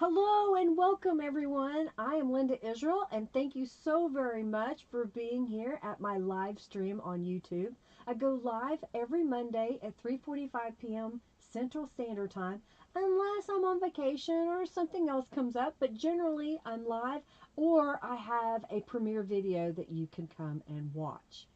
Hello and welcome everyone. I am Linda Israel and thank you so very much for being here at my live stream on YouTube. I go live every Monday at 3:45 p.m. Central Standard Time unless I'm on vacation or something else comes up, but generally I'm live or I have a premiere video that you can come and watch.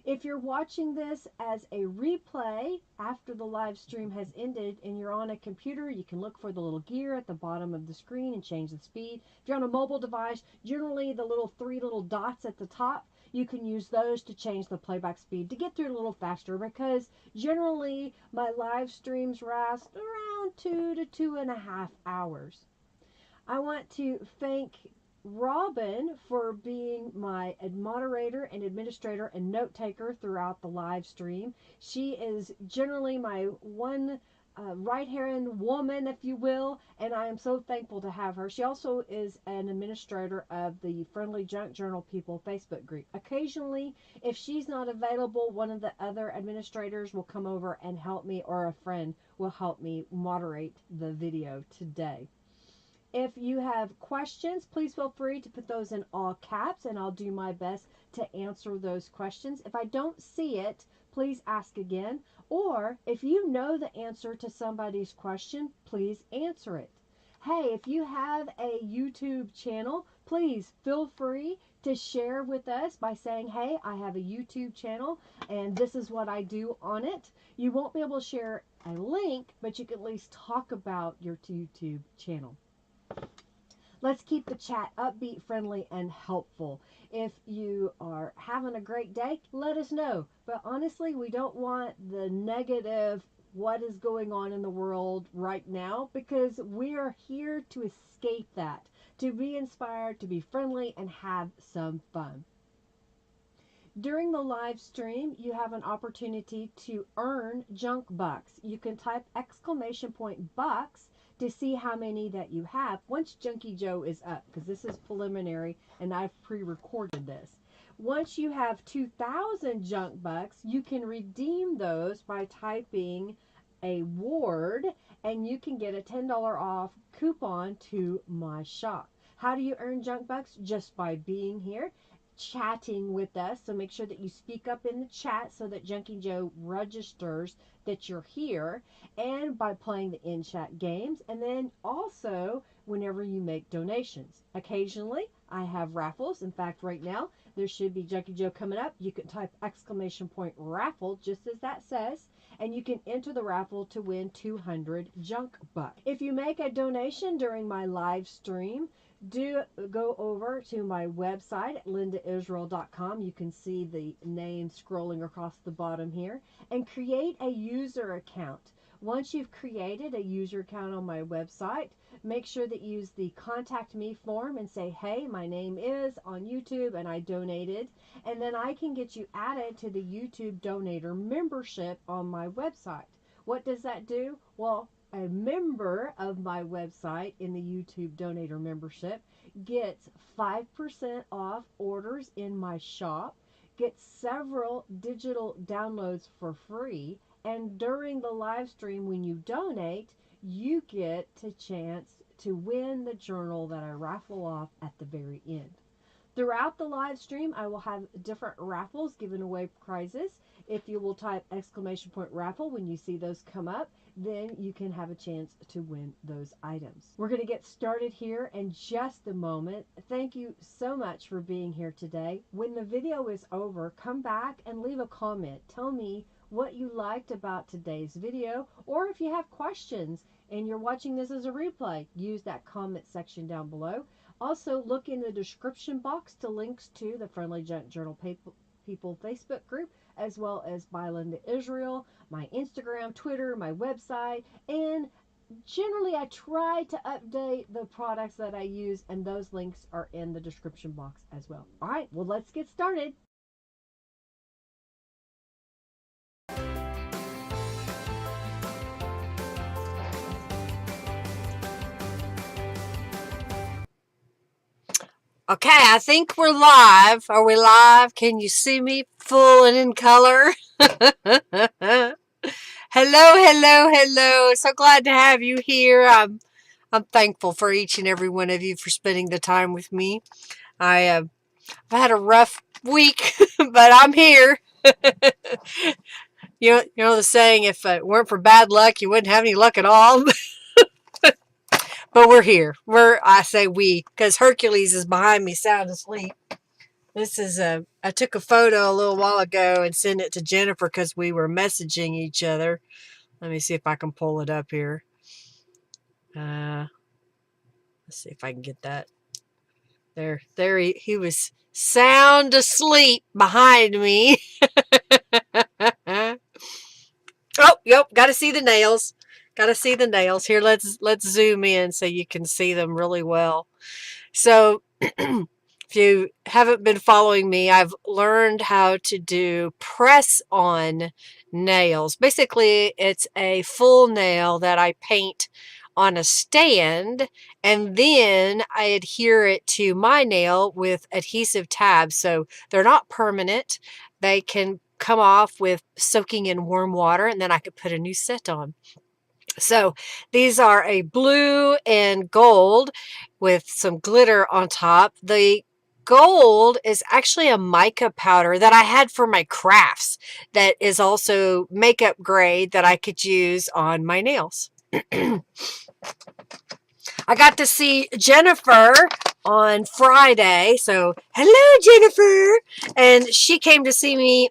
If you're watching this as a replay after the live stream has ended and you're on a computer, you can look for the little gear at the bottom of the screen and change the speed. If you're on a mobile device, generally the three little dots at the top, you can use those to change the playback speed to get through it a little faster, because generally my live streams last around 2 to 2.5 hours. I want to thank Robin for being my moderator and administrator and note taker throughout the live stream. She is generally my one right-hand woman, if you will, and I am so thankful to have her. She also is an administrator of the Friendly Junk Journal People Facebook group. Occasionally, if she's not available, one of the other administrators will come over and help me, or a friend will help me moderate the video today. If you have questions, please feel free to put those in all caps and I'll do my best to answer those questions. If I don't see it, please ask again. Or if you know the answer to somebody's question, please answer it. Hey, if you have a YouTube channel, please feel free to share with us by saying, hey, I have a YouTube channel and this is what I do on it. You won't be able to share a link, but you can at least talk about your YouTube channel. Let's keep the chat upbeat, friendly, and helpful. If you are having a great day, let us know. But honestly, we don't want the negative, what is going on in the world right now, because we are here to escape that, to be inspired, to be friendly, and have some fun. During the live stream, you have an opportunity to earn junk bucks. You can type !bucks to see how many that you have once Junkie Joe is up, because this is preliminary and I've pre-recorded this. Once you have 2,000 junk bucks, you can redeem those by typing a ward and you can get a $10 off coupon to my shop. How do you earn junk bucks? Just by being here, chatting with us. So make sure that you speak up in the chat so that Junkie Joe registers that you're here, and by playing the in-chat games, and then also whenever you make donations. Occasionally I have raffles. In fact, right now there should be Junkie Joe coming up. You can type !raffle just as that says, and you can enter the raffle to win 200 junk bucks. If you make a donation during my live stream, do go over to my website at lindaisrael.com. You can see the name scrolling across the bottom here, and create a user account. Once you've created a user account on my website, make sure that you use the contact me form and say, hey, my name is on YouTube and I donated, and then I can get you added to the YouTube donator membership on my website. What does that do? Well, a member of my website in the YouTube donator membership gets 5% off orders in my shop, gets several digital downloads for free, and during the live stream when you donate, you get a chance to win the journal that I raffle off at the very end. Throughout the live stream, I will have different raffles giving away prizes. If you will type !raffle when you see those come up, then you can have a chance to win those items. We're going to get started here in just a moment. Thank you so much for being here today. When the video is over, come back and leave a comment. Tell me what you liked about today's video, or if you have questions and you're watching this as a replay, use that comment section down below. Also, look in the description box to links to the Friendly Junk Journal People Facebook group, as well as by Linda Israel, my Instagram, Twitter, my website, and generally I try to update the products that I use, and those links are in the description box as well. All right, well, let's get started. Okay, I think we're live. Are we live? Can you see me full and in color? Hello, hello, hello. So glad to have you here. I'm thankful for each and every one of you for spending the time with me. I've had a rough week, but I'm here. You know the saying, if it weren't for bad luck, you wouldn't have any luck at all. But we're here. I say we, because Hercules is behind me sound asleep. This is I took a photo a little while ago and sent it to Jennifer because we were messaging each other. Let me see if I can pull it up here. Let's see if I can get that. There he was sound asleep behind me. Oh, yep, got to see the nails. Got to see the nails. Here, let's zoom in so you can see them really well. So, if you haven't been following me, I've learned how to do press-on nails. Basically, it's a full nail that I paint on a stand, and then I adhere it to my nail with adhesive tabs. So they're not permanent. They can come off with soaking in warm water, and then I could put a new set on. So these are a blue and gold with some glitter on top. The gold is actually a mica powder that I had for my crafts that is also makeup grade that I could use on my nails. I got to see Jennifer on Friday. So, hello, Jennifer. And she came to see me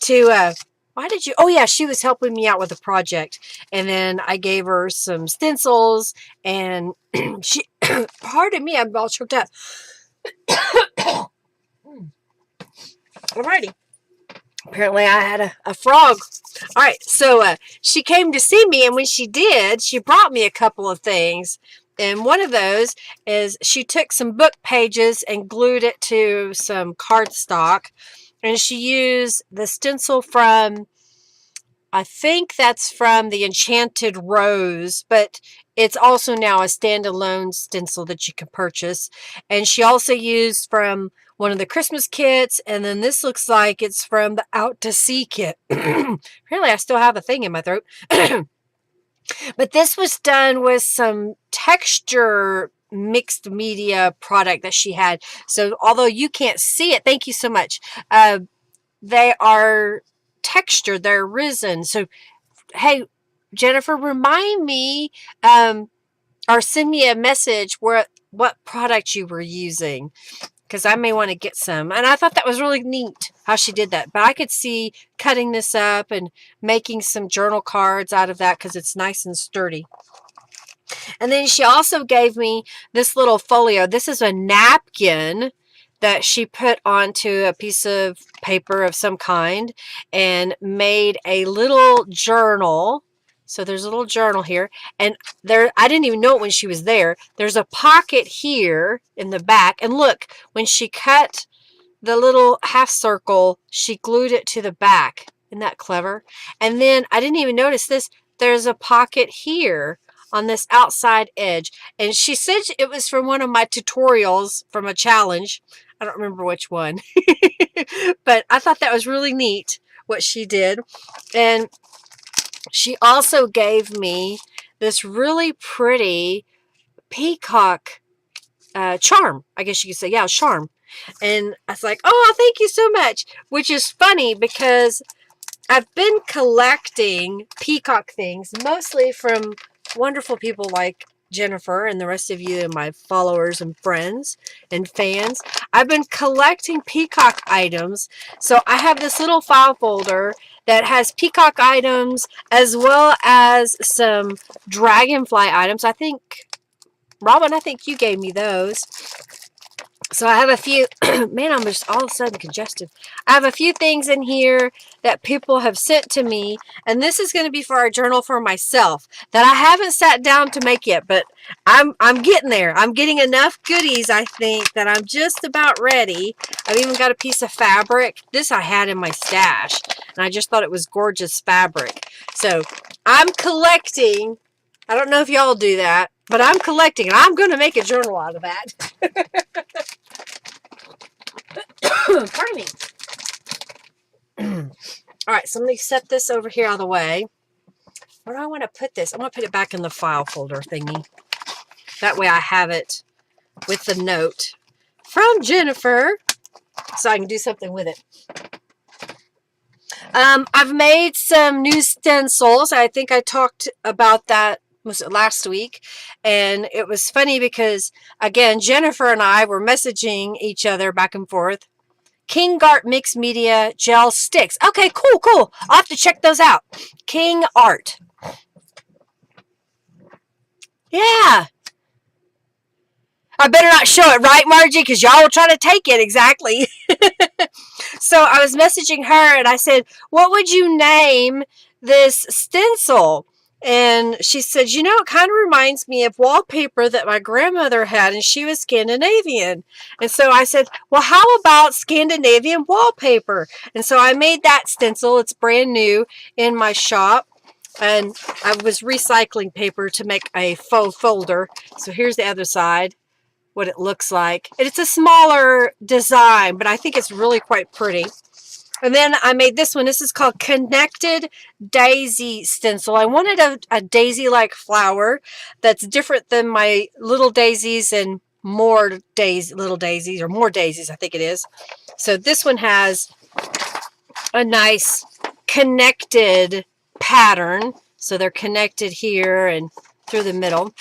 to, why did you? Oh, yeah, she was helping me out with a project. And then I gave her some stencils and she, pardon me, I'm all choked up. Alrighty. Apparently I had a frog. All right, so she came to see me, and when she did, she brought me a couple of things. And one of those is she took some book pages and glued it to some cardstock. And she used the stencil from, I think that's from the Enchanted Rose, but it's also now a standalone stencil that you can purchase. And she also used from one of the Christmas kits, and then this looks like it's from the Out to Sea kit. Apparently, I still have a thing in my throat. But this was done with some texture mixed media product that she had. So although you can't see it, thank you so much. They are textured, they're risen. So hey, Jennifer, remind me or send me a message what product you were using, because I may want to get some. And I thought that was really neat how she did that. But I could see cutting this up and making some journal cards out of that because it's nice and sturdy. And then she also gave me this little folio. This is a napkin that she put onto a piece of paper of some kind and made a little journal. So there's a little journal here, and there, I didn't even know it when she was there. There's a pocket here in the back, and look, when she cut the little half circle, she glued it to the back. Isn't that clever? And then I didn't even notice this. There's a pocket here on this outside edge, and she said it was from one of my tutorials from a challenge. I don't remember which one. But I thought that was really neat what she did. And she also gave me this really pretty peacock charm. I guess you could say, yeah, charm. And I was like, oh, thank you so much. Which is funny because I've been collecting peacock things, mostly from wonderful people like Jennifer and the rest of you and my followers and friends and fans. I've been collecting peacock items. So I have this little file folder that has peacock items as well as some dragonfly items. I think, Robin, I think you gave me those. So I have a few, man, I'm just all of a sudden congested. I have a few things in here that people have sent to me, and this is going to be for our journal for myself that I haven't sat down to make yet, but I'm getting there. I'm getting enough goodies, I think, that I'm just about ready. I've even got a piece of fabric. This I had in my stash, and I just thought it was gorgeous fabric. So I'm collecting. I don't know if y'all do that, but I'm collecting, and I'm going to make a journal out of that. Pardon me. All right, so let me set this over here out of the way. where do I want to put this? I'm going to put it back in the file folder thingy. That way I have it with the note from Jennifer so I can do something with it. I've made some new stencils. I think I talked about that was it last week, and it was funny because again Jennifer and I were messaging each other back and forth. King Art Mixed Media Gel Sticks. Okay, cool. I'll have to check those out. King Art. Yeah. I better not show it, right, Margie? Because y'all will try to take it exactly. So I was messaging her and I said, what would you name this stencil? And she said, you know, it kind of reminds me of wallpaper that my grandmother had, and she was Scandinavian. And so I said, well, how about Scandinavian wallpaper? And so I made that stencil. It's brand new in my shop. And I was recycling paper to make a faux folder. So here's the other side, what it looks like. And it's a smaller design, but I think it's really quite pretty. And then I made this one. This is called Connected Daisy Stencil. I wanted a daisy-like flower that's different than my little daisies and more little daisies, or more daisies, I think it is. So this one has a nice connected pattern. So they're connected here and through the middle.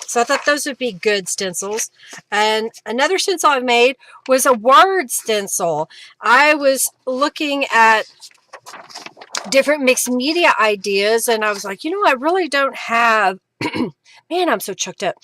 So I thought those would be good stencils. And another stencil I made was a word stencil. I was looking at different mixed media ideas, and I was like, you know, I really don't have, man, I'm so choked up,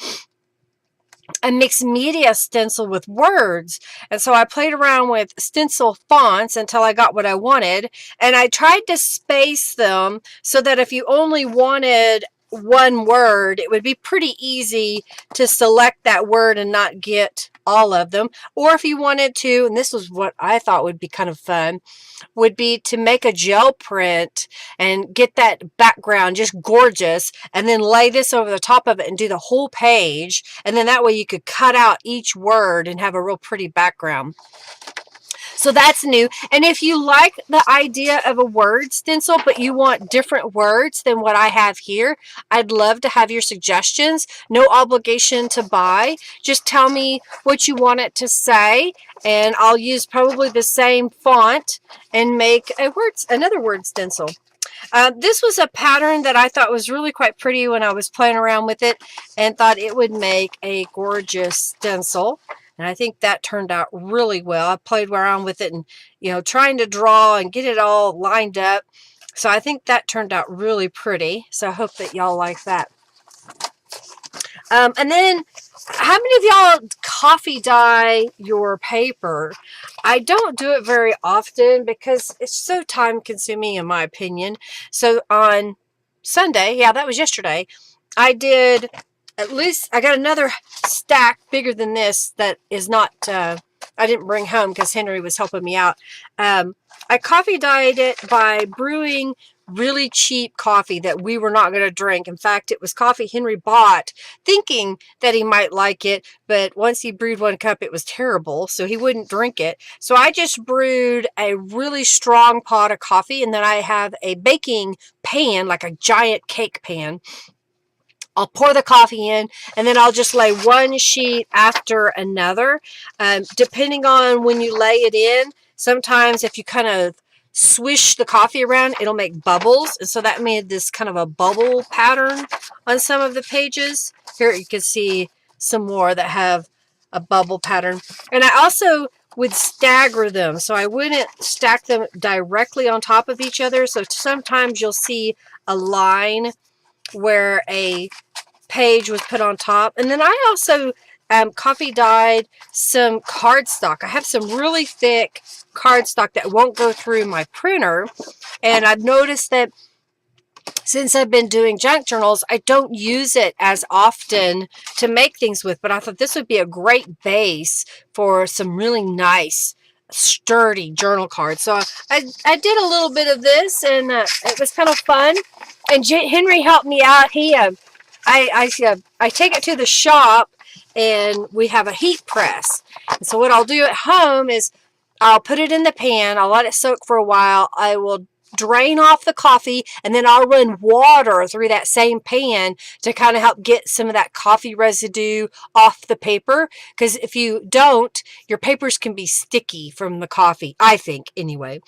a mixed media stencil with words. And so I played around with stencil fonts until I got what I wanted. And I tried to space them so that if you only wanted one word, it would be pretty easy to select that word and not get all of them. Or if you wanted to, and this was what I thought would be kind of fun, would be to make a gel print and get that background just gorgeous, and then lay this over the top of it and do the whole page. And then that way you could cut out each word and have a real pretty background. So that's new. And if you like the idea of a word stencil, but you want different words than what I have here, I'd love to have your suggestions. No obligation to buy. Just tell me what you want it to say, and I'll use probably the same font and make another word stencil. This was a pattern that I thought was really quite pretty when I was playing around with it, and thought it would make a gorgeous stencil. And I think that turned out really well. I played around with it and, you know, trying to draw and get it all lined up. So I think that turned out really pretty. So I hope that y'all like that. And then, how many of y'all coffee dye your paper? I don't do it very often because it's so time consuming in my opinion. So on Sunday, yeah, that was yesterday, I did... At least I got another stack bigger than this that is not, I didn't bring home because Henry was helping me out. I coffee dyed it by brewing really cheap coffee that we were not going to drink. In fact, it was coffee Henry bought thinking that he might like it, but once he brewed one cup, it was terrible, so he wouldn't drink it. So I just brewed a really strong pot of coffee, and then I have a baking pan, like a giant cake pan. I'll pour the coffee in, and then I'll just lay one sheet after another. Depending on when you lay it in, sometimes if you kind of swish the coffee around, it'll make bubbles. And so that made this kind of a bubble pattern on some of the pages. Here you can see some more that have a bubble pattern. And I also would stagger them, so I wouldn't stack them directly on top of each other. So sometimes you'll see a line where a page was put on top. And then I also coffee dyed some cardstock. I have some really thick cardstock that won't go through my printer, and I've noticed that since I've been doing junk journals, I don't use it as often to make things with, but I thought this would be a great base for some really nice sturdy journal cards. So I did a little bit of this, and it was kind of fun. And Henry helped me out. I take it to the shop, and we have a heat press. And so what I'll do at home is I'll put it in the pan. I'll let it soak for a while. I will drain off the coffee, and then I'll run water through that same pan to kind of help get some of that coffee residue off the paper. Because if you don't, your papers can be sticky from the coffee, I think, anyway.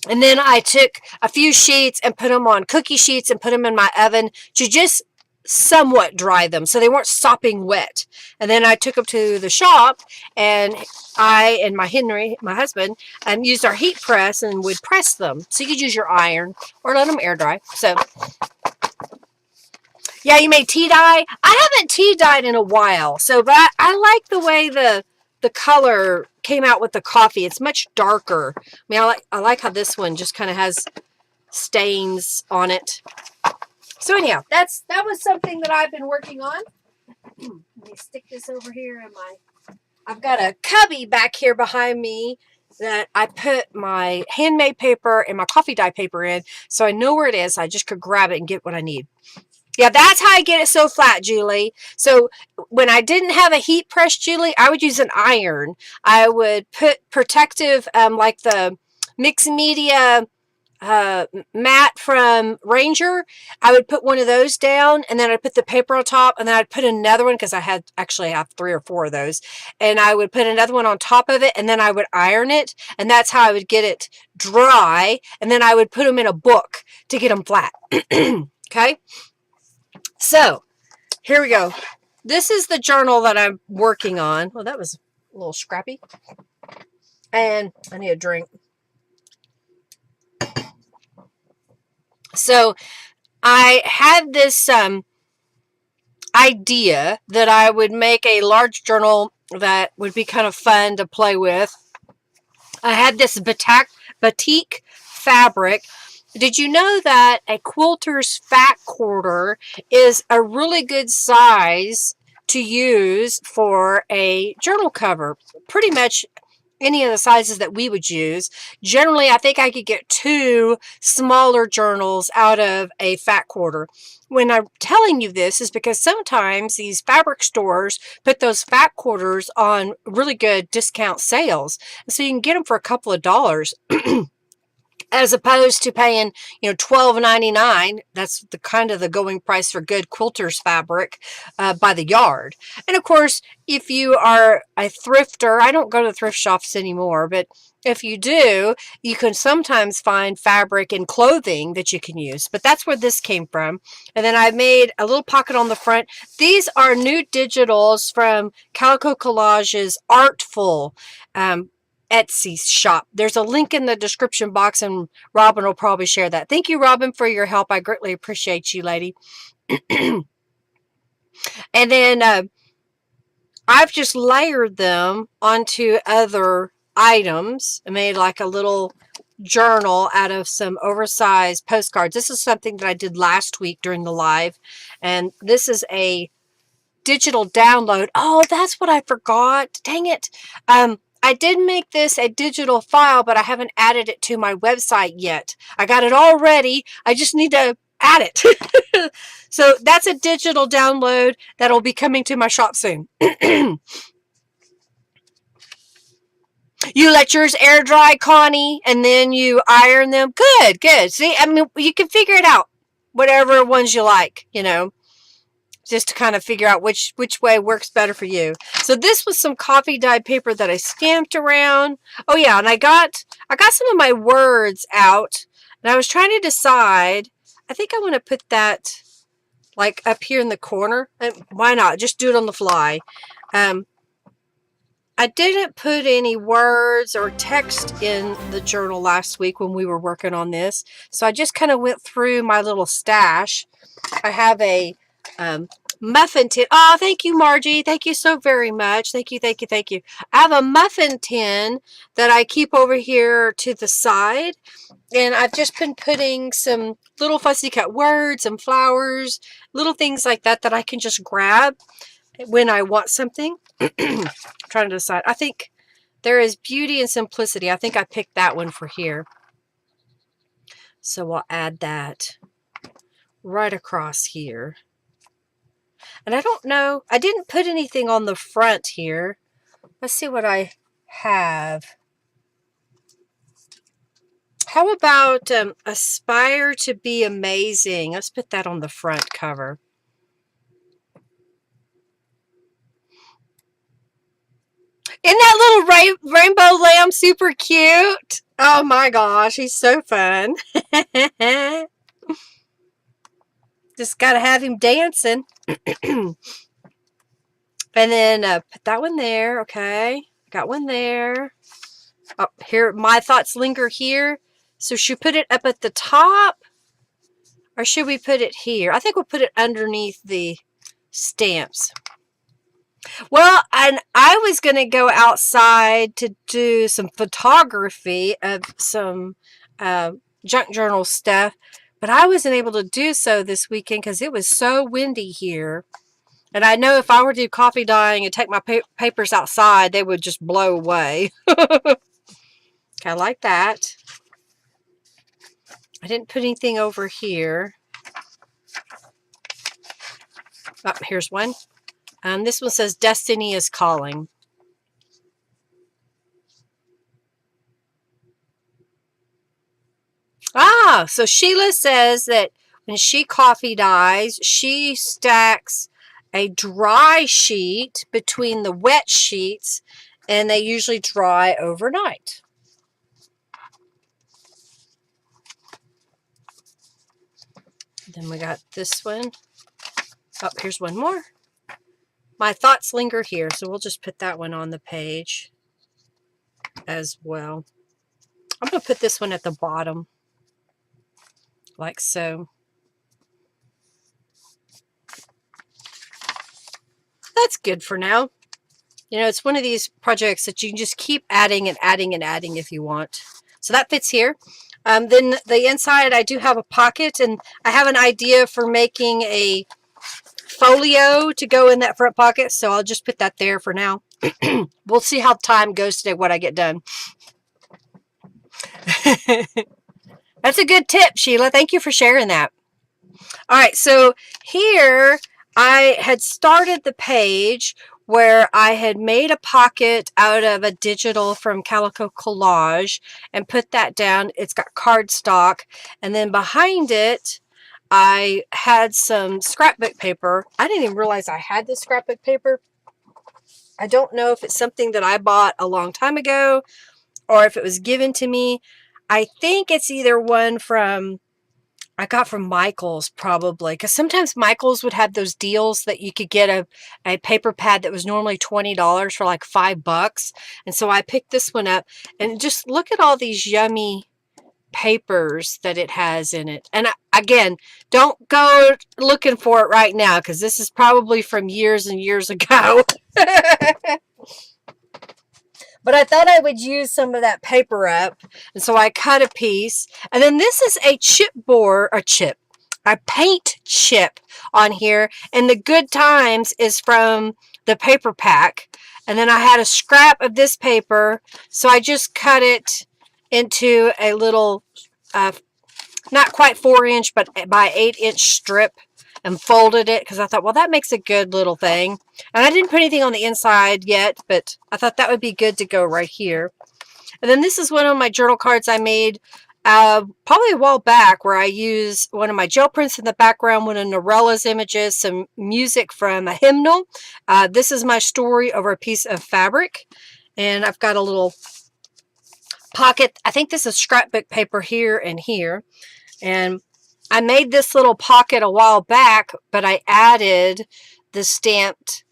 And then I took a few sheets and put them on cookie sheets and put them in my oven to just somewhat dry them so they weren't sopping wet. And then I took them to the shop, and I and my Henry, my husband, used our heat press and would press them. So you could use your iron or let them air dry. So yeah, you made tea dye. I haven't tea dyed in a while, so but I like the way the color came out with the coffee. It's much darker. I mean, I like how this one just kind of has stains on it. So anyhow, that was something that I've been working on. Let me stick this over here in my... I've got a cubby back here behind me that I put my handmade paper and my coffee dye paper in, so I know where it is. I just could grab it and get what I need. Yeah, that's how I get it so flat, Julie. So when I didn't have a heat press, Julie, I would use an iron. I would put protective, like the mixed media mat from Ranger. I would put one of those down, and then I'd put the paper on top, and then I'd put another one, because I actually have 3 or 4 of those, and I would put another one on top of it, and then I would iron it, and that's how I would get it dry, and then I would put them in a book to get them flat. Okay? So, here we go. This is the journal that I'm working on. Well, that was a little scrappy. And I need a drink. So, I had this idea that I would make a large journal that would be kind of fun to play with. I had this batik fabric. Did you know that a quilter's fat quarter is a really good size to use for a journal cover? Pretty much any of the sizes that we would use. Generally, I think I could get 2 smaller journals out of a fat quarter. When I'm telling you this is because sometimes these fabric stores put those fat quarters on really good discount sales. So you can get them for a couple of dollars. As opposed to paying, $12.99. That's the kind of the going price for good quilter's fabric by the yard. And of course, if you are a thrifter, I don't go to thrift shops anymore, but if you do, you can sometimes find fabric and clothing that you can use. But that's where this came from. And then I made a little pocket on the front. These are new digitals from Calico Collage's Artful Etsy shop. There's a link in the description box, and Robin will probably share that. Thank you, Robin, for your help. I greatly appreciate you, lady. And then I've just layered them onto other items. I made like a little journal out of some oversized postcards. This is something that I did last week during the live, and this is a digital download. Oh, that's what I forgot. Dang it. I did make this a digital file, but I haven't added it to my website yet. I got it all ready. I just need to add it. So that's a digital download that'll be coming to my shop soon. You let yours air dry, Connie, and then you iron them. Good, good. See, I mean, you can figure it out. Whatever ones you like, just to kind of figure out which way works better for you. So this was some coffee dyed paper that I stamped around. Oh yeah, and I got some of my words out, and I was trying to decide. I think I want to put that like up here in the corner. Why not? Just do it on the fly. I didn't put any words or text in the journal last week when we were working on this, so I just kind of went through my little stash. I have a muffin tin. Oh, thank you, Margie. Thank you so very much. Thank you, thank you, thank you. I have a muffin tin that I keep over here to the side, and I've just been putting some little fussy cut words and flowers, little things like that that I can just grab when I want something. Trying to decide. I think there is beauty and simplicity. I think I picked that one for here. So I'll add that right across here. And I don't know, I didn't put anything on the front here. Let's see what I have. How about aspire to be amazing? Let's put that on the front cover. Isn't that little rainbow lamb super cute? Oh my gosh, he's so fun. Just got to have him dancing. And then put that one there. Okay. Got one there. Oh, here, my thoughts linger here. So should we put it up at the top? Or should we put it here? I think we'll put it underneath the stamps. Well, and I was going to go outside to do some photography of some junk journal stuff, but I wasn't able to do so this weekend because it was so windy here. And I know if I were to do coffee dyeing and take my papers outside, they would just blow away. Okay, like that. I didn't put anything over here. Oh, here's one. This one says, Destiny is Calling. Ah, so Sheila says that when she coffee dyes, she stacks a dry sheet between the wet sheets, and they usually dry overnight. Then we got this one. Oh, here's one more. My thoughts linger here, so we'll just put that one on the page as well. I'm going to put this one at the bottom, like so. That's good for now. You know, it's one of these projects that you can just keep adding and adding and adding if you want. So that fits here. Then the inside, I do have a pocket, and I have an idea for making a folio to go in that front pocket, so I'll just put that there for now. We'll see how time goes today, what I get done. That's a good tip, Sheila. Thank you for sharing that. All right, so here I had started the page where I had made a pocket out of a digital from Calico Collage and put that down. It's got cardstock, and then behind it I had some scrapbook paper. I didn't even realize I had this scrapbook paper. I don't know if it's something that I bought a long time ago or if it was given to me. I think it's either one I got from Michael's, probably, because sometimes Michael's would have those deals that you could get a paper pad that was normally $20 for like $5. And so I picked this one up, and just look at all these yummy papers that it has in it. And again, don't go looking for it right now, because this is probably from years and years ago. But I thought I would use some of that paper up, and so I cut a piece. And then this is a a paint chip on here, and the Good Times is from the paper pack. And then I had a scrap of this paper, so I just cut it into a little, not quite 4-inch, but by 8-inch strip, and folded it because I thought, well, that makes a good little thing. And I didn't put anything on the inside yet, but I thought that would be good to go right here. And then this is one of my journal cards I made probably a while back, where I use one of my gel prints in the background, one of Norella's images, some music from a hymnal. This is my story over a piece of fabric. And I've got a little pocket. I think this is scrapbook paper here and here. And I made this little pocket a while back, but I added the stamped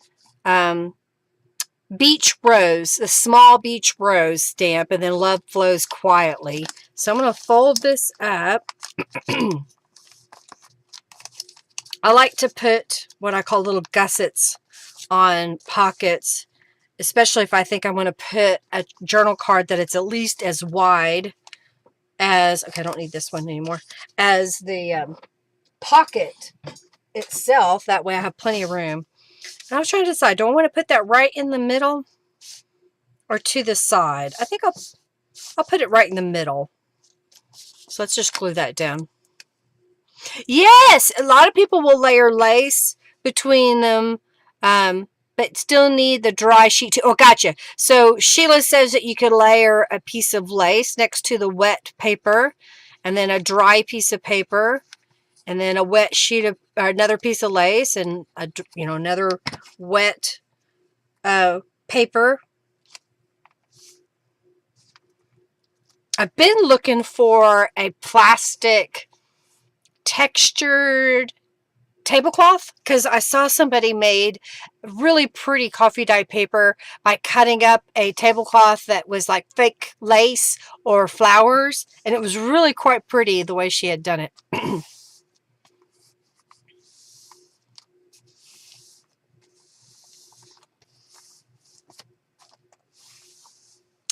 beach rose, the small beach rose stamp, and then Love Flows Quietly. So I'm going to fold this up. I like to put what I call little gussets on pockets, especially if I think I want to put a journal card that it's at least as wide as, okay, I don't need this one anymore, as the pocket itself. That way I have plenty of room. And I was trying to decide, do I want to put that right in the middle or to the side? I think I'll put it right in the middle. So let's just glue that down. Yes, a lot of people will layer lace between them. but still need the dry sheet too. Oh, gotcha. So Sheila says that you could layer a piece of lace next to the wet paper, and then a dry piece of paper, and then a wet sheet of, or another piece of lace, and another wet paper. I've been looking for a plastic textured tablecloth because I saw somebody made really pretty coffee dyed paper by cutting up a tablecloth that was like fake lace or flowers, and it was really quite pretty the way she had done it.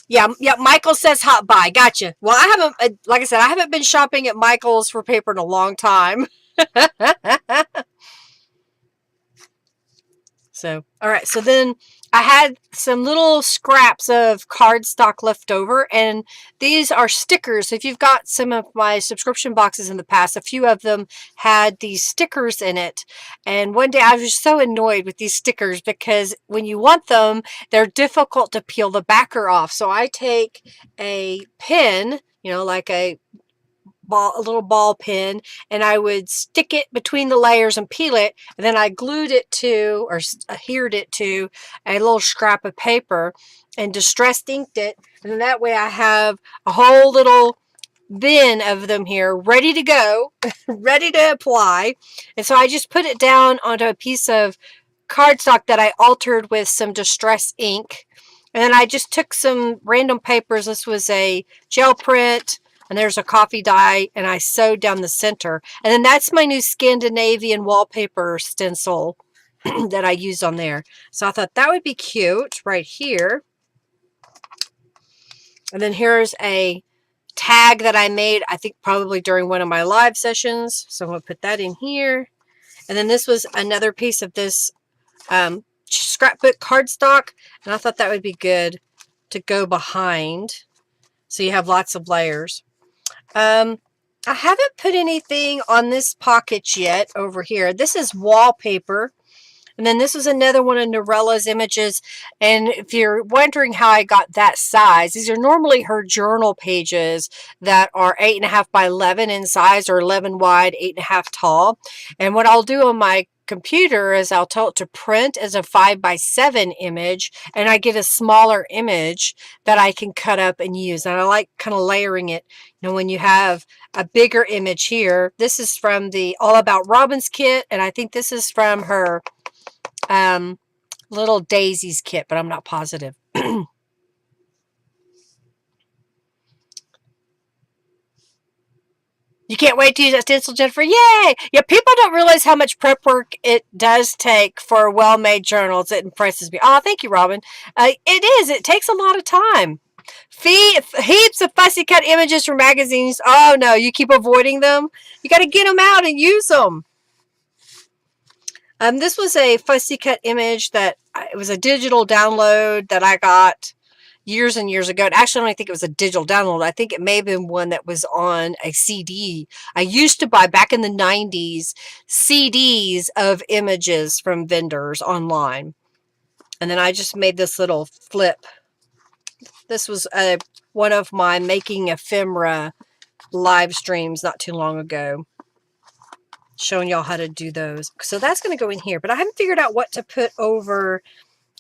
Yeah, Michael says hot buy. Gotcha. Well, I haven't, like I said, I haven't been shopping at Michael's for paper in a long time. So, all right. So then I had some little scraps of cardstock left over, and these are stickers. If you've got some of my subscription boxes in the past, a few of them had these stickers in it. And one day I was just so annoyed with these stickers because when you want them, they're difficult to peel the backer off. So I take a pin, like a little ball pen, and I would stick it between the layers and peel it, and then I glued it to, or adhered it to, a little scrap of paper and distress inked it, and then that way I have a whole little bin of them here ready to go, ready to apply. And so I just put it down onto a piece of cardstock that I altered with some distress ink, and then I just took some random papers. This was a gel print, and there's a coffee dye, and I sewed down the center. And then that's my new Scandinavian wallpaper stencil that I used on there. So I thought that would be cute right here. And then here's a tag that I made, I think probably during one of my live sessions. So I'm going to put that in here. And then this was another piece of this scrapbook cardstock, and I thought that would be good to go behind. So you have lots of layers. I haven't put anything on this pocket yet over here. This is wallpaper. And then this was another one of Norella's images. And if you're wondering how I got that size, these are normally her journal pages that are 8.5 by 11 in size, or 11 wide, 8.5 tall. And what I'll do on my computer is I'll tell it to print as a 5 by 7 image, and I get a smaller image that I can cut up and use. And I like kind of layering it. When you have a bigger image here, this is from the All About Robin's kit, and I think this is from her Little Daisies kit, but I'm not positive. You can't wait to use that stencil, Jennifer. Yay! Yeah, people don't realize how much prep work it does take for well-made journals. It impresses me. Oh, thank you, Robin. It is. It takes a lot of time. Heaps of fussy cut images from magazines. Oh, no, you keep avoiding them. You got to get them out and use them. This was a fussy cut image that it was a digital download that I got years and years ago. And actually, I don't think it was a digital download. I think it may have been one that was on a CD. I used to buy, back in the 90s, CDs of images from vendors online. And then I just made this little flip. This was one of my Making Ephemera live streams not too long ago, showing y'all how to do those. So that's going to go in here, but I haven't figured out what to put over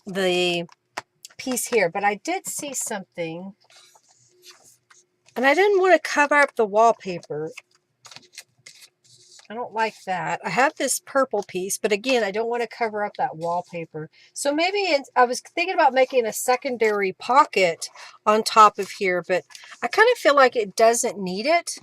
the piece here. But I did see something, and I didn't want to cover up the wallpaper. I don't like that. I have this purple piece, but again, I don't want to cover up that wallpaper. So maybe I was thinking about making a secondary pocket on top of here, but I kind of feel like it doesn't need it.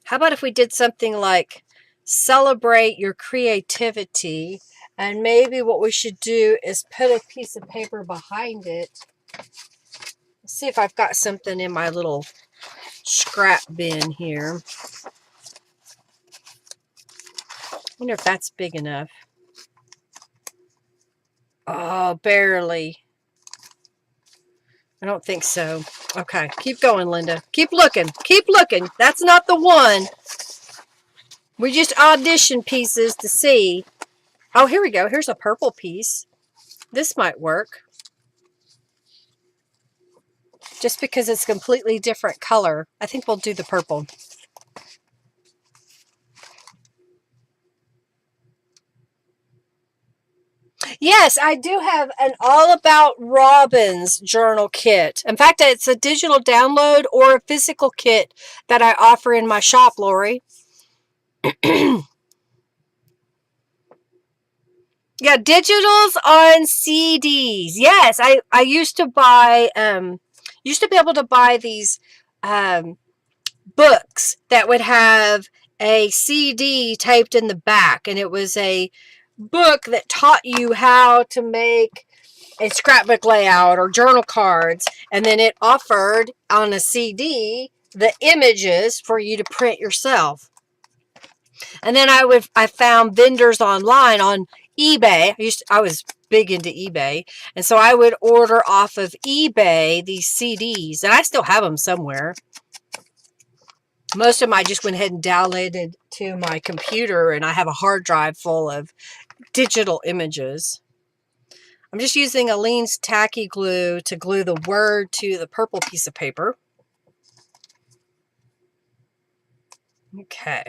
How about if we did something like celebrate your creativity, and maybe what we should do is put a piece of paper behind it. Let's see if I've got something in my little scrap bin here. I wonder if that's big enough. Oh, barely. I don't think so. Okay, keep going, Linda. Keep looking. Keep looking. That's not the one. We just audition pieces to see. Oh, here we go. Here's a purple piece. This might work. Just because it's a completely different color. I think we'll do the purple. Yes, I do have an All About Robins journal kit. In fact, it's a digital download or a physical kit that I offer in my shop, Lori. Yeah, digitals on CDs. Yes, I used to buy used to be able to buy these um books that would have a CD taped in the back, and it was a book that taught you how to make a scrapbook layout or journal cards, and then it offered on a CD the images for you to print yourself. And then I found vendors online on eBay. I was big into eBay, and so I would order off of eBay these CDs, and I still have them somewhere. Most of them I just went ahead and downloaded to my computer, and I have a hard drive full of digital images. I'm just using Aleene's tacky glue to glue the word to the purple piece of paper. Okay.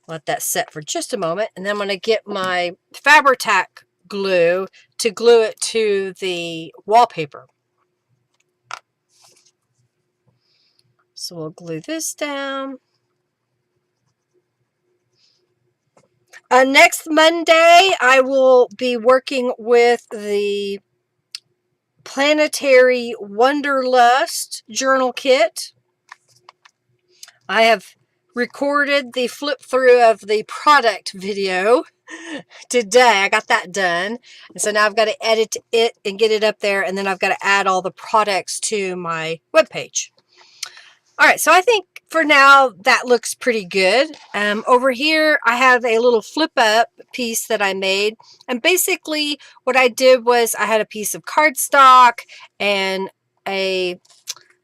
Let that set for just a moment, and then I'm going to get my Fabri-Tac glue to glue it to the wallpaper. So we'll glue this down. Next Monday, I will be working with the Planetary Wanderlust journal kit. I have recorded the flip through of the product video today. I got that done. And so now I've got to edit it and get it up there, and then I've got to add all the products to my webpage. All right, so I think for now that looks pretty good. Over here, I have a little flip up piece that I made. And basically what I did was I had a piece of cardstock and a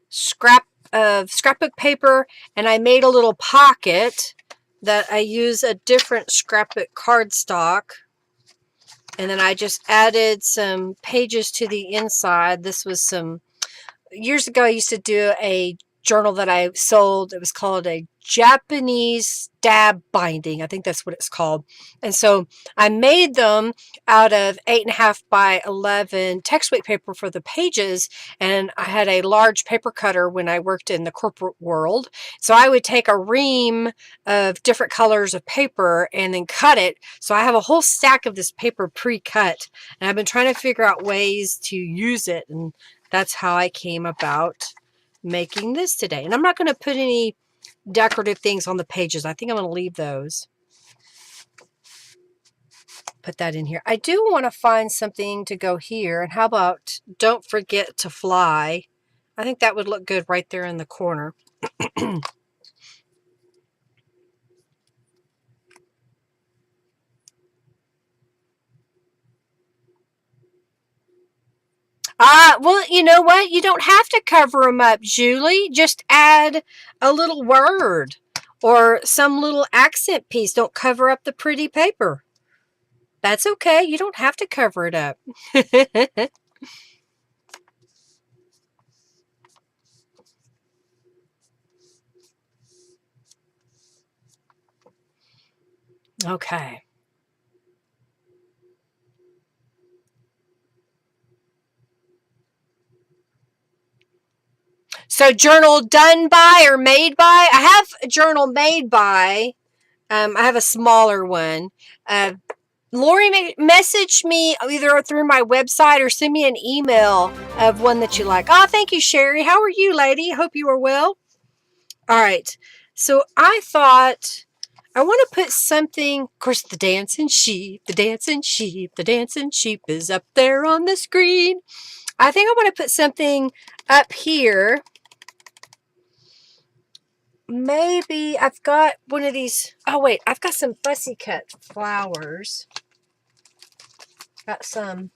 scrap of scrapbook paper, and I made a little pocket that I use a different scrapbook cardstock, and then I just added some pages to the inside. This was some years ago. I used to do a journal that I sold. It was called a Japanese stab binding. I think that's what it's called. And so I made them out of 8.5 by 11 text weight paper for the pages. And I had a large paper cutter when I worked in the corporate world. So I would take a ream of different colors of paper and then cut it. So I have a whole stack of this paper pre-cut. And I've been trying to figure out ways to use it. And that's how I came about making this today. And I'm not going to put any decorative things on the pages. I think I'm going to leave those. Put that in here. I do want to find something to go here. And how about don't forget to fly? I think that would look good right there in the corner. Well, you know what? You don't have to cover them up, Julie. Just add a little word or some little accent piece. Don't cover up the pretty paper. That's okay. You don't have to cover it up. Okay. So journal done by or made by? I have a journal made by. I have a smaller one. Lori, message me either through my website or send me an email of one that you like. Oh, thank you, Sherry. How are you, lady? Hope you are well. All right. So I thought I want to put something. Of course, the dancing sheep, the dancing sheep, the dancing sheep is up there on the screen. I think I want to put something up here. Maybe I've got one of these. Oh, wait. I've got some fussy cut flowers. Got some.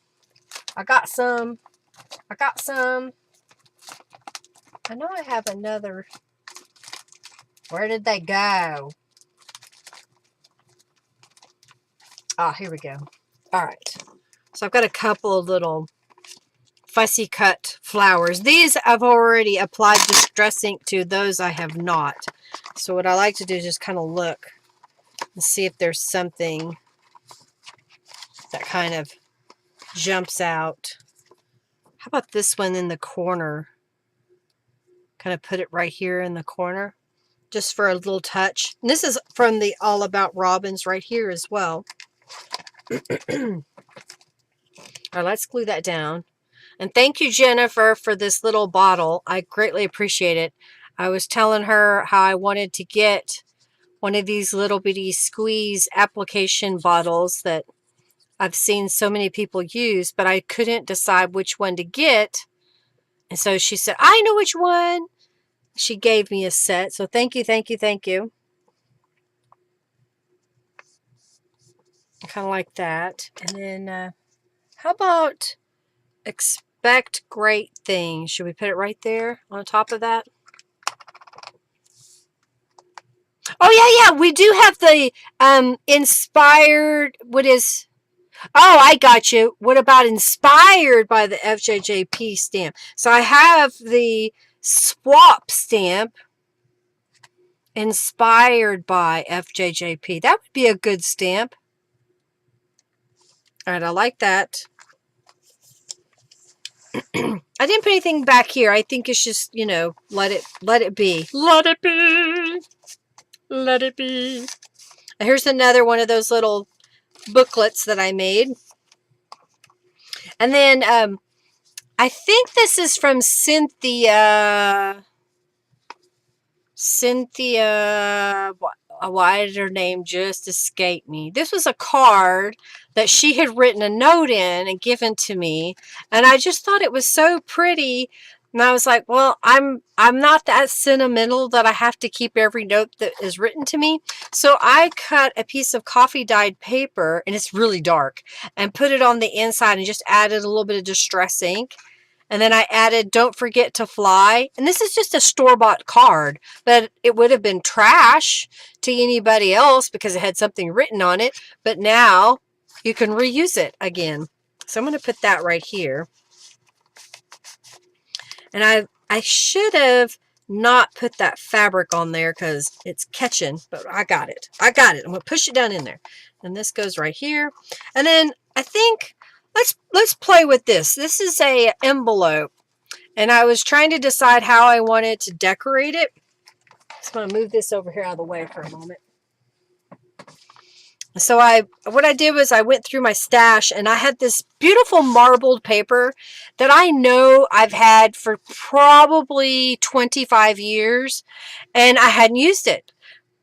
I got some. I got some. I know I have another. Where did they go? Ah, here we go. All right. So I've got a couple of little fussy cut flowers. These I've already applied distress ink to. Those I have not. So what I like to do is just kind of look and see if there's something that kind of jumps out. How about this one in the corner? Kind of put it right here in the corner, just for a little touch. And this is from the All About Robins right here as well. All right, let's glue that down. And thank you, Jennifer, for this little bottle. I greatly appreciate it. I was telling her how I wanted to get one of these little bitty squeeze application bottles that I've seen so many people use, but I couldn't decide which one to get. And so she said, I know which one. She gave me a set. So thank you, thank you, thank you. Kind of like that. And then how about expect great things? Should we put it right there on top of that? Oh, yeah. We do have the inspired, what is... Oh, I got you. What about inspired by the FJJP stamp? So I have the swap stamp inspired by FJJP. That would be a good stamp. All right, I like that. I didn't put anything back here. I think it's just, you know, let it be. Let it be. Let it be. Here's another one of those little booklets that I made. And then I think this is from Cynthia. Why did her name just escape me? This was a card that she had written a note in and given to me, and I just thought it was so pretty. And I was like, well, I'm not that sentimental that I have to keep every note that is written to me. So I cut a piece of coffee dyed paper, and it's really dark, and put it on the inside and just added a little bit of distress ink. And then I added, don't forget to fly. And this is just a store-bought card, but it would have been trash to anybody else because it had something written on it. But now you can reuse it again. So I'm going to put that right here. And I should have not put that fabric on there because it's catching, but I got it. I got it. I'm going to push it down in there. And this goes right here. And then I think... Let's play with this. This is a envelope, and I was trying to decide how I wanted to decorate it. Just going to move this over here out of the way for a moment. So what I did was I went through my stash, and I had this beautiful marbled paper that I know I've had for probably 25 years, and I hadn't used it.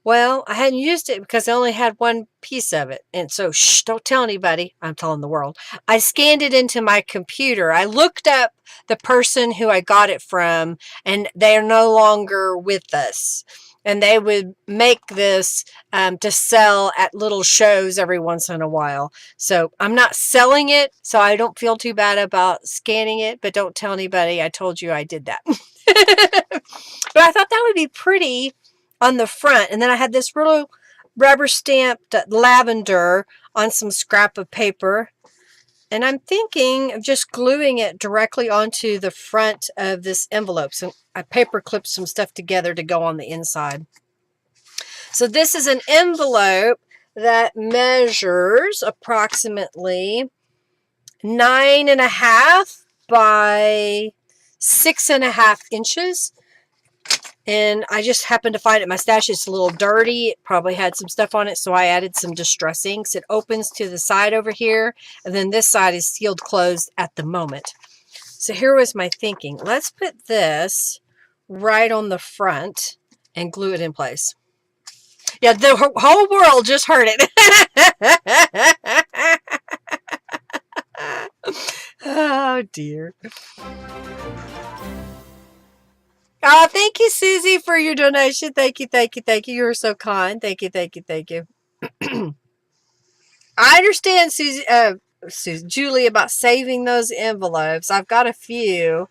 Well, I hadn't used it because I only had one piece of it. And so, shh, don't tell anybody. I'm telling the world. I scanned it into my computer. I looked up the person who I got it from, and they are no longer with us. And they would make this to sell at little shows every once in a while. So I'm not selling it, so I don't feel too bad about scanning it. But don't tell anybody I told you I did that. But I thought that would be pretty on the front. And then I had this little rubber stamped lavender on some scrap of paper. And I'm thinking of just gluing it directly onto the front of this envelope. So I paper clipped some stuff together to go on the inside. So this is an envelope that measures approximately 9.5 by 6.5 inches. And I just happened to find it. My stash is a little dirty. It probably had some stuff on it, so I added some distress inks. It opens to the side over here, and then this side is sealed closed at the moment. So here was my thinking. Let's put this right on the front and glue it in place. Yeah, the whole world just heard it. Oh, dear. Oh, thank you, Susie, for your donation. Thank you, thank you, thank you. You were so kind. Thank you, thank you, thank you. I understand, Julie, about saving those envelopes. I've got a few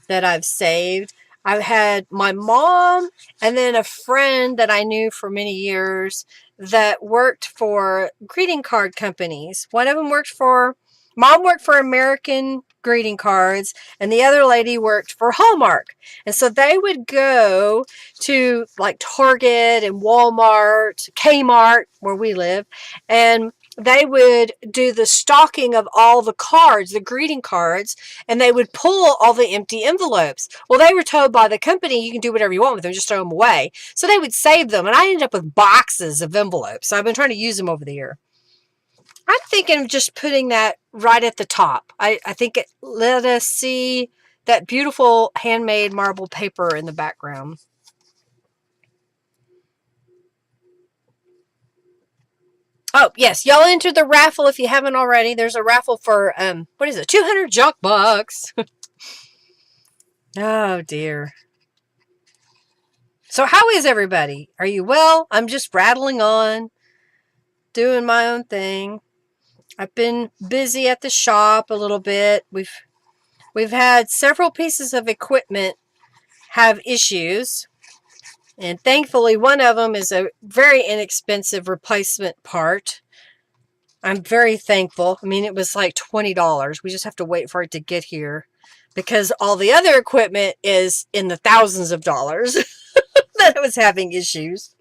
that I've saved. I had my mom and then a friend that I knew for many years that worked for greeting card companies. One of them mom worked for American greeting cards, and the other lady worked for Hallmark. And so they would go to like Target and Walmart, Kmart, where we live, and they would do the stocking of all the cards, the greeting cards, and they would pull all the empty envelopes. Well, they were told by the company, you can do whatever you want with them, just throw them away. So they would save them, and I ended up with boxes of envelopes. So I've been trying to use them over the year. I'm thinking of just putting that right at the top. I think let us see that beautiful handmade marble paper in the background. Oh, yes. Y'all entered the raffle if you haven't already. There's a raffle for, what is it? 200 junk bucks. Oh, dear. So how is everybody? Are you well? I'm just rattling on, doing my own thing. I've been busy at the shop a little bit. We've had several pieces of equipment have issues. And thankfully, one of them is a very inexpensive replacement part. I'm very thankful. I mean, it was like $20. We just have to wait for it to get here because all the other equipment is in the thousands of dollars that was having issues.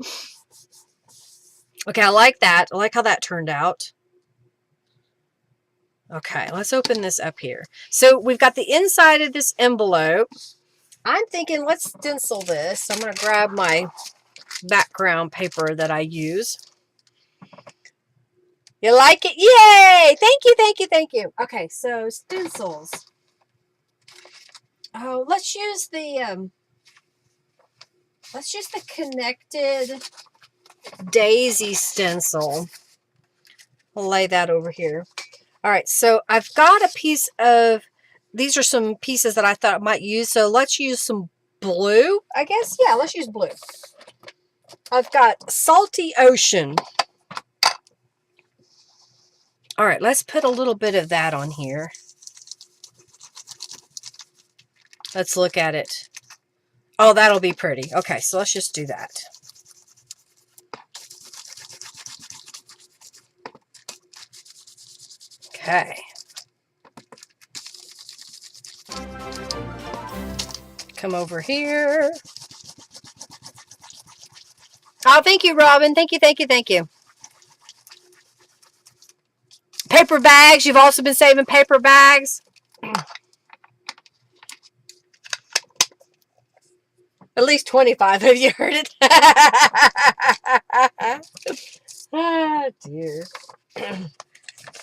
Okay, I like that. I like how that turned out. Okay, let's open this up here. So we've got the inside of this envelope. I'm thinking let's stencil this. I'm going to grab my background paper that I use. You like it? Yay! Thank you, thank you, thank you. Okay, so stencils. Oh, let's use the connected daisy stencil. I'll lay that over here. All right, so I've got a piece of, these are some pieces that I thought I might use. So let's use some blue, I guess. Yeah, let's use blue. I've got Salty Ocean. All right, let's put a little bit of that on here. Let's look at it. Oh, that'll be pretty. Okay, so let's just do that. Okay. Come over here. Oh, thank you, Robin. Thank you, thank you, thank you. Paper bags. You've also been saving paper bags. At least 25 of you heard it. Oh, dear.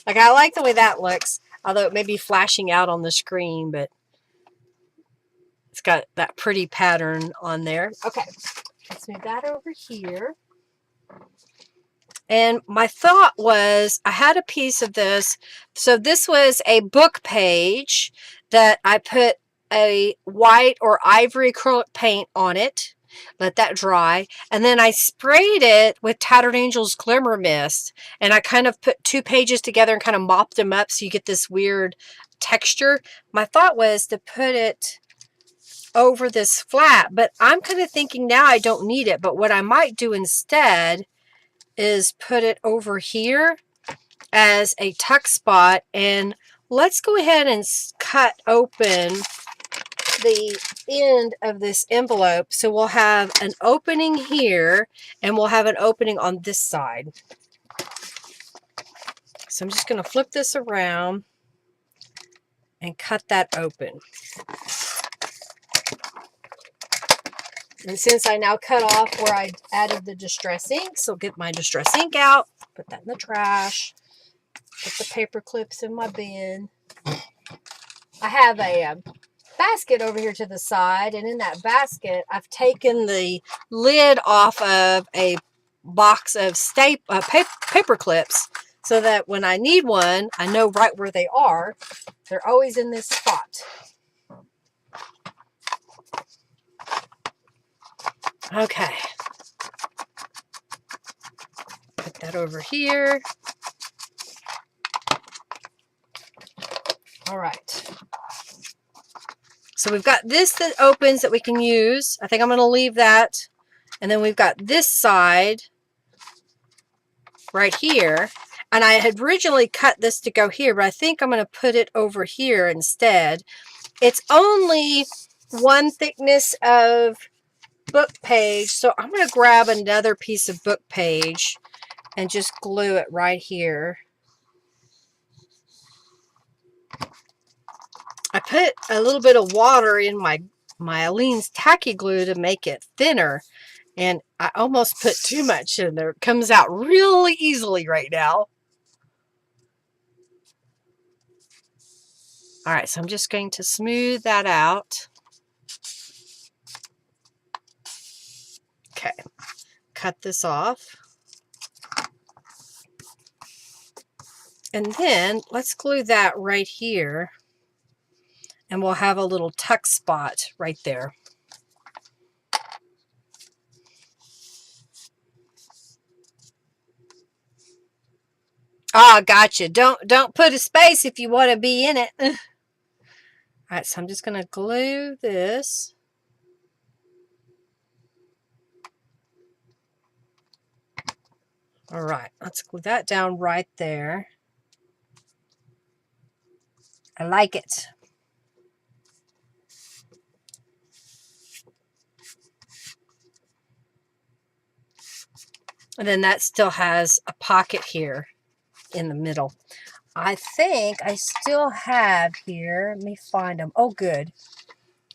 Like, I like the way that looks, although it may be flashing out on the screen, but it's got that pretty pattern on there. Okay, let's move that over here. And my thought was, I had a piece of this. So this was a book page that I put a white or ivory acrylic paint on it. Let that dry. And then I sprayed it with Tattered Angels Glimmer Mist. And I kind of put two pages together and kind of mopped them up so you get this weird texture. My thought was to put it over this flat. But I'm kind of thinking now I don't need it. But what I might do instead is put it over here as a tuck spot. And let's go ahead and cut open the end of this envelope. So we'll have an opening here and we'll have an opening on this side. So I'm just going to flip this around and cut that open. And since I now cut off where I added the distress ink, so get my distress ink out, put that in the trash, put the paper clips in my bin. I have a basket over here to the side, and in that basket, I've taken the lid off of a box of paper clips so that when I need one, I know right where they are. They're always in this spot. Okay. Put that over here. All right. So we've got this that opens that we can use. I think I'm going to leave that. And then we've got this side right here. And I had originally cut this to go here, but I think I'm going to put it over here instead. It's only one thickness of book page, so I'm going to grab another piece of book page and just glue it right here. I put a little bit of water in my Aleene's tacky glue to make it thinner, and I almost put too much in there. It comes out really easily right now. All right, so I'm just going to smooth that out. Okay, cut this off. And then let's glue that right here. And we'll have a little tuck spot right there. Ah, gotcha. Don't put a space if you want to be in it. All right, so I'm just going to glue this. All right, let's glue that down right there. I like it. And then that still has a pocket here in the middle. I think I still have here, let me find them. Oh, good.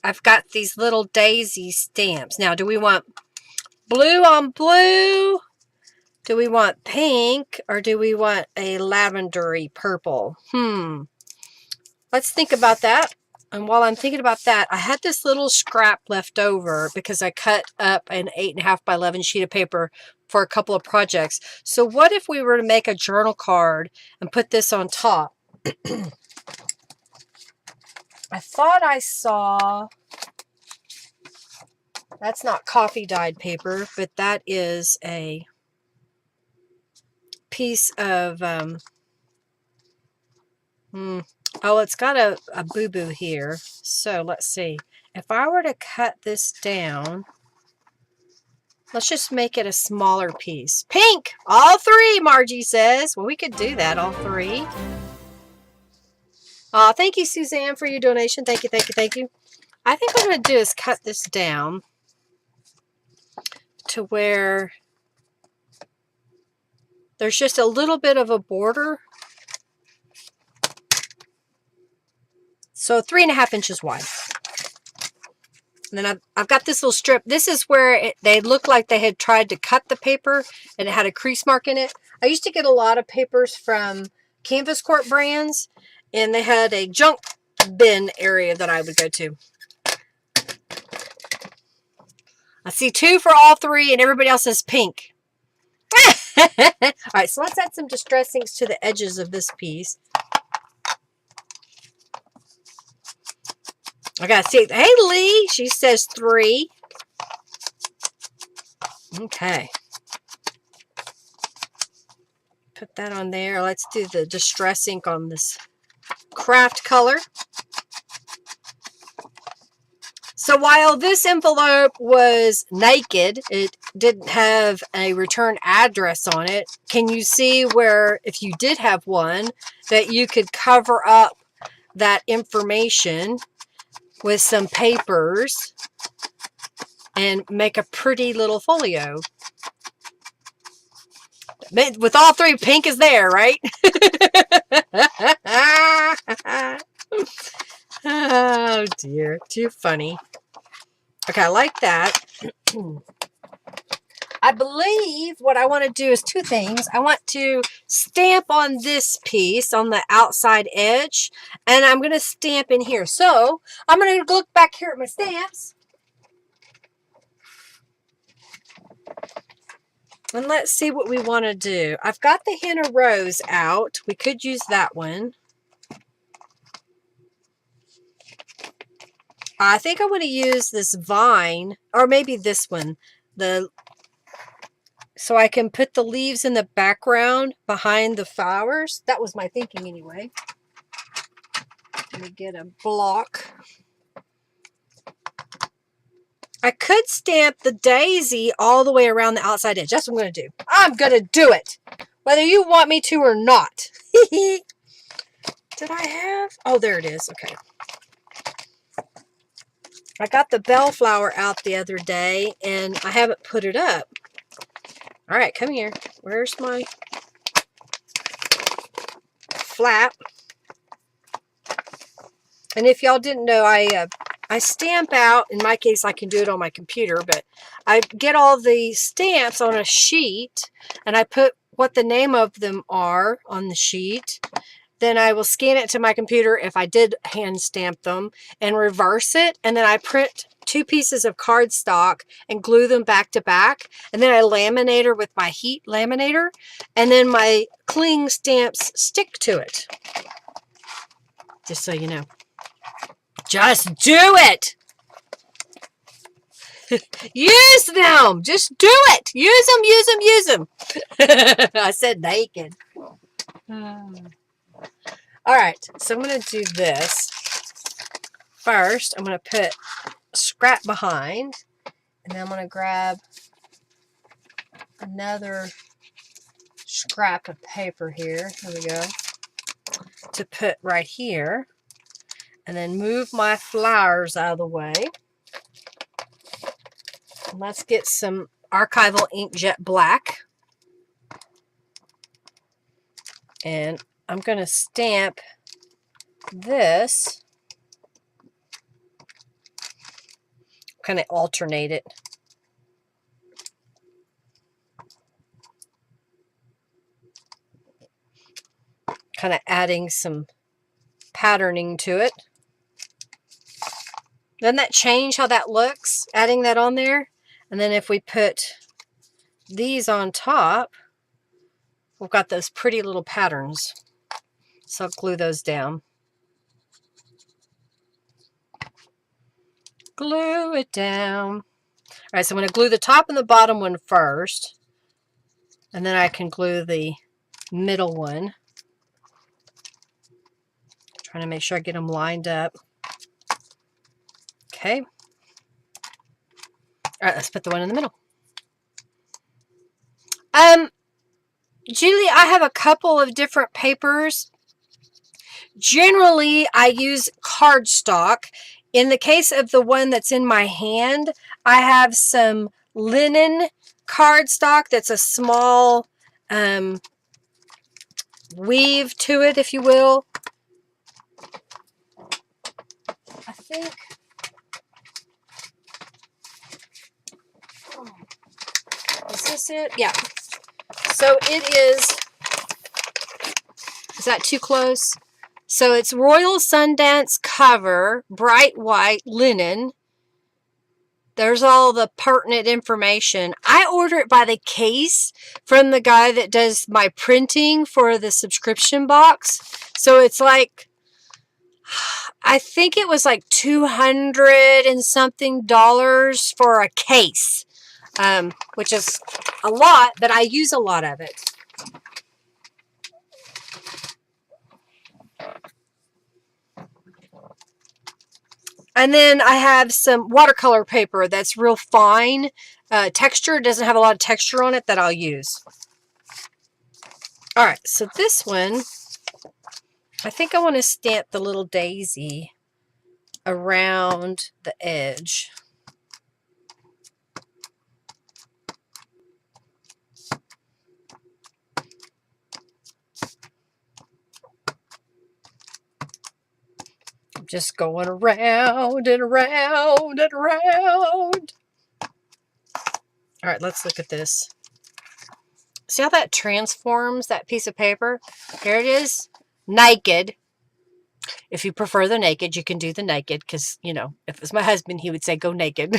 I've got these little daisy stamps. Now, do we want blue on blue? Do we want pink, or do we want a lavendery purple? Let's think about that. And while I'm thinking about that, I had this little scrap left over because I cut up an 8.5 by 11 sheet of paper for a couple of projects. So what if we were to make a journal card and put this on top? I thought I saw, that's not coffee dyed paper, but that is a piece of, oh, it's got a boo-boo here. So let's see. If I were to cut this down, let's just make it a smaller piece. Pink! All three, Margie says. Well, we could do that, all three. Thank you, Suzanne, for your donation. Thank you, thank you, thank you. I think what I'm going to do is cut this down to where there's just a little bit of a border. So 3.5 inches wide. And then I've got this little strip. This is where they looked like they had tried to cut the paper and it had a crease mark in it. I used to get a lot of papers from Canvas Corp brands, and they had a junk bin area that I would go to. I see 2 for all 3, and everybody else is pink. All right, so let's add some distress inks to the edges of this piece. I gotta see. Hey, Lee, she says 3. Okay. Put that on there. Let's do the distress ink on this craft color. So while this envelope was naked, it didn't have a return address on it. Can you see where, if you did have one, that you could cover up that information with some papers and make a pretty little folio? With all 3, pink is there, right? Oh dear, too funny. Okay, I like that. I believe what I want to do is 2 things. I want to stamp on this piece on the outside edge, and I'm going to stamp in here. So I'm going to look back here at my stamps. And let's see what we want to do. I've got the henna rose out. We could use that one. I think I want to use this vine, or maybe this one, so I can put the leaves in the background behind the flowers. That was my thinking anyway. Let me get a block. I could stamp the daisy all the way around the outside edge. That's what I'm going to do. I'm going to do it. Whether you want me to or not. Did I have? Oh, there it is. Okay. I got the bellflower out the other day, and I haven't put it up. All right, come here. Where's my flap? And if y'all didn't know, I stamp out. In my case, I can do it on my computer, but I get all the stamps on a sheet, and I put what the name of them are on the sheet. Then I will scan it to my computer if I did hand stamp them and reverse it. And then I print 2 pieces of cardstock and glue them back to back. And then I laminate her with my heat laminator. And then my cling stamps stick to it. Just so you know. Just do it! Use them! Just do it! Use them, use them, use them! I said naked. Alright, so I'm going to do this. First, I'm going to put a scrap behind. And then I'm going to grab another scrap of paper here. Here we go. To put right here. And then move my flowers out of the way. And let's get some archival inkjet black. And I'm going to stamp this. Kind of alternate it. Kind of adding some patterning to it. Doesn't that change how that looks? Adding that on there. And then if we put these on top, we've got those pretty little patterns. So I'll glue those down. Glue it down. All right, so I'm going to glue the top and the bottom one first. And then I can glue the middle one. Trying to make sure I get them lined up. Okay. All right, let's put the one in the middle. Julie, I have a couple of different papers. Generally, I use cardstock. In the case of the one that's in my hand, I have some linen cardstock that's a small weave to it, if you will. I think... Is this it? Yeah. So it is that too close? So it's Royal Sundance cover, bright white linen. There's all the pertinent information. I order it by the case from the guy that does my printing for the subscription box. So it's like, I think it was like $200 and something for a case. Which is a lot, but I use a lot of it. And then I have some watercolor paper that's real fine texture. It doesn't have a lot of texture on it that I'll use. All right, so this one, I think I want to stamp the little daisy around the edge. Just going around and around and around. All right, let's look at this. See how that transforms that piece of paper? Here it is, naked. If you prefer the naked, you can do the naked because, you know, if it was my husband, he would say go naked.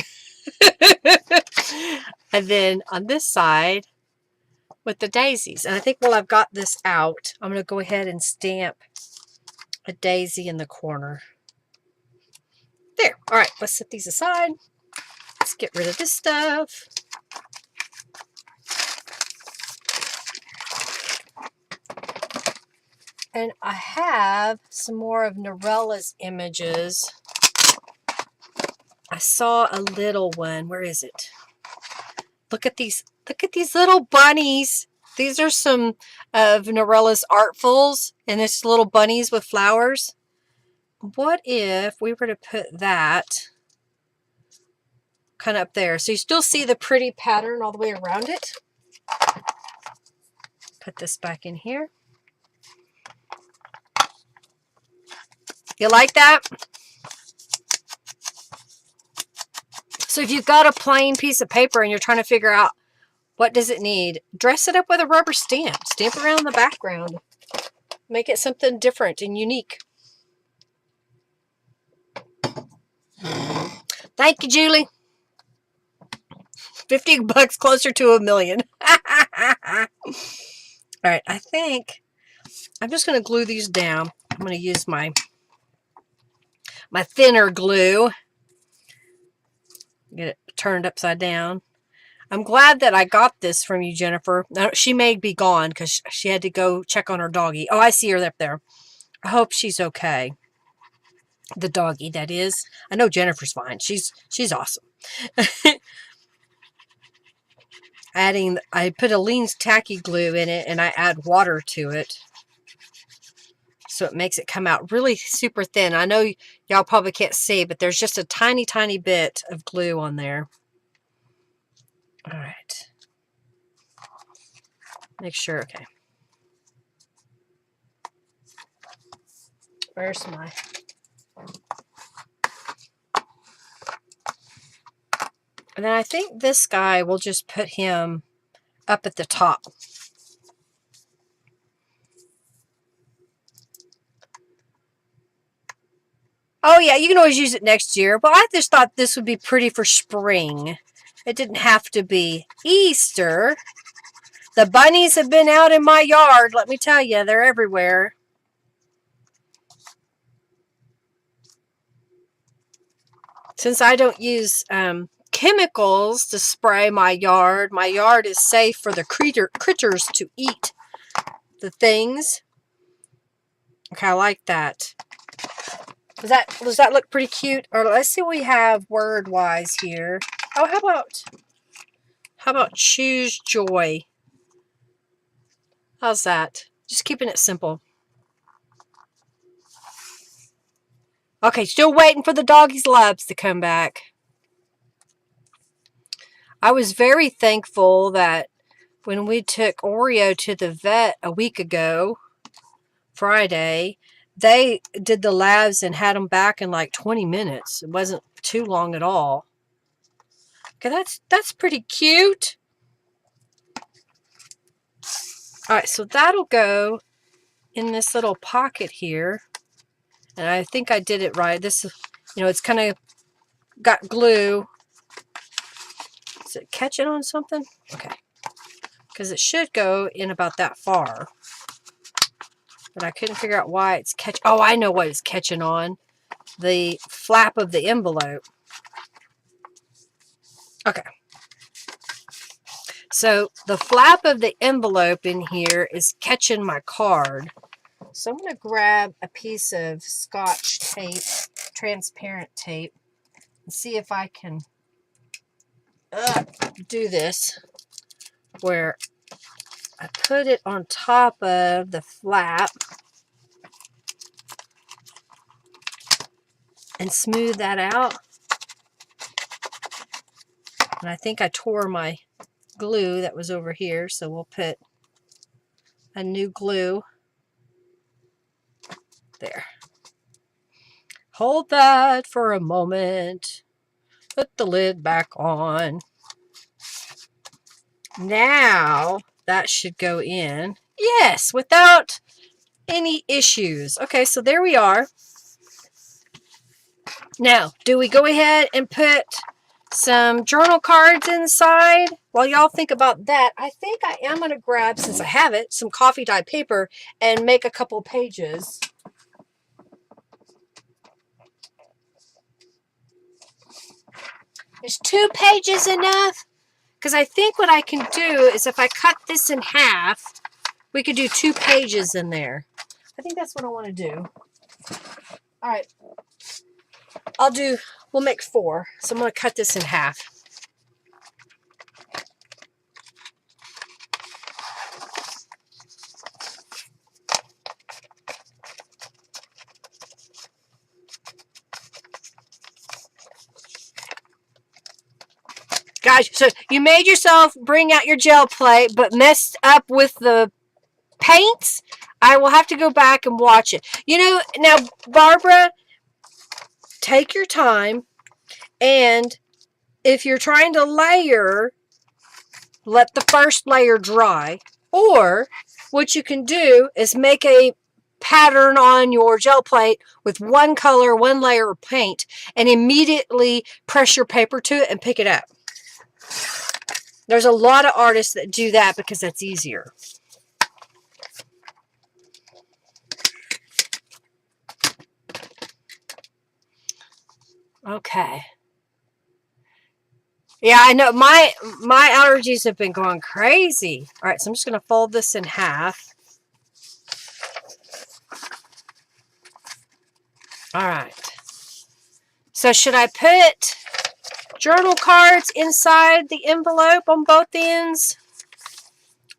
And then on this side with the daisies. And I think while I've got this out, I'm going to go ahead and stamp a daisy in the corner. There. All right, let's set these aside. Let's get rid of this stuff. And I have some more of Norella's images. I I saw a little one. Where is it? Look at these little bunnies. These are some of Norella's Artfuls, and it's little bunnies with flowers. What if we were to put that kind of up there? So you still see the pretty pattern all the way around it. Put this back in here. You like that? So if you've got a plain piece of paper and you're trying to figure out what does it need, dress it up with a rubber stamp. Stamp around the background. Make it something different and unique. Thank you, Julie. 50 bucks closer to $1 million. All right, I think I'm just going to glue these down. I'm going to use my thinner glue. Get it turned upside down. I'm glad that I got this from you, Jennifer. Now, she may be gone because she had to go check on her doggy. Oh, I see her up there. I hope she's okay. The doggy, that is. I know Jennifer's fine. She's awesome. I put Aleene's tacky glue in it, and I add water to it. So it makes it come out really super thin. I know y'all probably can't see, but there's just a tiny, tiny bit of glue on there. All right. Make sure, okay. Where's my... And then I think this guy, we'll just put him up at the top. Oh yeah, you can always use it next year. But I just thought this would be pretty for spring. It didn't have to be Easter. The bunnies have been out in my yard. Let me tell you, they're everywhere. Since I don't use chemicals to spray my yard is safe for the critters to eat the things. Okay, I like that. Does that look pretty cute? Or let's see what we have word-wise here. Oh, how about choose joy? How's that? Just keeping it simple. Okay, still waiting for the doggy's loves to come back. I was very thankful that when we took Oreo to the vet a week ago, Friday, they did the labs and had them back in like 20 minutes. It wasn't too long at all. Okay, that's pretty cute. All right, so that'll go in this little pocket here. And I think I did it right. This is, it's kind of got glue. Is it catching on something? Okay. Because it should go in about that far. But I couldn't figure out why it's catching. Oh, I know what it's catching on. The flap of the envelope. Okay. So the flap of the envelope in here is catching my card. So I'm going to grab a piece of Scotch tape, transparent tape, and see if I can do this where I put it on top of the flap and smooth that out. And I think I tore my glue that was over here, so we'll put a new glue there. Hold that for a moment. Put the lid back on. Now that should go in. Yes, without any issues. Okay, so there we are. Now, do we go ahead and put some journal cards inside? While y'all think about that, I think I am going to grab, since I have it, some coffee dye paper and make a couple pages. Is 2 pages enough? Because I think what I can do is if I cut this in half, we could do 2 pages in there. I think that's what I want to do. All right. I'll do we'll make 4. So I'm going to cut this in half. Guys, so you made yourself bring out your gel plate, but messed up with the paints. I will have to go back and watch it. You know, now, Barbara, take your time, and if you're trying to layer, let the first layer dry. Or what you can do is make a pattern on your gel plate with one color, one layer of paint, and immediately press your paper to it and pick it up. There's a lot of artists that do that because that's easier. Okay. Yeah, I know. My allergies have been going crazy. All right, so I'm just going to fold this in half. All right. So should I put journal cards inside the envelope on both ends?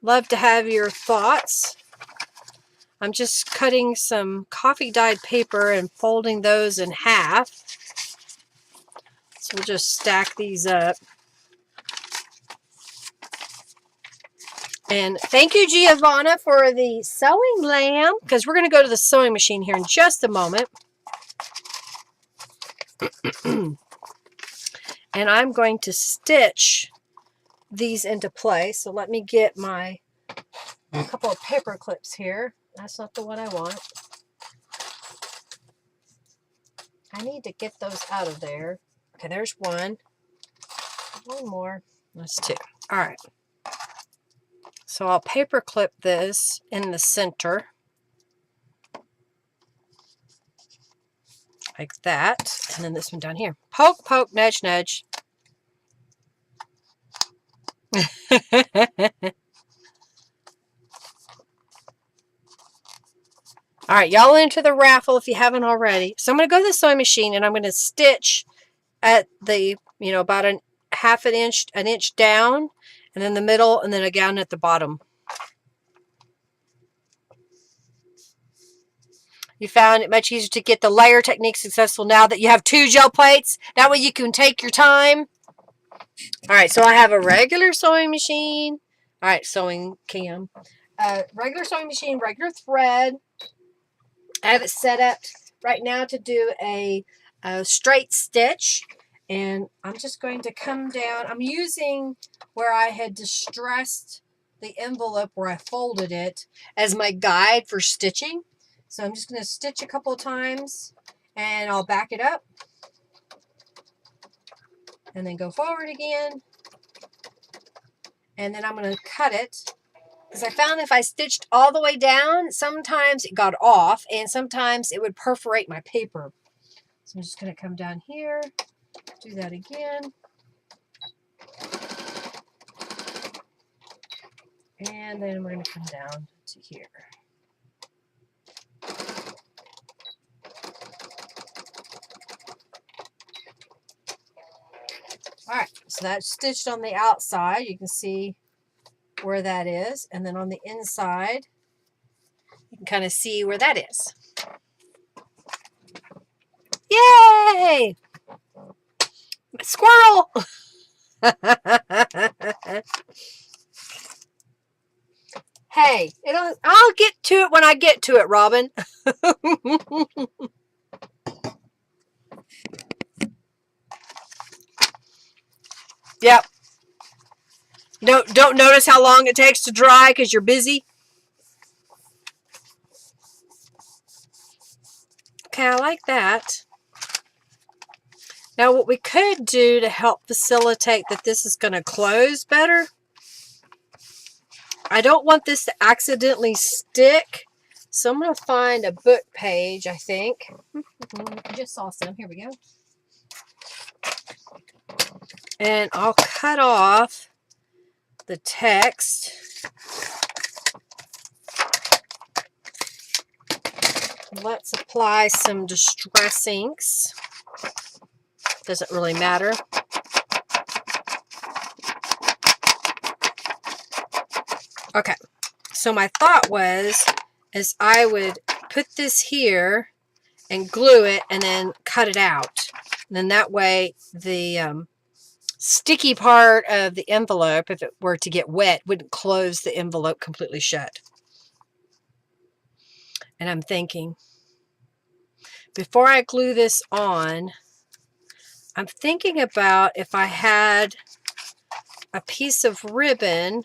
Love to have your thoughts. I'm just cutting some coffee dyed paper and folding those in half. So we'll just stack these up. And thank you, Giovanna, for the sewing lamp, because we're going to go to the sewing machine here in just a moment. And I'm going to stitch these into place. So let me get my couple of paper clips here. That's not the one I want. I need to get those out of there. Okay, there's one. One more. That's 2. All right. So I'll paper clip this in the center. Like that. And then this one down here. Poke, poke, nudge, nudge. All right, y'all into the raffle if you haven't already. So I'm going to go to the sewing machine and I'm going to stitch at the, about an inch down, and then the middle, and then again at the bottom. You found it much easier to get the layer technique successful now that you have 2 gel plates. That way you can take your time. All right, so I have a regular sewing machine. All right, sewing cam. Regular sewing machine, regular thread. I have it set up right now to do a straight stitch. And I'm just going to come down. I'm using where I had distressed the envelope where I folded it as my guide for stitching. So I'm just going to stitch a couple of times and I'll back it up. And then go forward again. And then I'm going to cut it. Because I found if I stitched all the way down, sometimes it got off and sometimes it would perforate my paper. So I'm just going to come down here, do that again. And then we're going to come down to here. All right, so that's stitched on the outside. You can see where that is. And then on the inside, you can kind of see where that is. Yay! Squirrel! Hey, I'll get to it when I get to it, Robin. Yep. Don't notice how long it takes to dry because you're busy. Okay, I like that. Now what we could do to help facilitate that this is going to close better, I don't want this to accidentally stick, so I'm going to find a book page, I think. I just saw some. Here we go. And I'll cut off the text. Let's apply some distress inks. Doesn't really matter. Okay, so my thought was, is I would put this here and glue it and then cut it out. And then that way the sticky part of the envelope, if it were to get wet, wouldn't close the envelope completely shut. And I'm thinking, before I glue this on, I'm thinking about if I had a piece of ribbon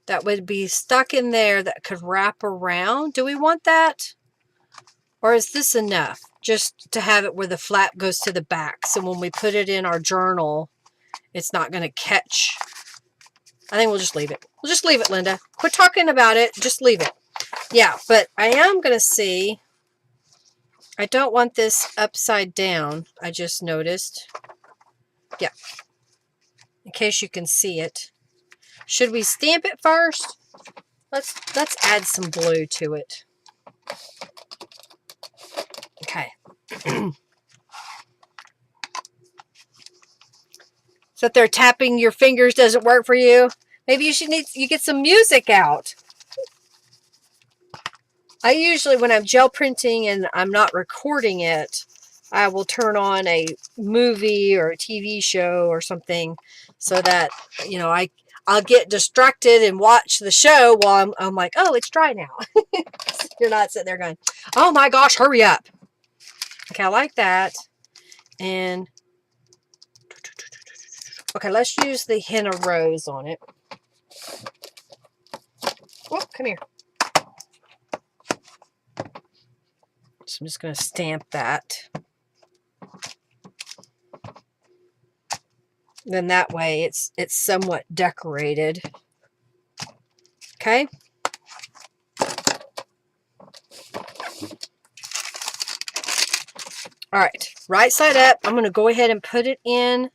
that would be stuck in there that could wrap around. Do we want that? Or is this enough just to have it where the flap goes to the back? So when we put it in our journal, it's not going to catch. I think we'll just leave it. We'll just leave it, Linda. Quit talking about it. Just leave it. Yeah, but I am going to see. I don't want this upside down. I just noticed. Yeah. In case you can see it. Should we stamp it first? Let's add some blue to it. Okay. So if they're tapping your fingers doesn't work for you, maybe you get some music out. I usually, when I'm gel printing and I'm not recording it, I will turn on a movie or a TV show or something so that, you know, I'll get distracted and watch the show while I'm like, oh, it's dry now. You're not sitting there going, oh my gosh, hurry up. Okay, I like that. And okay, let's use the henna rose on it. Oh, come here. So I'm just going to stamp that. Then that way it's somewhat decorated. Okay. All right, side up. I'm going to go ahead and put it in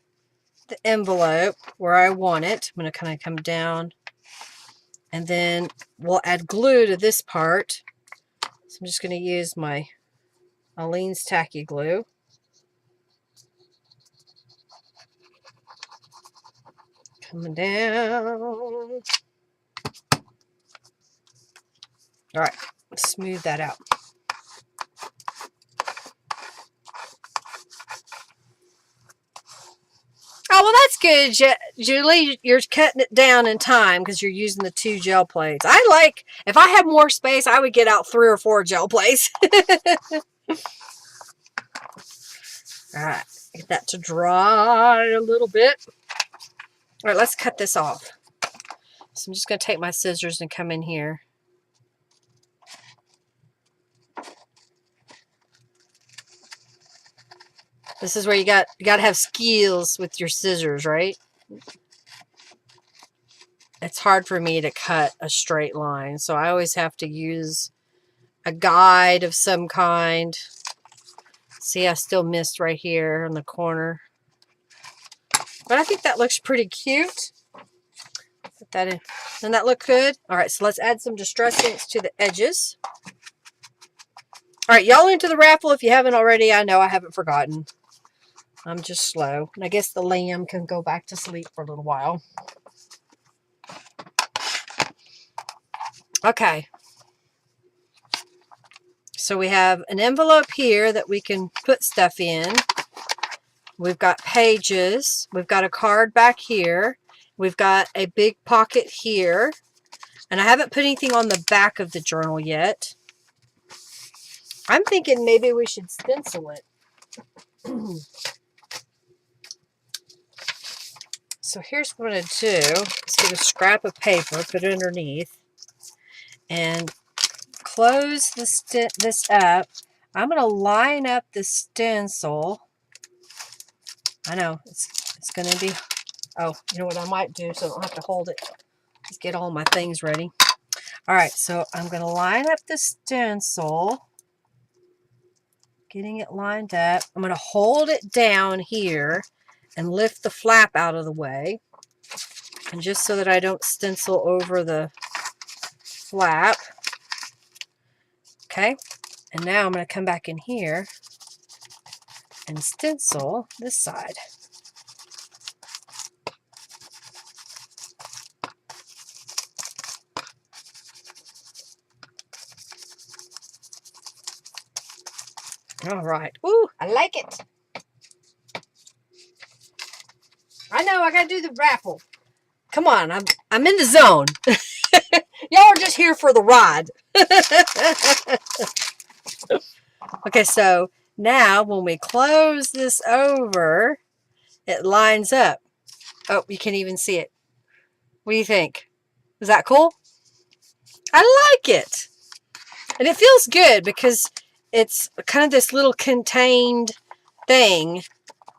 the envelope where I want it. I'm going to kind of come down, and then we'll add glue to this part. So I'm just going to use my Aleene's tacky glue. Coming down. All right, smooth that out. Oh, well, that's good, Julie. You're cutting it down in time because you're using the 2 gel plates. If I had more space, I would get out 3 or 4 gel plates. All right, get that to dry a little bit. All right, let's cut this off. So I'm just going to take my scissors and come in here. This is where you got to have skills with your scissors, right? It's hard for me to cut a straight line, so I always have to use a guide of some kind. See, I still missed right here in the corner. But I think that looks pretty cute. Put that in. Doesn't that look good? All right, so let's add some Distress inks to the edges. All right, y'all into the raffle if you haven't already. I know I haven't forgotten. I'm just slow. And I guess the lamb can go back to sleep for a little while. Okay. So we have an envelope here that we can put stuff in. We've got pages. We've got a card back here. We've got a big pocket here. And I haven't put anything on the back of the journal yet. I'm thinking maybe we should stencil it. So here's what I'm going to do. Let's get a scrap of paper, put it underneath, and close this up. I'm going to line up the stencil. I know, it's going to be, oh, you know what I might do so I don't have to hold it. Let's get all my things ready. All right, so I'm going to line up the stencil. Getting it lined up. I'm going to hold it down here and lift the flap out of the way. And just so that I don't stencil over the flap. Okay. And now I'm going to come back in here and stencil this side. All right. Ooh, I like it. I know, I gotta do the raffle. Come on, I'm in the zone. Y'all are just here for the ride. Okay, so now when we close this over, it lines up. Oh, you can't even see it. What do you think? Is that cool? I like it. And it feels good because it's kind of this little contained thing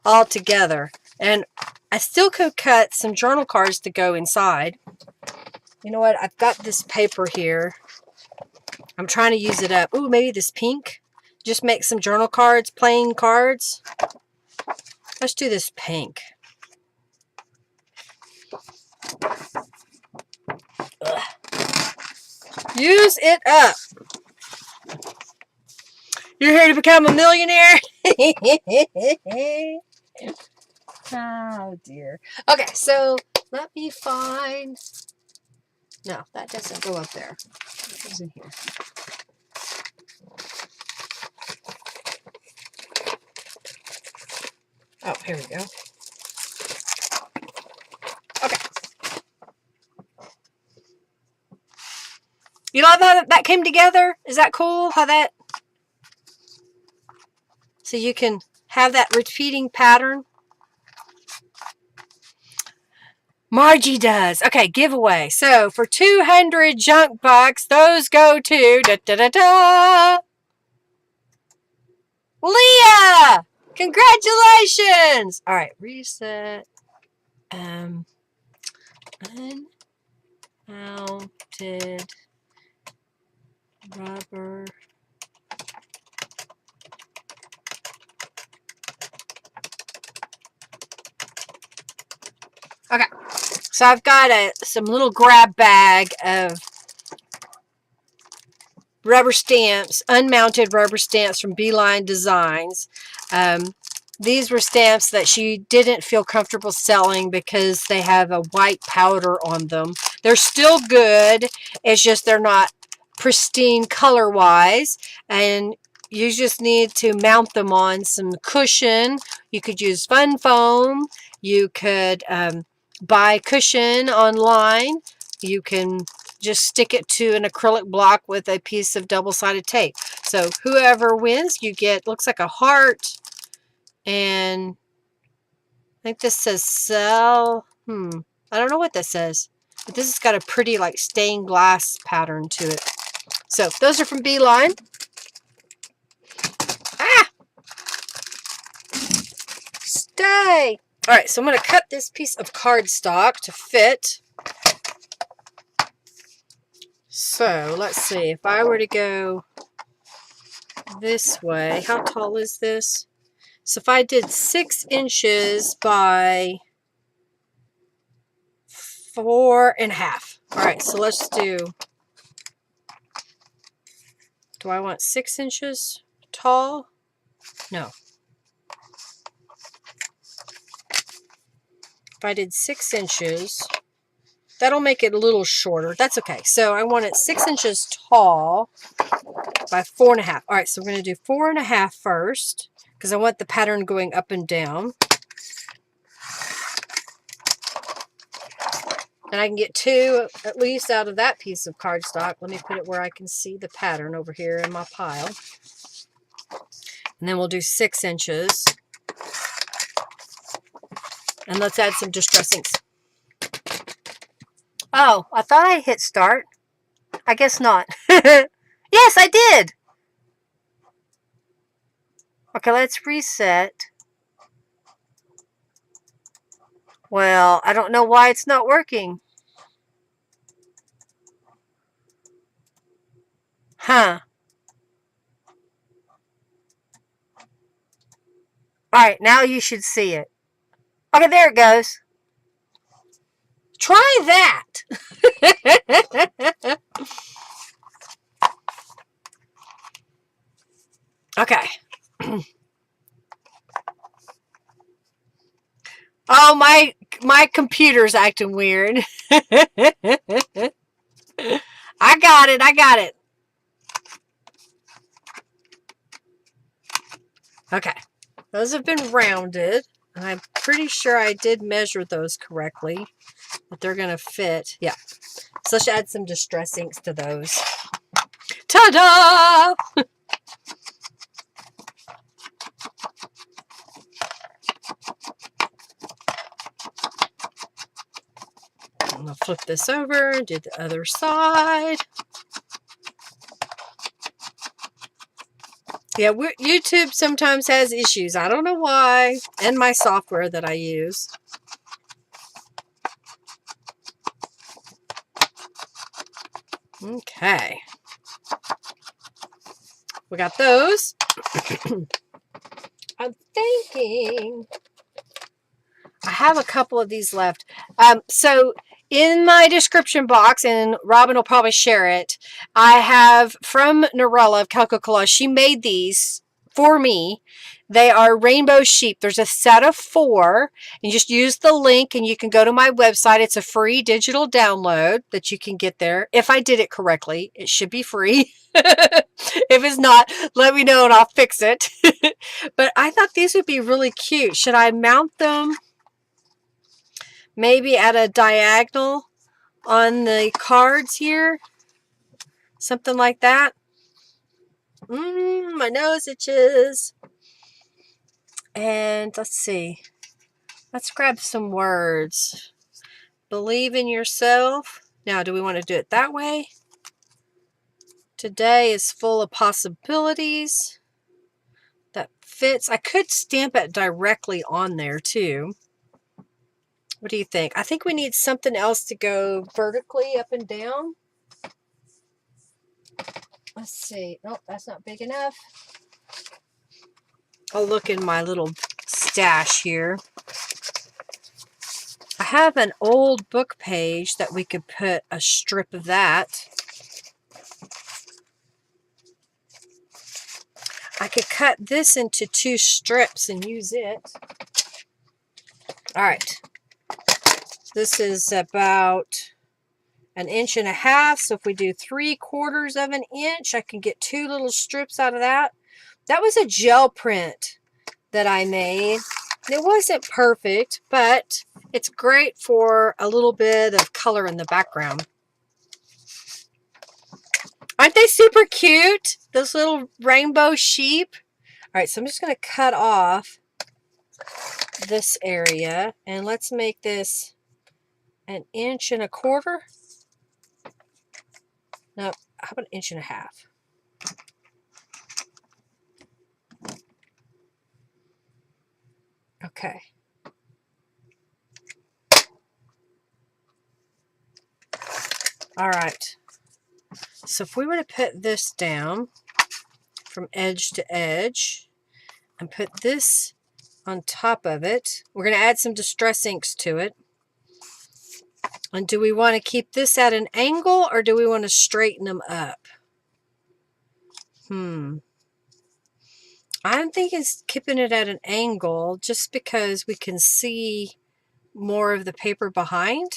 all together. And I still could cut some journal cards to go inside. You know what? I've got this paper here. I'm trying to use it up. Ooh, maybe this pink. Just make some journal cards, plain cards. Let's do this pink. Ugh. Use it up. You're here to become a millionaire? Oh, dear. Okay, so let me find... No, that doesn't go up there. What goes in here? Oh, here we go. Okay. You love how that came together? Is that cool? How that... So you can have that repeating pattern. Margie does. Okay, giveaway. So for 200 junk bucks, those go to Leah! Congratulations! All right, reset. Unmounted rubber. Okay, so I've got some little grab bag of rubber stamps, unmounted rubber stamps from Beeline Designs. These were stamps that she didn't feel comfortable selling because they have a white powder on them. They're still good. It's just they're not pristine color-wise, and you just need to mount them on some cushion. You could use fun foam. You could buy cushion online. You can just stick it to an acrylic block with a piece of double-sided tape. So whoever wins, you get, looks like a heart, and I think this says sell. I don't know what that says, but this has got a pretty like stained glass pattern to it. So those are from Beeline. Ah! Stay! All right, so I'm going to cut this piece of cardstock to fit. So let's see, if I were to go this way, how tall is this? So if I did 6 inches by 4.5. All right, so let's do I want 6 inches tall? No. If I did 6 inches, that'll make it a little shorter. That's okay. So I want it 6 inches tall by 4.5. All right, so we're going to do 4.5 first because I want the pattern going up and down. And I can get 2 at least out of that piece of cardstock. Let me put it where I can see the pattern over here in my pile. And then we'll do 6 inches. And let's add some distressings. Oh, I thought I hit start. I guess not. Yes, I did. Okay, let's reset. Well, I don't know why it's not working. Huh. Alright, now you should see it. Okay, there it goes. Try that. Okay. Oh, my computer's acting weird. I got it. I got it. Okay. Those have been rounded. And I'm pretty sure I did measure those correctly. That they're going to fit. Yeah. So let's add some distress inks to those. Ta-da! I'm going to flip this over and do the other side. Yeah, YouTube sometimes has issues. I don't know why. And my software that I use. Okay. We got those. I'm thinking I have a couple of these left. So in my description box, and Robin will probably share it, I have from Norella of Calico Collage. She made these for me. They are rainbow sheep. There's a set of 4. And you just use the link and you can go to my website. It's a free digital download that you can get there. If I did it correctly, it should be free. If it's not, let me know and I'll fix it. But I thought these would be really cute. Should I mount them maybe at a diagonal on the cards here? Something like that. My nose itches. And let's see. Let's grab some words. Believe in yourself. Now, do we want to do it that way? Today is full of possibilities. That fits. I could stamp it directly on there too. What do you think? I think we need something else to go vertically up and down. Let's see. Oh, that's not big enough. I'll look in my little stash here. I have an old book page that we could put a strip of that. I could cut this into 2 strips and use it. All right. This is about 1.5 inches. So if we do 3/4 of an inch, I can get 2 little strips out of that. That was a gel print that I made. It wasn't perfect, but it's great for a little bit of color in the background. Aren't they super cute? Those little rainbow sheep. All right, so I'm just going to cut off this area, and let's make this 1.25 inches. No, how about 1.5 inches? Okay. All right. So if we were to put this down from edge to edge and put this on top of it, we're going to add some distress inks to it. And do we want to keep this at an angle or do we want to straighten them up? I'm thinking keeping it at an angle just because we can see more of the paper behind.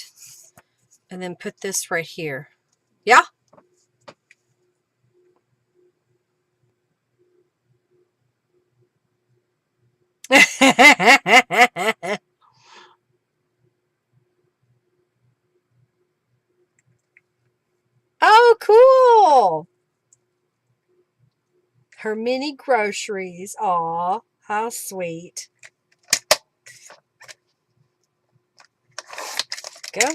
And then put this right here. Yeah? Oh, cool. Her mini groceries. Aw, how sweet. Go.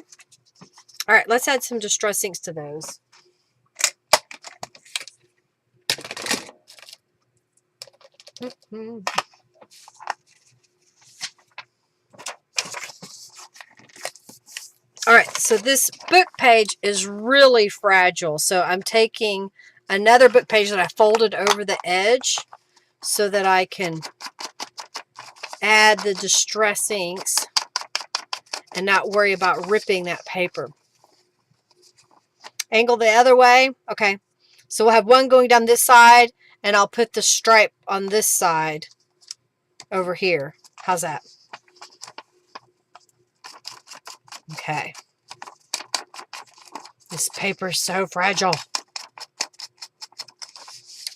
All right, let's add some distress inks to those. All right, so this book page is really fragile. So I'm taking another book page that I folded over the edge so that I can add the distress inks and not worry about ripping that paper. Angle the other way. Okay, so we'll have one going down this side, and I'll put the stripe on this side over here. How's that? Okay. This paper is so fragile.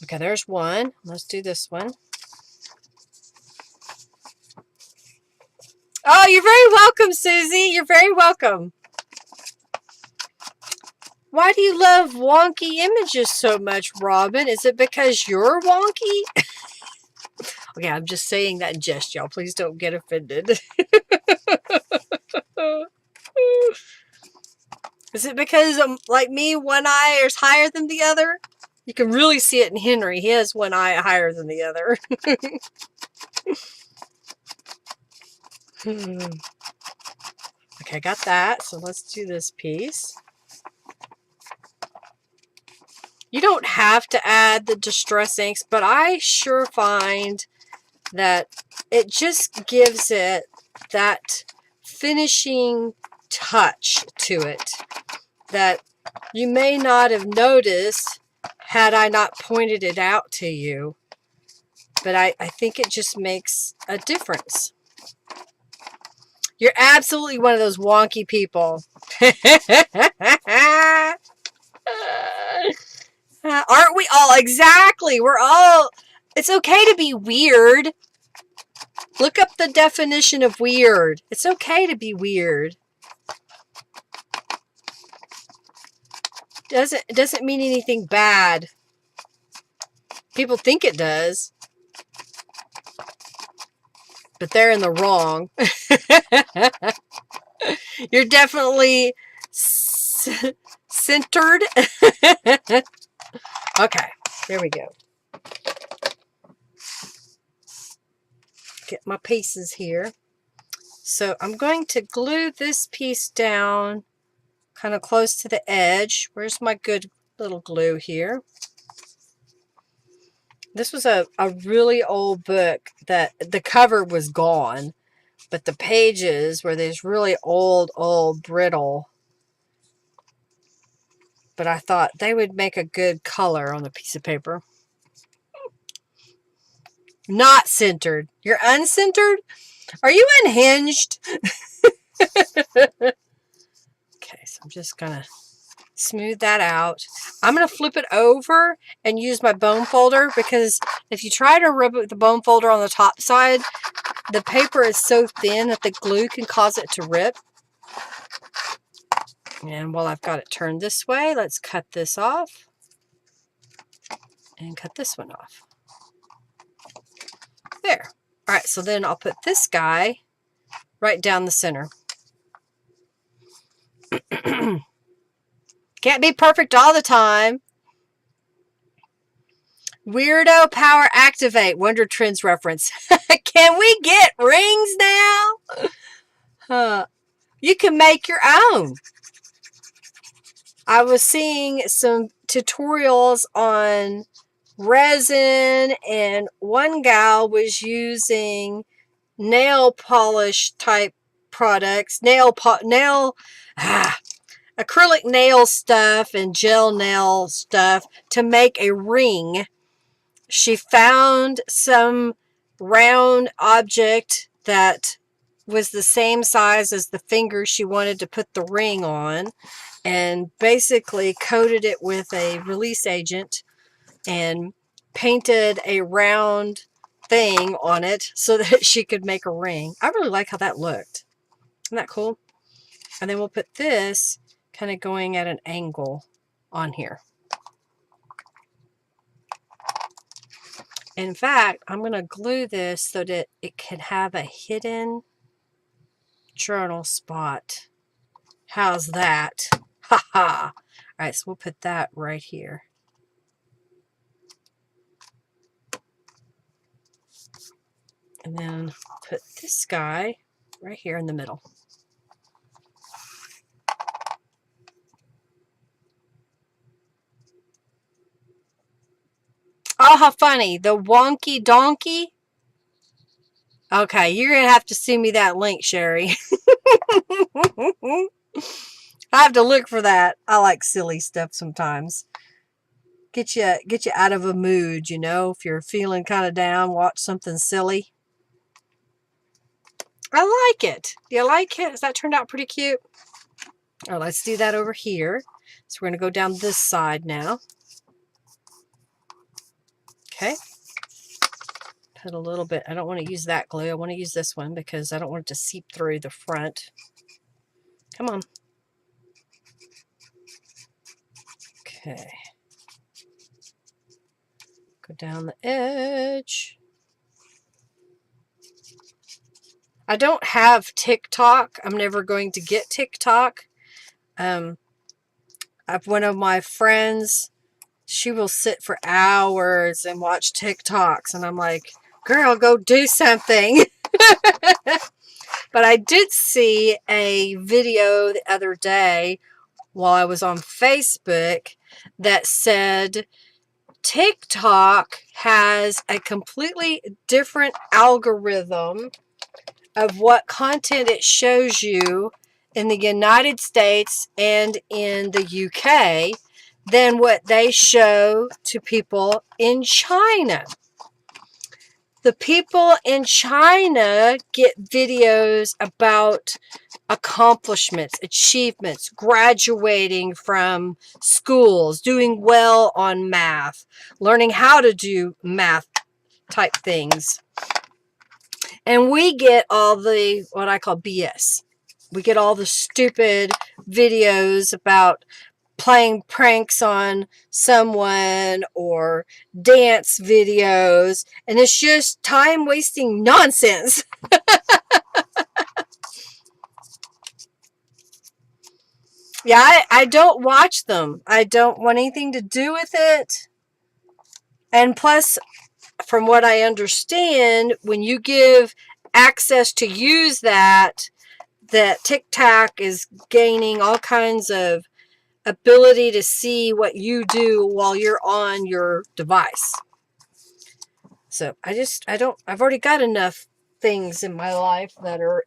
Okay, there's one. Let's do this one. Oh, you're very welcome, Susie. You're very welcome. Why do you love wonky images so much, Robin? Is it because you're wonky? Okay, I'm just saying that in jest, y'all. Please don't get offended. Is it because, like me, one eye is higher than the other? You can really see it in Henry. He has one eye higher than the other. Okay, I got that. So let's do this piece. You don't have to add the distress inks, but I sure find that it just gives it that finishing touch to it that you may not have noticed had I not pointed it out to you. But I think it just makes a difference. You're absolutely one of those wonky people. Aren't we all? Exactly. We're all... It's okay to be weird. Look up the definition of weird. It's okay to be weird. It doesn't mean anything bad. People think it does. But they're in the wrong. You're definitely centered. Okay, there we go. Get my pieces here. So I'm going to glue this piece down kind of close to the edge. Where's my good little glue here? This was a really old book that the cover was gone, but the pages were these really old, brittle. But I thought they would make a good color on the piece of paper. Not centered. You're uncentered? Are you unhinged? Okay, so I'm just going to smooth that out. I'm going to flip it over and use my bone folder, because if you try to rub it with the bone folder on the top side, the paper is so thin that the glue can cause it to rip. And while I've got it turned this way, let's cut this off and cut this one off. There. All right, so then I'll put this guy right down the center. Can't be perfect all the time. Weirdo power activate. Wonder Trends reference. Can we get rings now? You can make your own. I was seeing some tutorials on resin, and one gal was using nail polish type products, acrylic nail stuff and gel nail stuff to make a ring. She found some round object that was the same size as the finger she wanted to put the ring on, and basically coated it with a release agent and painted a round thing on it so that she could make a ring. I really like how that looked. Isn't that cool? And then we'll put this kind of going at an angle on here. In fact, I'm going to glue this so that it can have a hidden journal spot. How's that? Ha ha! All right, so we'll put that right here. And then put this guy right here in the middle. Oh, how funny. The wonky donkey. Okay, you're going to have to send me that link, Sherry. I have to look for that. I like silly stuff sometimes. Get you out of a mood, you know. If you're feeling kind of down, watch something silly. I like it. Do you like it? Has that turned out pretty cute? All right, let's do that over here. So we're going to go down this side now. Okay. Put a little bit. I don't want to use that glue. I want to use this one because I don't want it to seep through the front. Come on. Okay. Go down the edge. I don't have TikTok. I'm never going to get TikTok. One of my friends, she will sit for hours and watch TikToks, and I'm like, girl, go do something. But I did see a video the other day while I was on Facebook that said TikTok has a completely different algorithm of what content it shows you in the United States and in the UK than what they show to people in China. The people in China get videos about accomplishments, achievements, graduating from schools, doing well on math, learning how to do math type things. And we get all the, what I call BS. We get all the stupid videos about playing pranks on someone or dance videos, and it's just time wasting nonsense. Yeah, I don't watch them. I don't want anything to do with it. And plus, from what I understand, when you give access to use that TikTok is gaining all kinds of ability to see what you do while you're on your device. So I've already got enough things in my life that are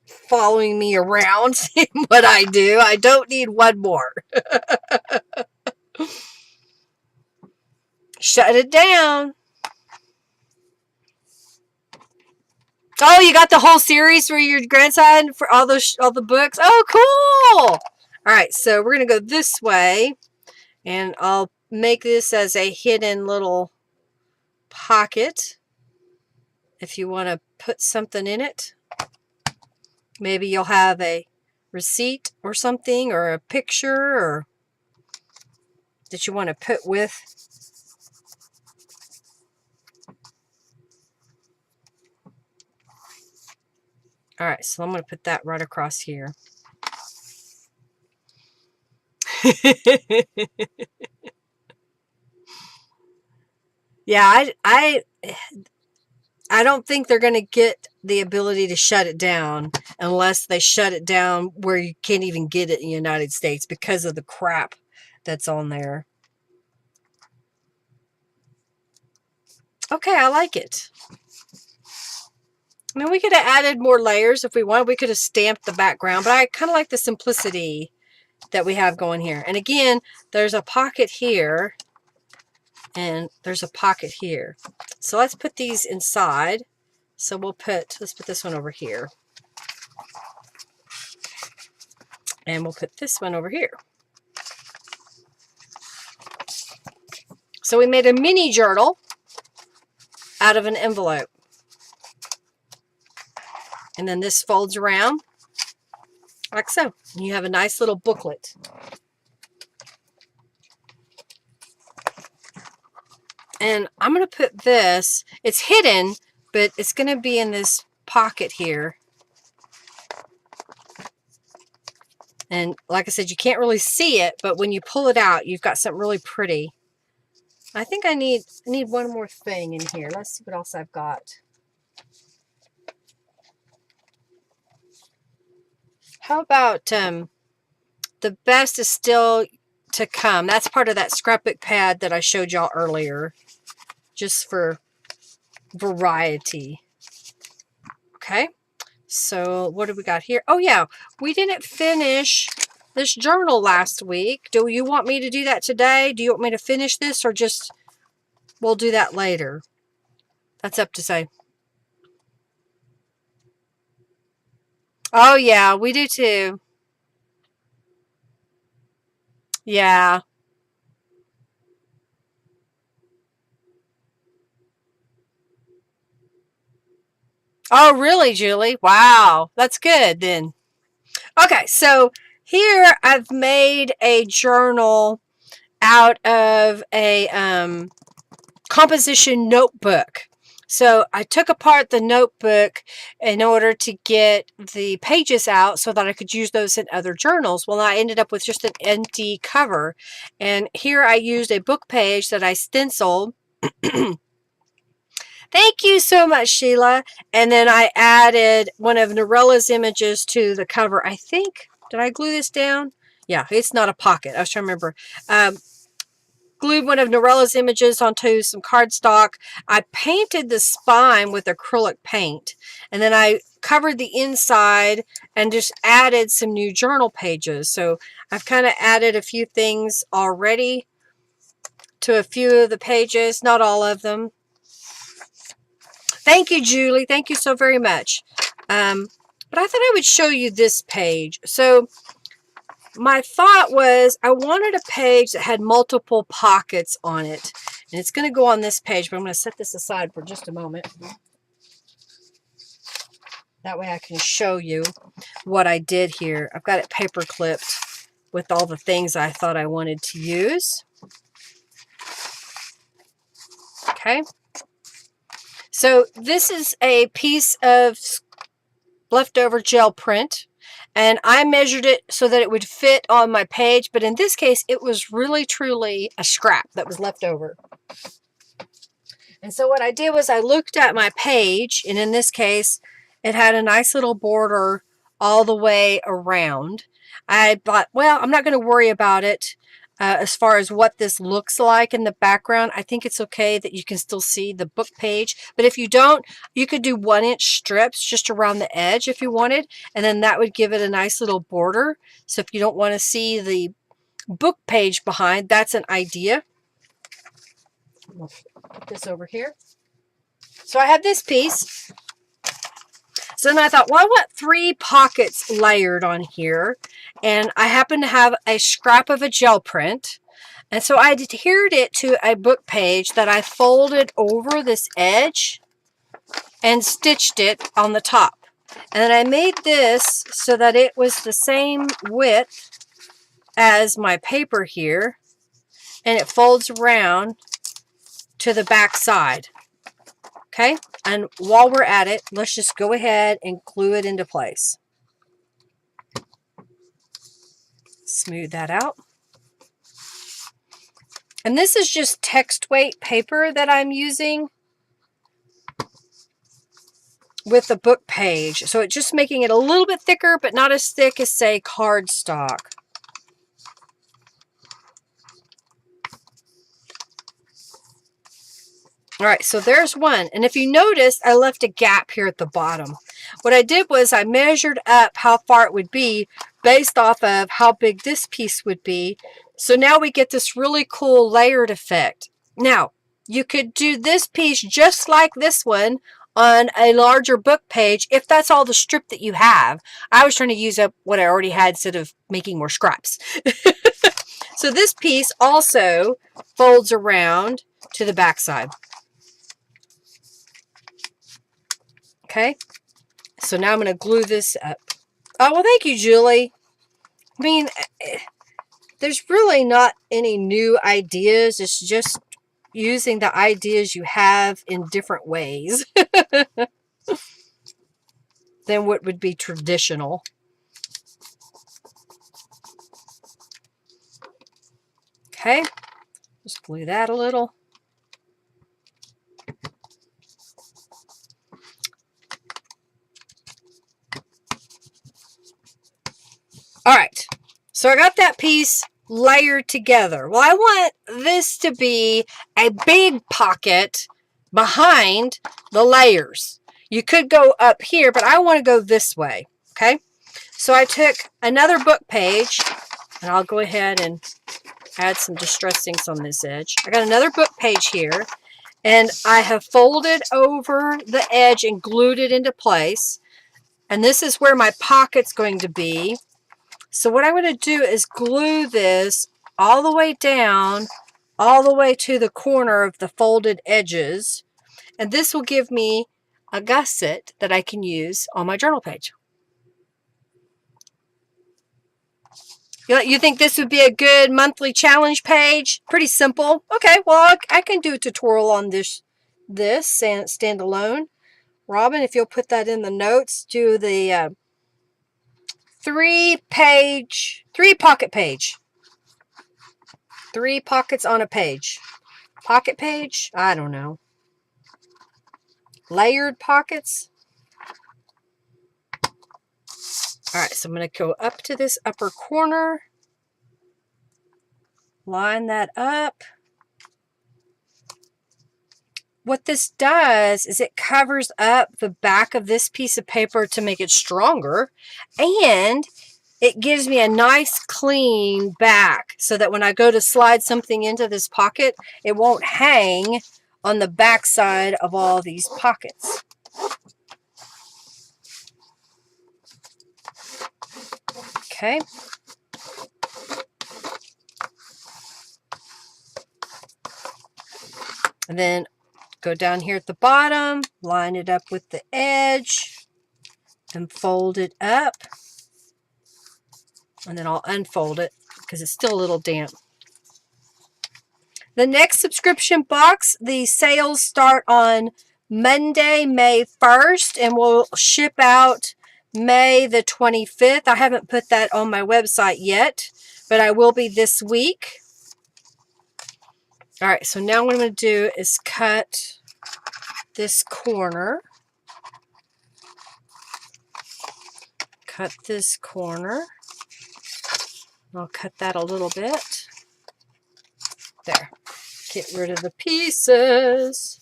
following me around, seeing what I do. I don't need one more. Shut it down. Oh, you got the whole series for your grandson for all the books? Oh, cool. All right, so we're going to go this way, and I'll make this as a hidden little pocket if you want to put something in it. Maybe you'll have a receipt or something, or a picture, or that you want to put with. All right, so I'm going to put that right across here. Yeah, I don't think they're going to get the ability to shut it down unless they shut it down where you can't even get it in the United States because of the crap that's on there. Okay, I like it. I mean, we could have added more layers if we wanted. We could have stamped the background, but I kind of like the simplicity that we have going here. And again, there's a pocket here, and there's a pocket here. So let's put these inside. So let's put this one over here. And we'll put this one over here. So we made a mini journal out of an envelope. And then this folds around like so. And you have a nice little booklet. And I'm going to put this, it's hidden, but it's going to be in this pocket here. And like I said, you can't really see it, but when you pull it out, you've got something really pretty. I think I need one more thing in here. Let's see what else I've got. How about the best is still to come? That's part of that scrapbook pad that I showed y'all earlier, just for variety. Okay, so what do we got here? Oh yeah, we didn't finish this journal last week. Do you want me to do that today? Do you want me to finish this, or just we'll do that later? That's up to say. Oh, yeah, we do too. Yeah. Oh, really, Julie? Wow. That's good then. Okay, so here I've made a journal out of a composition notebook. So I took apart the notebook in order to get the pages out so that I could use those in other journals. Well, I ended up with just an empty cover. And here I used a book page that I stenciled. Thank you so much, Sheila. And then I added one of Norella's images to the cover. I think, did I glue this down? Yeah, it's not a pocket. I was trying to remember. Glued one of Norella's images onto some cardstock. I painted the spine with acrylic paint. And then I covered the inside and just added some new journal pages. So I've kind of added a few things already to a few of the pages, not all of them. Thank you, Julie. Thank you so very much. But I thought I would show you this page. So my thought was I wanted a page that had multiple pockets on it. And it's going to go on this page, but I'm going to set this aside for just a moment. That way I can show you what I did here. I've got it paper clipped with all the things I thought I wanted to use. Okay. So this is a piece of leftover gel print, and I measured it so that it would fit on my page, but in this case it was really truly a scrap that was left over. And so what I did was I looked at my page, and in this case it had a nice little border all the way around. I thought, well, I'm not going to worry about it as far as what this looks like in the background. I think it's okay that you can still see the book page, but if you don't, you could do 1-inch strips just around the edge if you wanted, and then that would give it a nice little border. So if you don't want to see the book page behind, that's an idea. I'll put this over here. So I have this piece. So then I thought, well, I want 3 pockets layered on here. And I happen to have a scrap of a gel print. And so I adhered it to a book page that I folded over this edge and stitched it on the top. And then I made this so that it was the same width as my paper here. And it folds around to the back side. Okay, and while we're at it, let's just go ahead and glue it into place. Smooth that out. And this is just text weight paper that I'm using with the book page. So it's just making it a little bit thicker, but not as thick as, say, cardstock. All right, so there's one. And if you notice, I left a gap here at the bottom. What I did was I measured up how far it would be based off of how big this piece would be. So now we get this really cool layered effect. Now, you could do this piece just like this one on a larger book page if that's all the strip that you have. I was trying to use up what I already had instead of making more scraps. So this piece also folds around to the back side. Okay, so now I'm going to glue this up. Oh, well, thank you, Julie. I mean, there's really not any new ideas. It's just using the ideas you have in different ways than what would be traditional. Okay, just glue that a little. All right, so I got that piece layered together. Well, I want this to be a big pocket behind the layers. You could go up here, but I want to go this way, okay? So I took another book page, and I'll go ahead and add some distress inks on this edge. I got another book page here, and I have folded over the edge and glued it into place. And this is where my pocket's going to be. So what I'm going to do is glue this all the way down, all the way to the corner of the folded edges. And this will give me a gusset that I can use on my journal page. You think this would be a good monthly challenge page? Pretty simple. Okay, well, I can do a tutorial on this standalone. Robin, if you'll put that in the notes, do the 3-pocket page. 3 pockets on a page. Pocket page? I don't know. Layered pockets? All right, so I'm going to go up to this upper corner. Line that up. What this does is it covers up the back of this piece of paper to make it stronger, and it gives me a nice clean back so that when I go to slide something into this pocket, it won't hang on the back side of all these pockets. Okay. And then go down here at the bottom, line it up with the edge, and fold it up. And then I'll unfold it because it's still a little damp. The next subscription box, the sales start on Monday, May 1st, and will ship out May the 25th. I haven't put that on my website yet, but I will be this week. All right, so now what I'm going to do is cut this corner. Cut this corner. I'll cut that a little bit. There. Get rid of the pieces.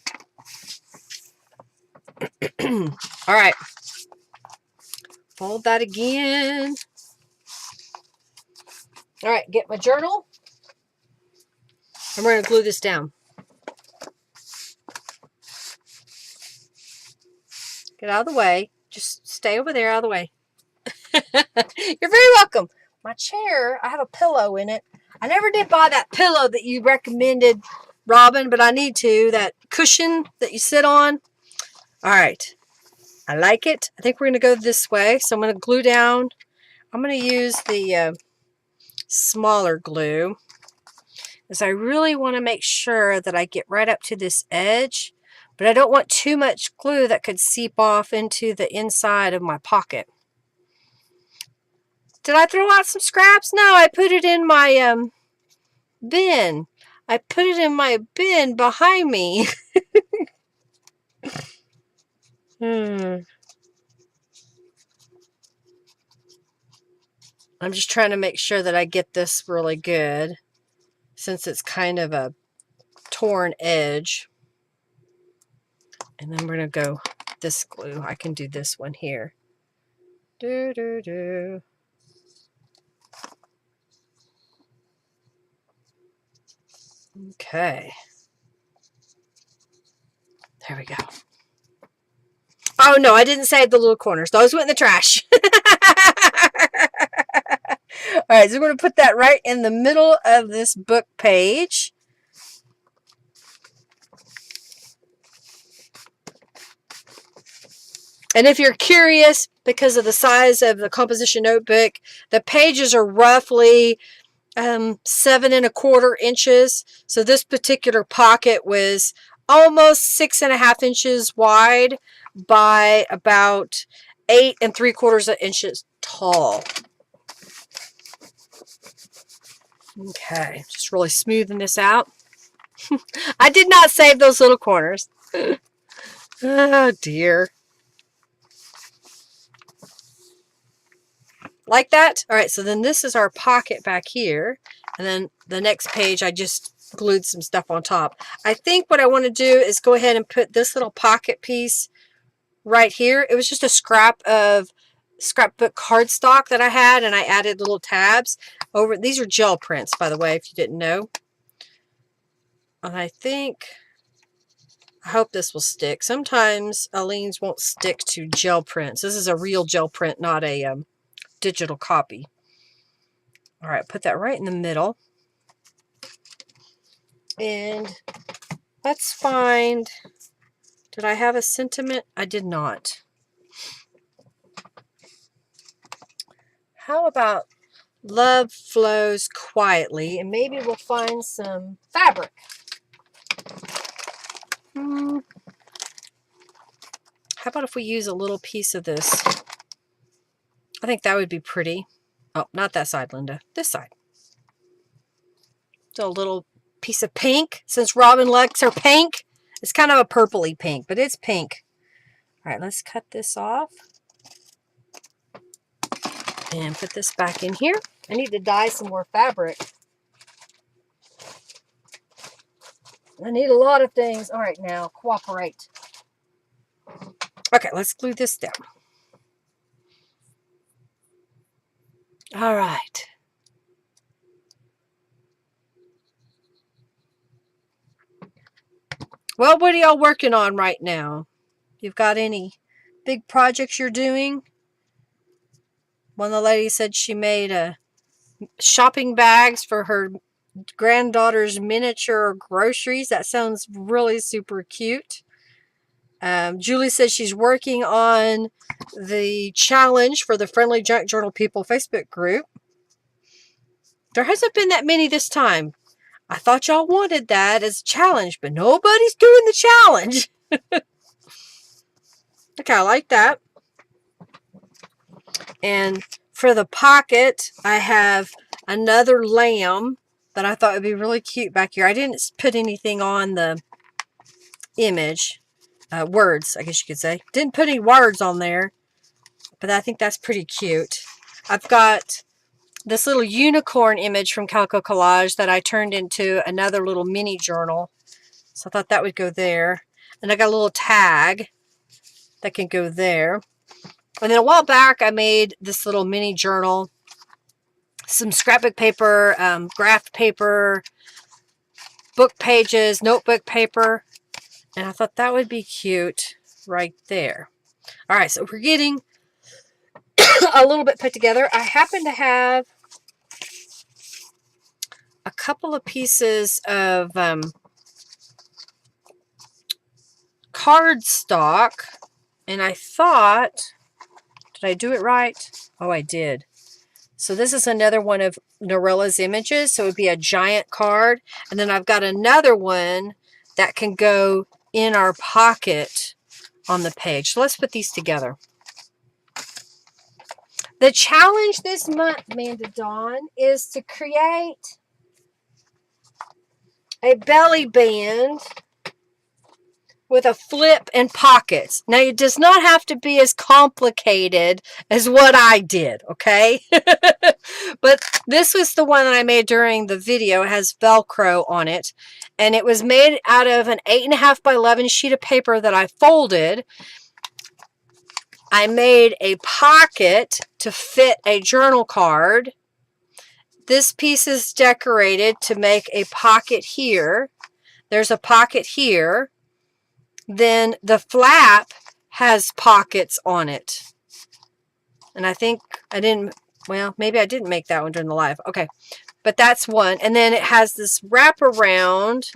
All right. Fold that again. All right, get my journal. And we're going to glue this down. Get out of the way. Just stay over there out of the way. You're very welcome. My chair, I have a pillow in it. I never did buy that pillow that you recommended, Robin, but I need to. That cushion that you sit on. All right. I like it. I think we're going to go this way. So I'm going to glue down. I'm going to use the smaller glue, because I really want to make sure that I get right up to this edge, but I don't want too much glue that could seep off into the inside of my pocket. Did I throw out some scraps? No, I put it in my bin. I put it in my bin behind me. I'm just trying to make sure that I get this really good, since it's kind of a torn edge. And then we're going to go this glue. I can do this one here. Okay. There we go. Oh, no, I didn't save the little corners. Those went in the trash. All right, so we're going to put that right in the middle of this book page. And if you're curious, because of the size of the composition notebook, the pages are roughly 7 1/4 inches. So this particular pocket was almost 6 1/2 inches wide by about 8 3/4 inches tall. Okay, just really smoothing this out. I did not save those little corners. Oh dear. Like that? All right, so then this is our pocket back here. And then the next page, I just glued some stuff on top. I think what I want to do is go ahead and put this little pocket piece right here. It was just a scrap of scrapbook cardstock that I had, and I added little tabs over. These are gel prints, by the way, if you didn't know. And I think I hope this will stick. Sometimes Aleene's won't stick to gel prints. This is a real gel print, not a digital copy. All right, put that right in the middle. And let's find, did I have a sentiment? I did not. How about love flows quietly, and maybe we'll find some fabric. How about if we use a little piece of this? I think that would be pretty. Oh, not that side, Linda. This side. So a little piece of pink, since Robin likes her pink. It's kind of a purpley pink, but it's pink. All right, let's cut this off. And put this back in here. I need to dye some more fabric. I need a lot of things. All right, now, cooperate. Okay, let's glue this down. All right. Well, what are y'all working on right now? You've got any big projects you're doing? One of the ladies said she made shopping bags for her granddaughter's miniature groceries. That sounds really super cute. Julie says she's working on the challenge for the Friendly Junk Journal People Facebook group. There hasn't been that many this time. I thought y'all wanted that as a challenge, but nobody's doing the challenge. Okay, I like that. And for the pocket, I have another lamb that I thought would be really cute back here. I didn't put anything on the image. Words, I guess you could say. Didn't put any words on there, but I think that's pretty cute. I've got this little unicorn image from Calico Collage that I turned into another little mini journal. So I thought that would go there. And I got a little tag that can go there. And then a while back, I made this little mini journal. Some scrapbook paper, graph paper, book pages, notebook paper. And I thought that would be cute right there. All right, so we're getting a little bit put together. I happen to have a couple of pieces of cardstock, and I thought, did I do it right? Oh, I did. So this is another one of Norella's images, so it would be a giant card, and then I've got another one that can go in our pocket on the page. So let's put these together. The challenge this month, Amanda Dawn, is to create a belly band with a flip and pockets. Now, it does not have to be as complicated as what I did, okay? But this was the one that I made during the video. It has Velcro on it, and it was made out of an 8.5 by 11 sheet of paper that I folded. I made a pocket to fit a journal card. This piece is decorated to make a pocket here. There's a pocket here. Then the flap has pockets on it. And I think I didn't, well, maybe I didn't make that one during the live. Okay, but that's one. And then it has this wraparound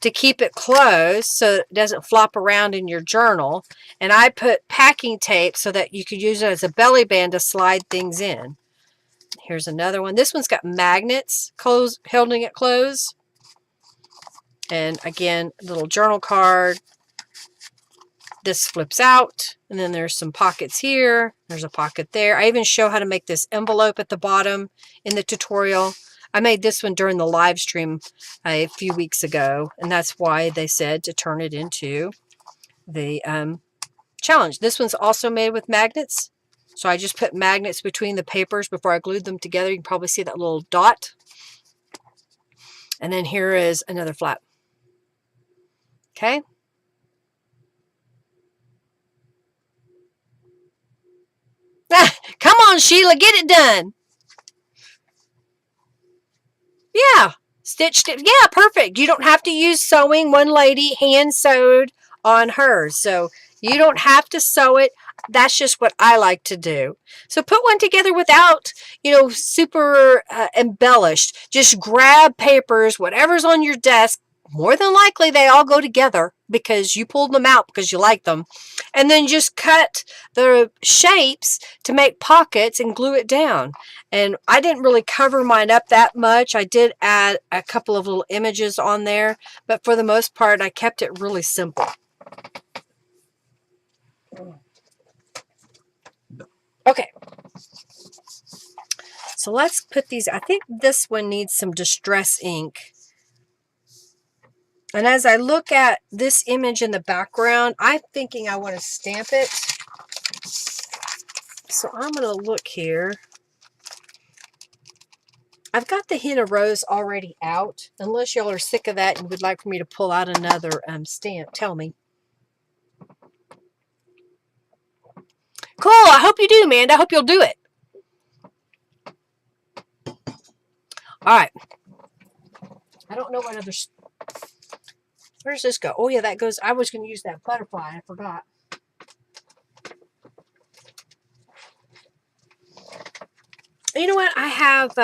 to keep it closed so it doesn't flop around in your journal. And I put packing tape so that you could use it as a belly band to slide things in. Here's another one. This one's got magnets holding it closed. And again, little journal card. This flips out, and then there's some pockets here. There's a pocket there. I even show how to make this envelope at the bottom in the tutorial. I made this one during the live stream a few weeks ago, and that's why they said to turn it into the challenge. This one's also made with magnets. So I just put magnets between the papers before I glued them together. You can probably see that little dot. And then here is another flap. Okay. Come on, Sheila, get it done. Yeah, Stitched it. Yeah, perfect. You don't have to use sewing. One lady hand sewed on hers. So you don't have to sew it. That's just what I like to do. So put one together without, super embellished. Just grab papers, whatever's on your desk. More than likely, they all go together because you pulled them out because you like them. And then just cut the shapes to make pockets and glue it down. And I didn't really cover mine up that much. I did add a couple of little images on there, but for the most part, I kept it really simple. Okay. So let's put these, I think this one needs some distress ink. And as I look at this image in the background, I'm thinking I want to stamp it. So I'm going to look here. I've got the Henna Rose already out. Unless y'all are sick of that and would like for me to pull out another stamp, tell me. Cool. I hope you do, Amanda. I hope you'll do it. All right. I don't know what other... Where does this go? Oh, yeah, that goes... I was going to use that butterfly. I forgot. You know what? I have...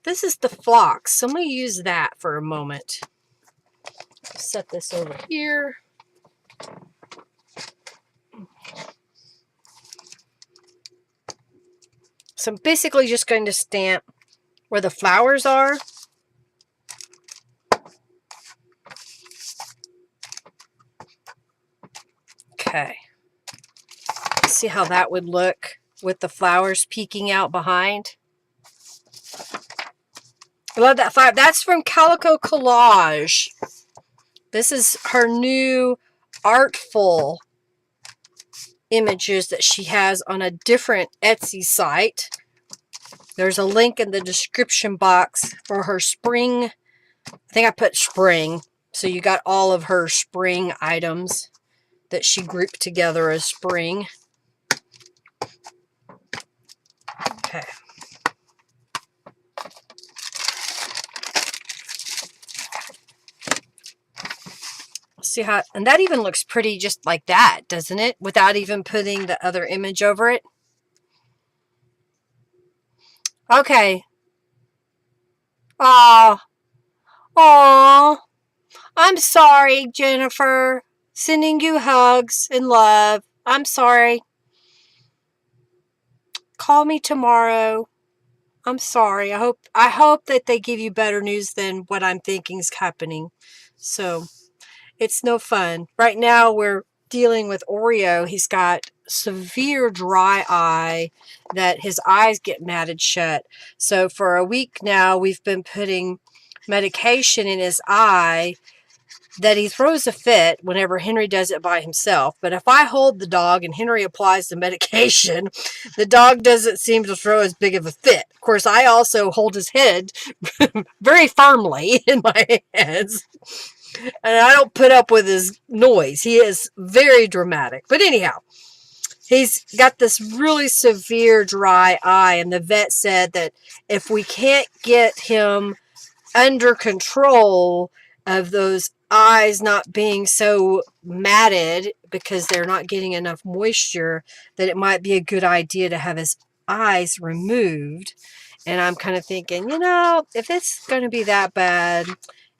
this is the phlox. So I'm going to use that for a moment. Set this over here. So I'm basically just going to stamp where the flowers are. Okay. See how that would look with the flowers peeking out behind. I love that flower. That's from Calico Collage. This is her new artful images that she has on a different Etsy site. There's a link in the description box for her spring. I think I put spring. So you got all of her spring items that she grouped together as spring. Okay. See how, and that even looks pretty just like that, doesn't it? Without even putting the other image over it. Okay. Aw. Aw. I'm sorry, Jennifer. Sending you hugs and love. I'm sorry. Call me tomorrow. I'm sorry. I hope that they give you better news than what I'm thinking is happening. So it's no fun. Right now we're dealing with Oreo. He's got severe dry eye that his eyes get matted shut. So for a week now we've been putting medication in his eye that he throws a fit whenever Henry does it by himself. But if I hold the dog and Henry applies the medication, the dog doesn't seem to throw as big of a fit. Of course, I also hold his head very firmly in my hands. And I don't put up with his noise. He is very dramatic. But anyhow, he's got this really severe dry eye. And the vet said that if we can't get him under control of those eyes not being so matted because they're not getting enough moisture, that it might be a good idea to have his eyes removed. And I'm kind of thinking, if it's going to be that bad,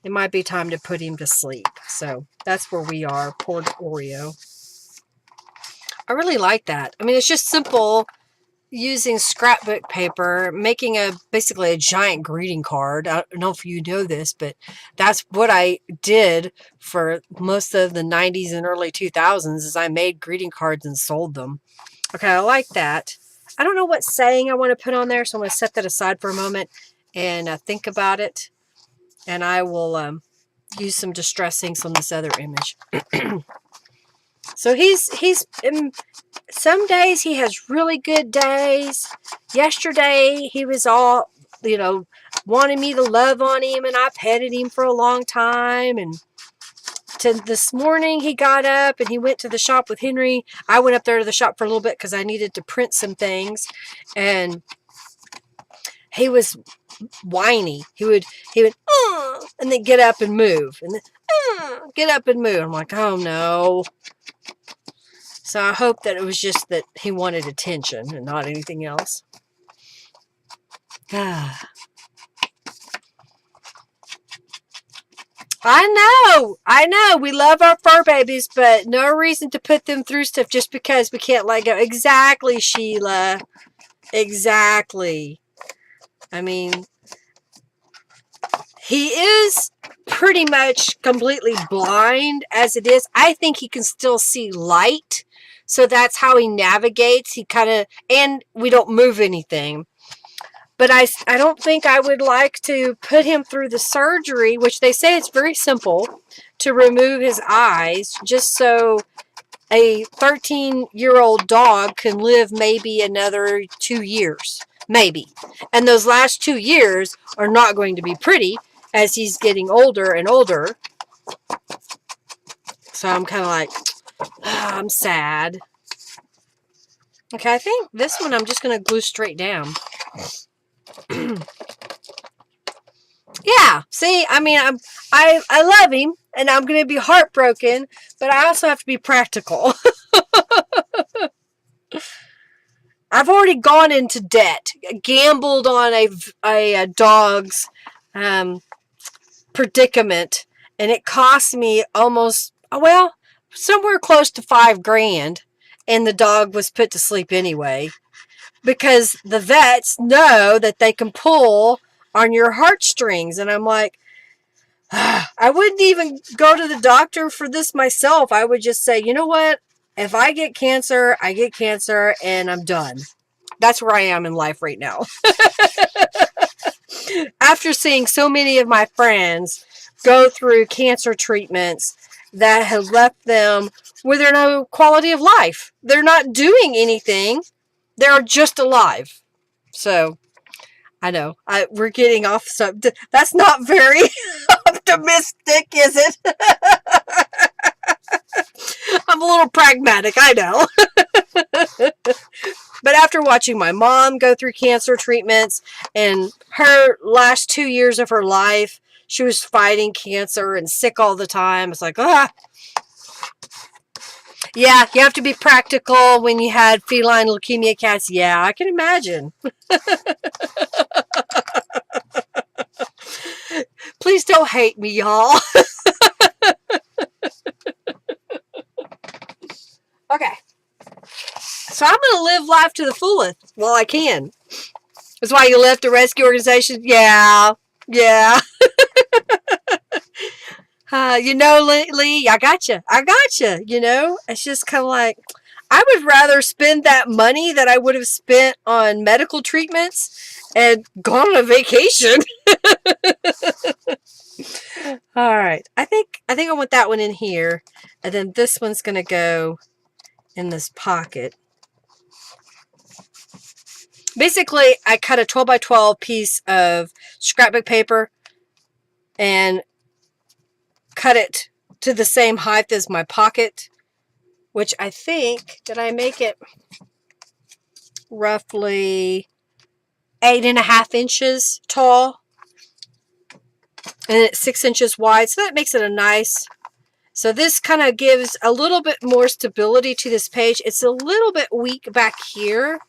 it might be time to put him to sleep. So that's where we are. Poor Oreo. I really like that. I mean, it's just simple, using scrapbook paper, making basically a giant greeting card. I don't know if you know this, but that's what I did for most of the 90s and early 2000s is I made greeting cards and sold them. Okay, I like that. I don't know what saying I want to put on there, so I'm going to set that aside for a moment and think about it. And I will use some distress inks on this other image. So he's some days he has really good days. Yesterday he was all, wanting me to love on him, and I petted him for a long time. And this morning he got up and he went to the shop with Henry. I went up there to the shop for a little bit because I needed to print some things. And he was whiny. He would and then get up and move, and then get up and move. I'm like, oh no. So I hope that it was just that he wanted attention and not anything else. I know. We love our fur babies, but no reason to put them through stuff just because we can't let go. Exactly, Sheila. Exactly. I mean, he is pretty much completely blind as it is. I think he can still see light. So that's how he navigates. He kind of, and we don't move anything. But I don't think I would like to put him through the surgery, which they say it's very simple, to remove his eyes, just so a 13-year-old dog can live maybe another 2 years. Maybe. And those last 2 years are not going to be pretty as he's getting older and older. So I'm kind of like, I'm sad. Okay, I think this one I'm just going to glue straight down. Yeah, see, I mean, I love him, and I'm going to be heartbroken, but I also have to be practical. I've already gone into debt, gambled on a dog's predicament, and it cost me almost, well, somewhere close to $5,000, and the dog was put to sleep anyway, because the vets know that they can pull on your heartstrings, and I'm like, I wouldn't even go to the doctor for this myself. I would just say, you know what? If I get cancer, I get cancer, and I'm done. That's where I am in life right now. After seeing so many of my friends go through cancer treatments that have left them with no quality of life. They're not doing anything. They're just alive. So, I know. We're getting off. So that's not very optimistic, is it? I'm a little pragmatic, I know. But after watching my mom go through cancer treatments and her last 2 years of her life, she was fighting cancer and sick all the time. It's like, yeah, you have to be practical when you had feline leukemia cats. Yeah, I can imagine. Please don't hate me, y'all. Okay. So I'm going to live life to the fullest while I can. That's why you left the rescue organization? Yeah. You know, Lee, I got you. You know, it's just kind of like, I would rather spend that money that I would have spent on medical treatments and gone on a vacation. All right. I think I want that one in here. And then this one's going to go in this pocket. Basically, I cut a 12 by 12 piece of scrapbook paper and cut it to the same height as my pocket, which I think, did I make it roughly 8.5 inches tall, and it's 6 inches wide, so that makes it a nice, so this kind of gives a little bit more stability to this page. It's a little bit weak back here.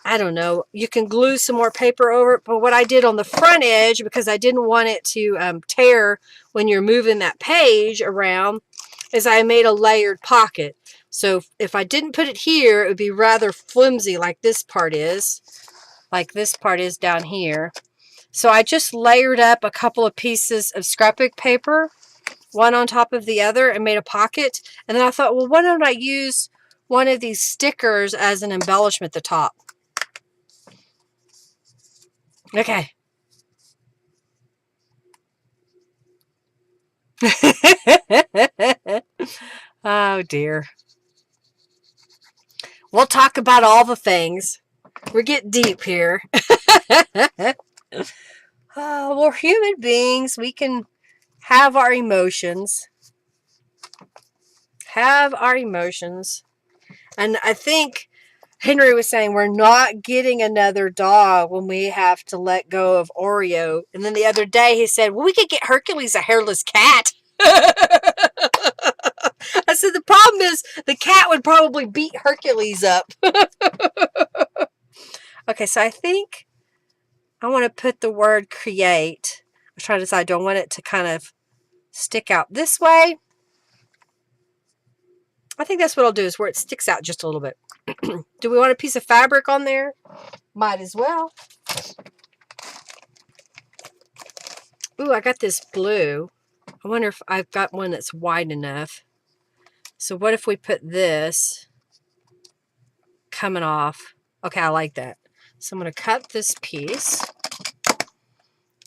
I don't know, you can glue some more paper over it, but what I did on the front edge, because I didn't want it to tear when you're moving that page around, is I made a layered pocket. So if I didn't put it here, it would be rather flimsy like this part is. Like this part is down here. So I just layered up a couple of pieces of scrapbook paper, one on top of the other, and made a pocket. And then I thought, well, why don't I use one of these stickers as an embellishment at the top? Okay. Oh, dear. We'll talk about all the things. We're getting deep here. We're human beings. We can have our emotions. And I think Henry was saying we're not getting another dog when we have to let go of Oreo. And then the other day he said, well, we could get Hercules a hairless cat. I said, the problem is the cat would probably beat Hercules up. Okay, so I think I want to put the word create. I'm trying to decide, do I want it to kind of stick out this way? I think that's what I'll do, is where it sticks out just a little bit. Do we want a piece of fabric on there? Might as well. Ooh, I got this blue. I wonder if I've got one that's wide enough. So what if we put this coming off? Okay, I like that. So I'm going to cut this piece.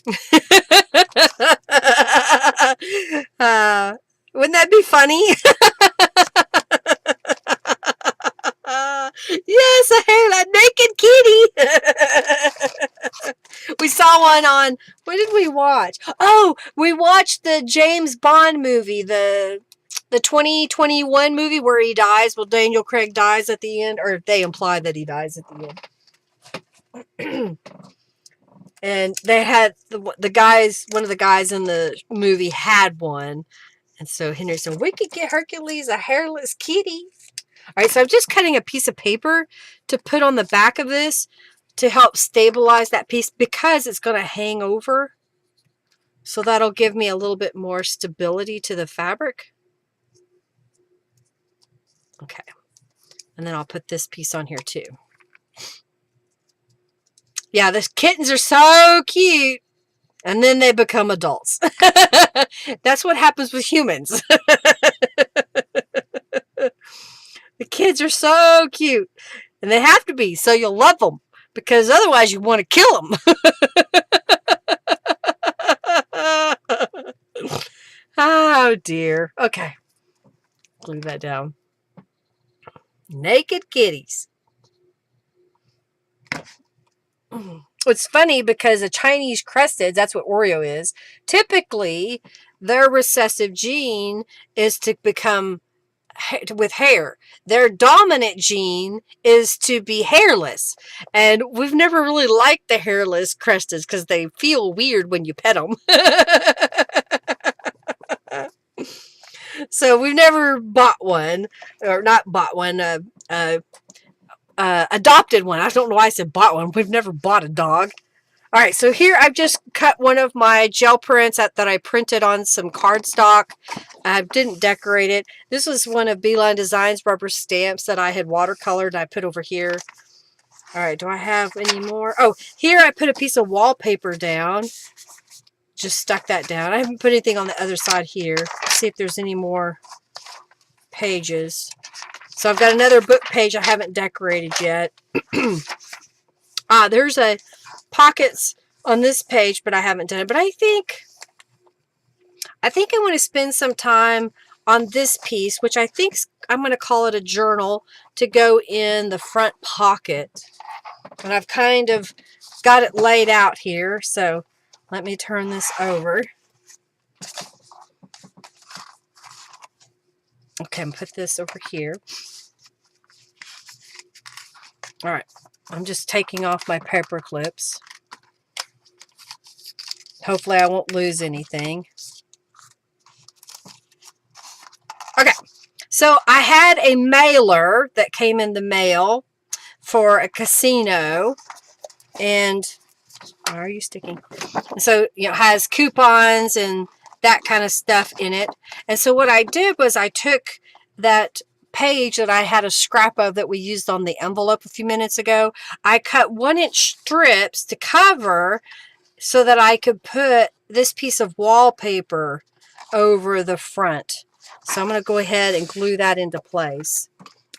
Wouldn't that be funny? Yes, a hair, a naked kitty. We saw one on, what did we watch? Oh, we watched the James Bond movie, the 2021 movie where he dies. Well, Daniel Craig dies at the end, or they imply that he dies at the end. And they had the guys, one of the guys in the movie had one. And so Henry said, we could get Hercules a hairless kitty. All right, so I'm just cutting a piece of paper to put on the back of this to help stabilize that piece because it's going to hang over. So that'll give me a little bit more stability to the fabric. Okay. And then I'll put this piece on here too. Yeah, the kittens are so cute. And then they become adults. That's what happens with humans. The kids are so cute. And they have to be, so you'll love them. Because otherwise you want to kill them. Oh, dear. Okay. Glue that down. Naked kitties. It's funny because the Chinese crusteds, that's what Oreo is, typically their recessive gene is to become with hair. Their dominant gene is to be hairless. And we've never really liked the hairless crusteds because they feel weird when you pet them. So we've never bought one, or not bought one, adopted one. I don't know why I said bought one. We've never bought a dog. All right, so here I've just cut one of my gel prints that I printed on some cardstock. I didn't decorate it. This was one of Beeline Designs rubber stamps that I had watercolored and I put over here. All right, do I have any more? Oh, here I put a piece of wallpaper down. Just stuck that down. I haven't put anything on the other side here. Let's see if there's any more pages. So I've got another book page I haven't decorated yet. There's a pockets on this page, but I haven't done it. But I think I want to spend some time on this piece, which I think I'm going to call it a journal, to go in the front pocket. And I've kind of got it laid out here. So let me turn this over. Okay, I'm put this over here. All right, I'm just taking off my paper clips. Hopefully I won't lose anything. Okay, so I had a mailer that came in the mail for a casino, and why are you sticking? So, you know, it has coupons and that kind of stuff in it. And so what I did was I took that page that I had a scrap of that we used on the envelope a few minutes ago. I cut 1-inch strips to cover so that I could put this piece of wallpaper over the front. So I'm going to go ahead and glue that into place.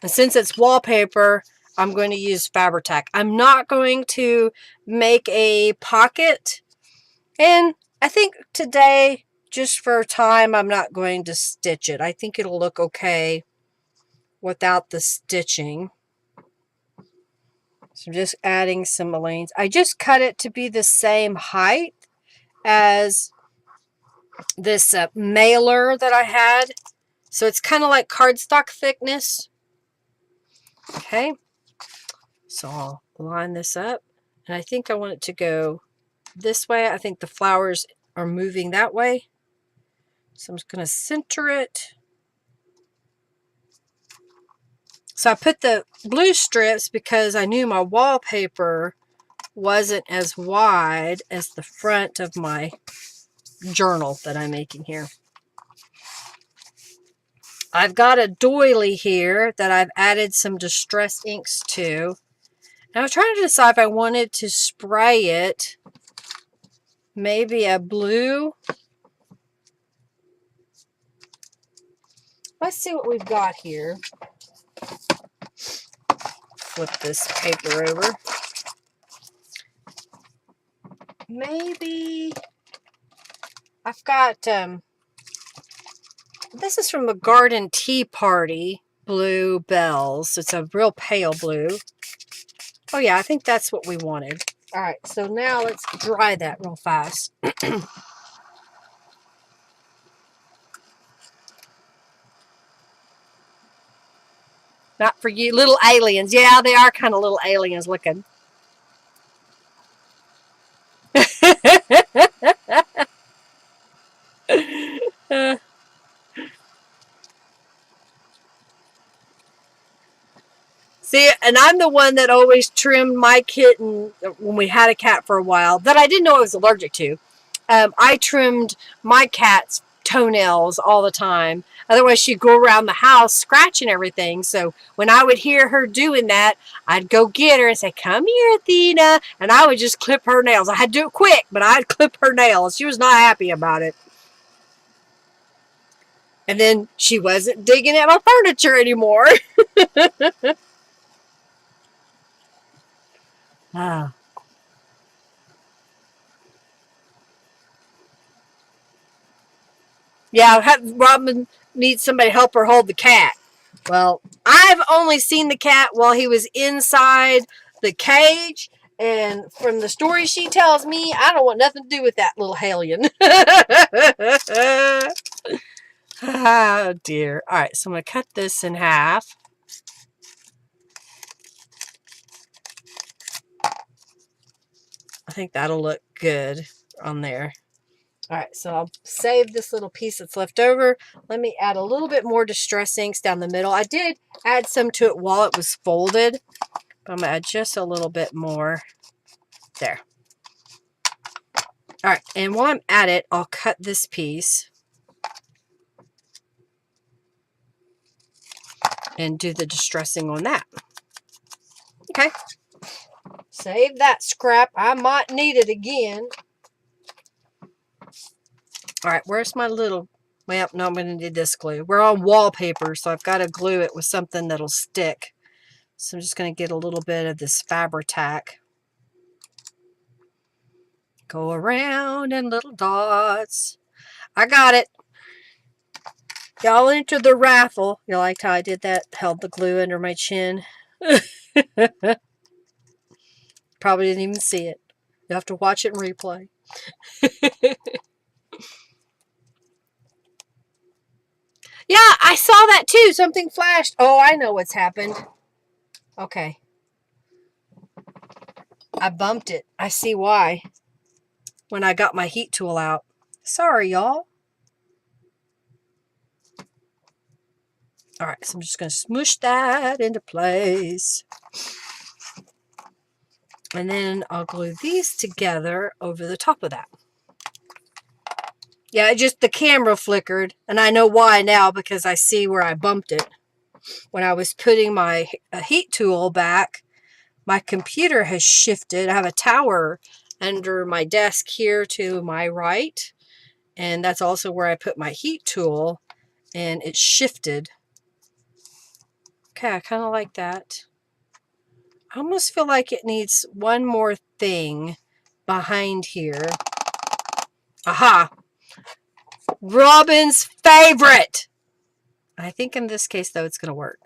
And since it's wallpaper, I'm going to use Fabri-Tac. I'm not going to make a pocket. And I think today, just for time, I'm not going to stitch it. I think it'll look okay without the stitching. So I'm just adding some lanes. I just cut it to be the same height as this mailer that I had. So it's kind of like cardstock thickness. Okay. So I'll line this up, and I think I want it to go this way. I think the flowers are moving that way. So I'm just going to center it. So I put the blue strips because I knew my wallpaper wasn't as wide as the front of my journal that I'm making here. I've got a doily here that I've added some distress inks to. And I was trying to decide if I wanted to spray it maybe a blue. Let's see what we've got here. Flip this paper over. Maybe I've got, this is from a garden tea party, blue bells. It's a real pale blue. Oh yeah, I think that's what we wanted. All right, so now let's dry that real fast. Not for you, little aliens. Yeah, they are kind of little aliens looking. See, and I'm the one that always trimmed my kitten when we had a cat for a while that I didn't know I was allergic to. I trimmed my cat's toenails all the time. Otherwise, she'd go around the house scratching everything. So when I would hear her doing that, I'd go get her and say, "Come here, Athena," and I would just clip her nails. I had to do it quick, but I'd clip her nails. She was not happy about it. And then she wasn't digging at my furniture anymore. Ah. Yeah, Robin needs somebody to help her hold the cat. Well, I've only seen the cat while he was inside the cage, and from the story she tells me, I don't want nothing to do with that little hellion. Oh dear. All right, so I'm going to cut this in half. I think that'll look good on there. All right, so I'll save this little piece that's left over. Let me add a little bit more distress inks down the middle. I did add some to it while it was folded. But I'm going to add just a little bit more there. All right, and while I'm at it, I'll cut this piece and do the distressing on that. Okay. Save that scrap. I might need it again. All right, where's my little... Well, no, I'm going to need this glue. We're on wallpaper, so I've got to glue it with something that'll stick. So I'm just going to get a little bit of this Fabri-Tac. Go around in little dots. I got it. Y'all entered the raffle. You liked how I did that? Held the glue under my chin. Probably didn't even see it. You have to watch it and replay. Yeah, I saw that too. Something flashed. Oh, I know what's happened. Okay. I bumped it. I see why. When I got my heat tool out. Sorry, y'all. All right, so I'm just going to smoosh that into place. And then I'll glue these together over the top of that. Yeah, just the camera flickered. And I know why now because I see where I bumped it. When I was putting my heat tool back, my computer has shifted. I have a tower under my desk here to my right. And that's also where I put my heat tool. And it shifted. Okay, I kind of like that. I almost feel like it needs one more thing behind here. Aha! Robin's favorite! I think in this case, though, it's going to work.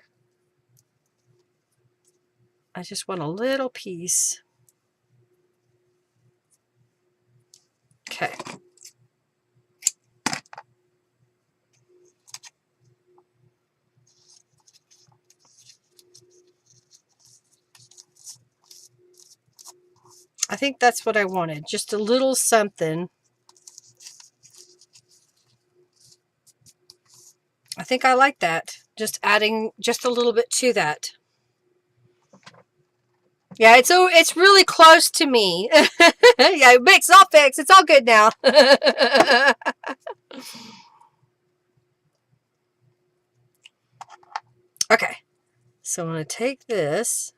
I just want a little piece. Okay. I think that's what I wanted. Just a little something. I think I like that. Just adding just a little bit to that. Yeah, it's really close to me. Yeah, it's all fixed. It's all good now. Okay, so I'm going to take this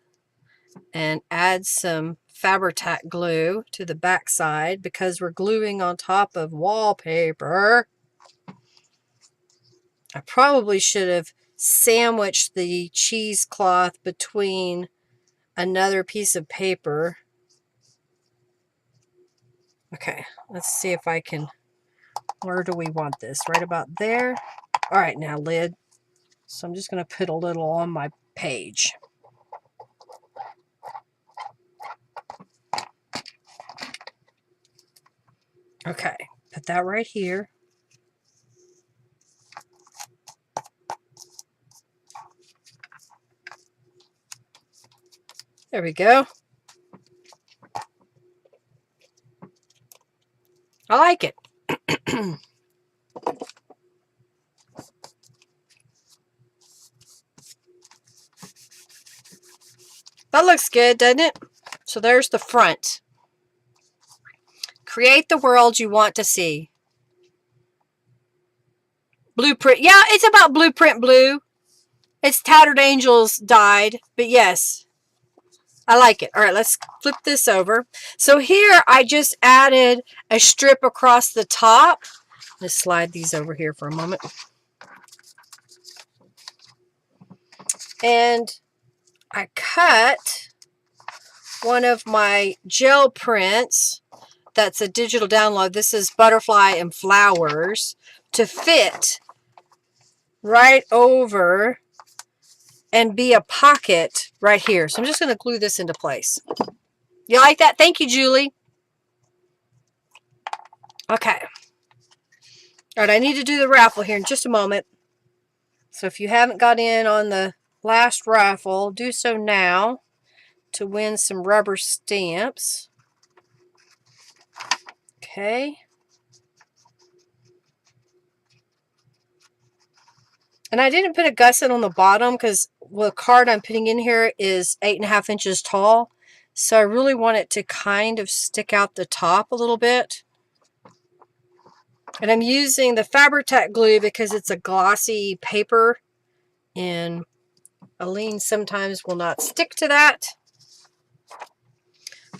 and add some Fabri-Tac glue to the back side because we're gluing on top of wallpaper. I probably should have sandwiched the cheesecloth between another piece of paper. Okay, let's see if I can, where do we want this? Right about there. All right, now lid. So I'm just going to put a little on my page. Okay, put that right here. There we go. I like it. That looks good, doesn't it? So there's the front. Create the world you want to see. Blueprint. Yeah, it's about Blueprint Blue. It's Tattered Angels dyed, but yes, I like it. All right, let's flip this over. So here I just added a strip across the top. Let's slide these over here for a moment. And I cut one of my gel prints. That's a digital download. This is Butterfly and Flowers to fit right over and be a pocket right here. So I'm just going to glue this into place. You like that? Thank you, Julie. Okay. All right, I need to do the raffle here in just a moment. So if you haven't got in on the last raffle, do so now to win some rubber stamps. Okay. And I didn't put a gusset on the bottom because the card I'm putting in here is 8.5 inches tall. So I really want it to kind of stick out the top a little bit. And I'm using the Fabri-Tac glue because it's a glossy paper. And Aline sometimes will not stick to that.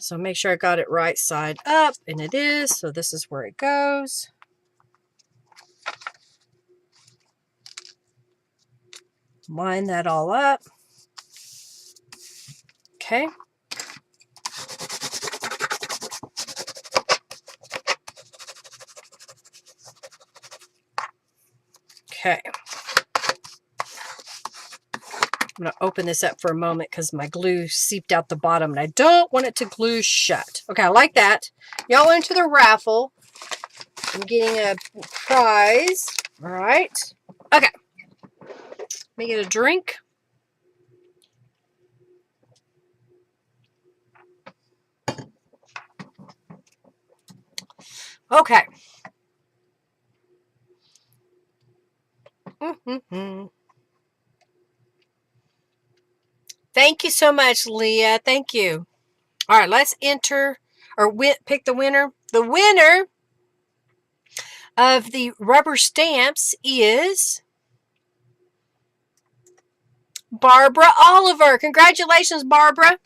So make sure I got it right side up. And it is. So this is where it goes. Line that all up. Okay. Okay. I'm going to open this up for a moment because my glue seeped out the bottom and I don't want it to glue shut. Okay, I like that. Y'all into the raffle. I'm getting a prize. All right. Okay. Let me get a drink. Okay. Thank you so much, Leah. Thank you. All right, let's enter or pick the winner. The winner of the rubber stamps is Barbara Oliver. Congratulations, Barbara.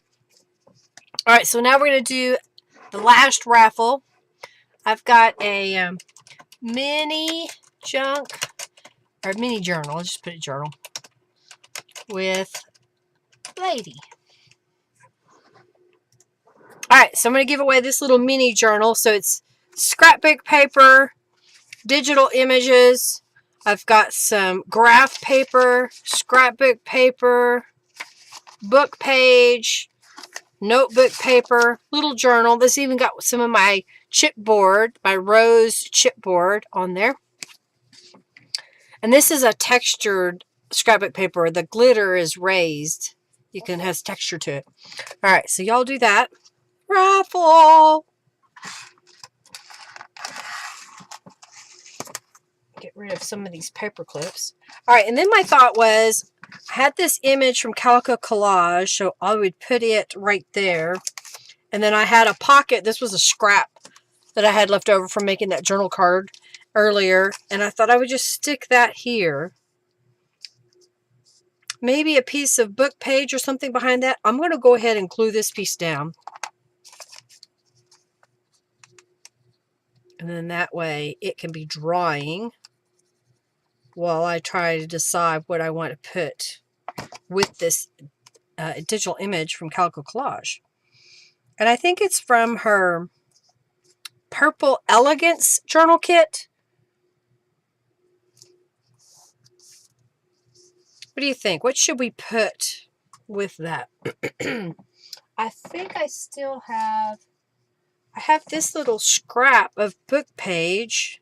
All right, so now we're going to do the last raffle. I've got a mini junk or mini journal. I'll just put a journal with Lady. All right, so I'm going to give away this little mini journal. So it's scrapbook paper, digital images. I've got some graph paper, scrapbook paper, book page, notebook paper, little journal. This even got some of my chipboard, my rose chipboard on there. And this is a textured scrapbook paper. The glitter is raised. You can has texture to it. All right, so y'all do that. Raffle. Get rid of some of these paper clips. All right, and then my thought was, I had this image from Calico Collage, so I would put it right there. And then I had a pocket. This was a scrap that I had left over from making that journal card earlier. And I thought I would just stick that here. Maybe a piece of book page or something behind that. I'm going to go ahead and glue this piece down. And then that way it can be drying while I try to decide what I want to put with this digital image from Calico Collage. And I think it's from her Purple Elegance journal kit. What do you think? What should we put with that? I think I still have, I have this little scrap of book page.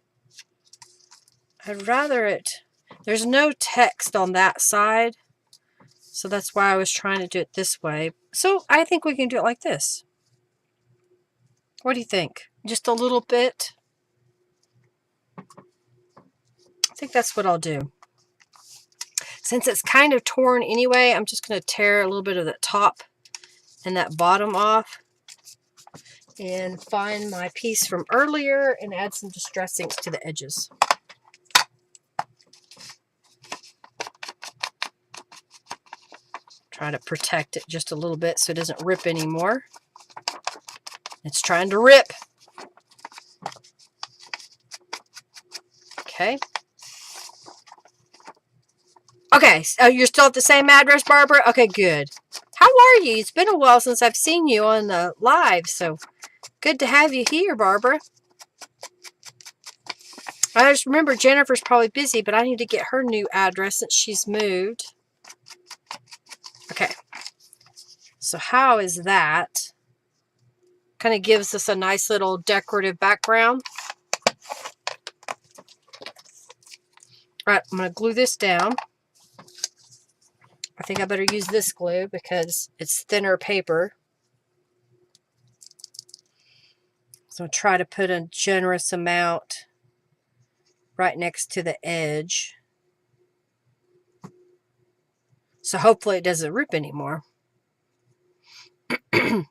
I'd rather it, there's no text on that side. So that's why I was trying to do it this way. So I think we can do it like this. What do you think? Just a little bit? I think that's what I'll do. Since it's kind of torn anyway, I'm just going to tear a little bit of the top and that bottom off and find my piece from earlier and add some distress inks to the edges. Try to protect it just a little bit so it doesn't rip anymore. It's trying to rip. Okay. Okay, so you're still at the same address, Barbara? Okay, good. How are you? It's been a while since I've seen you on the live, so good to have you here, Barbara. I just remember Jennifer's probably busy, but I need to get her new address since she's moved. Okay. So how is that? Kind of gives us a nice little decorative background. All right, I'm going to glue this down. I think I better use this glue because it's thinner paper. So I'll try to put a generous amount right next to the edge. So hopefully it doesn't rip anymore. I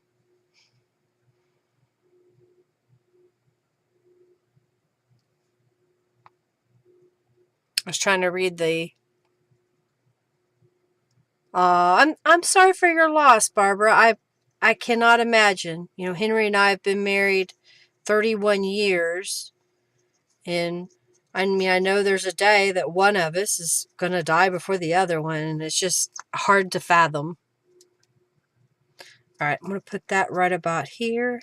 was trying to read the... I'm sorry for your loss, Barbara. I cannot imagine. You know, Henry and I have been married 31 years. And I mean, I know there's a day that one of us is going to die before the other one. And it's just hard to fathom. All right, I'm going to put that right about here.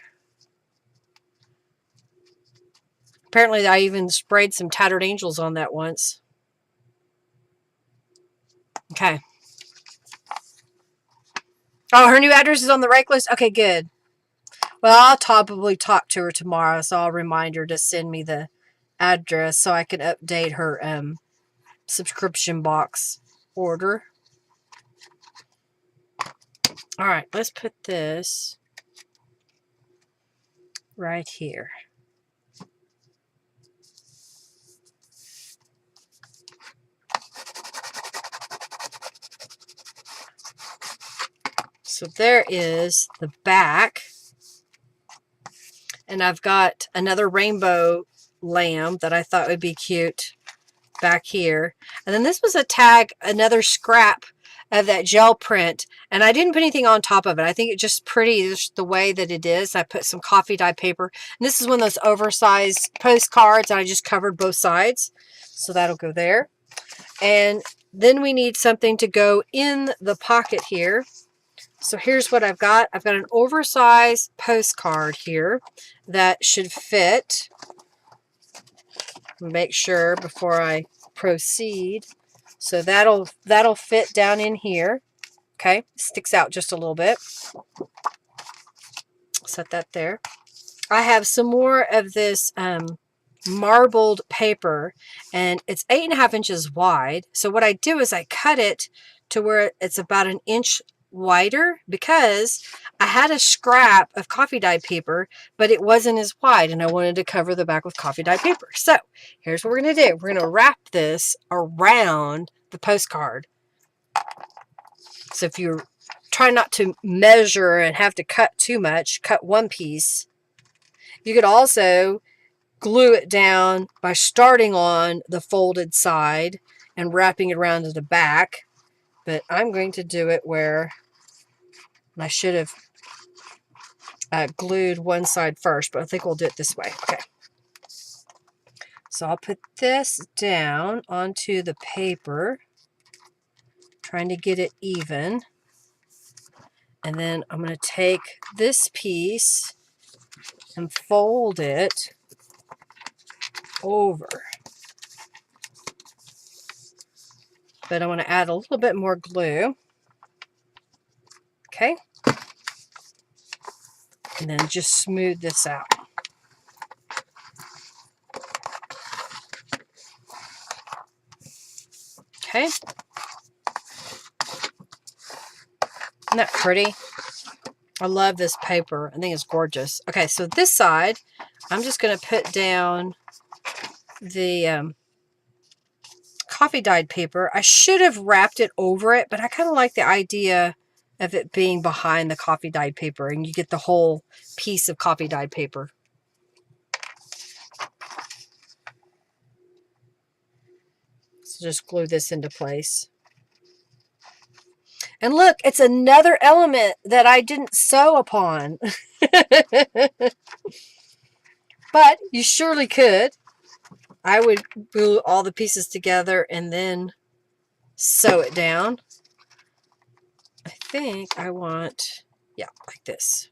Apparently, I even sprayed some Tattered Angels on that once. Okay. Oh, her new address is on the rake list? Okay, good. Well, I'll probably talk to her tomorrow, so I'll remind her to send me the address so I can update her subscription box order. All right, let's put this right here. So there is the back. And I've got another rainbow lamb that I thought would be cute back here. And then this was a tag, another scrap of that gel print. And I didn't put anything on top of it. I think it's just pretty just the way that it is. I put some coffee dye paper. And this is one of those oversized postcards. And I just covered both sides. So that'll go there. And then we need something to go in the pocket here. So here's what I've got. I've got an oversized postcard here that should fit. Make sure before I proceed. So that'll fit down in here. Okay, sticks out just a little bit. Set that there. I have some more of this marbled paper, and it's 8.5 inches wide. So what I do is I cut it to where it's about 1 inch wider because I had a scrap of coffee dyed paper, but it wasn't as wide, and I wanted to cover the back with coffee dyed paper. So here's what we're going to do. We're going to wrap this around the postcard. So if you're trying not to measure and have to cut too much, cut one piece. You could also glue it down by starting on the folded side and wrapping it around to the back. But I'm going to do it where I should have glued one side first, but I think we'll do it this way. Okay. So I'll put this down onto the paper, trying to get it even. And then I'm going to take this piece and fold it over. But I want to add a little bit more glue. Okay. And then just smooth this out. Okay. Isn't that pretty? I love this paper. I think it's gorgeous. Okay, so this side, I'm just going to put down the coffee dyed paper. I should have wrapped it over it, but I kind of like the idea of it being behind the coffee dyed paper, and you get the whole piece of coffee dyed paper. So just glue this into place. And look, it's another element that I didn't sew upon. But you surely could. I would glue all the pieces together and then sew it down. I think I want, yeah, like this.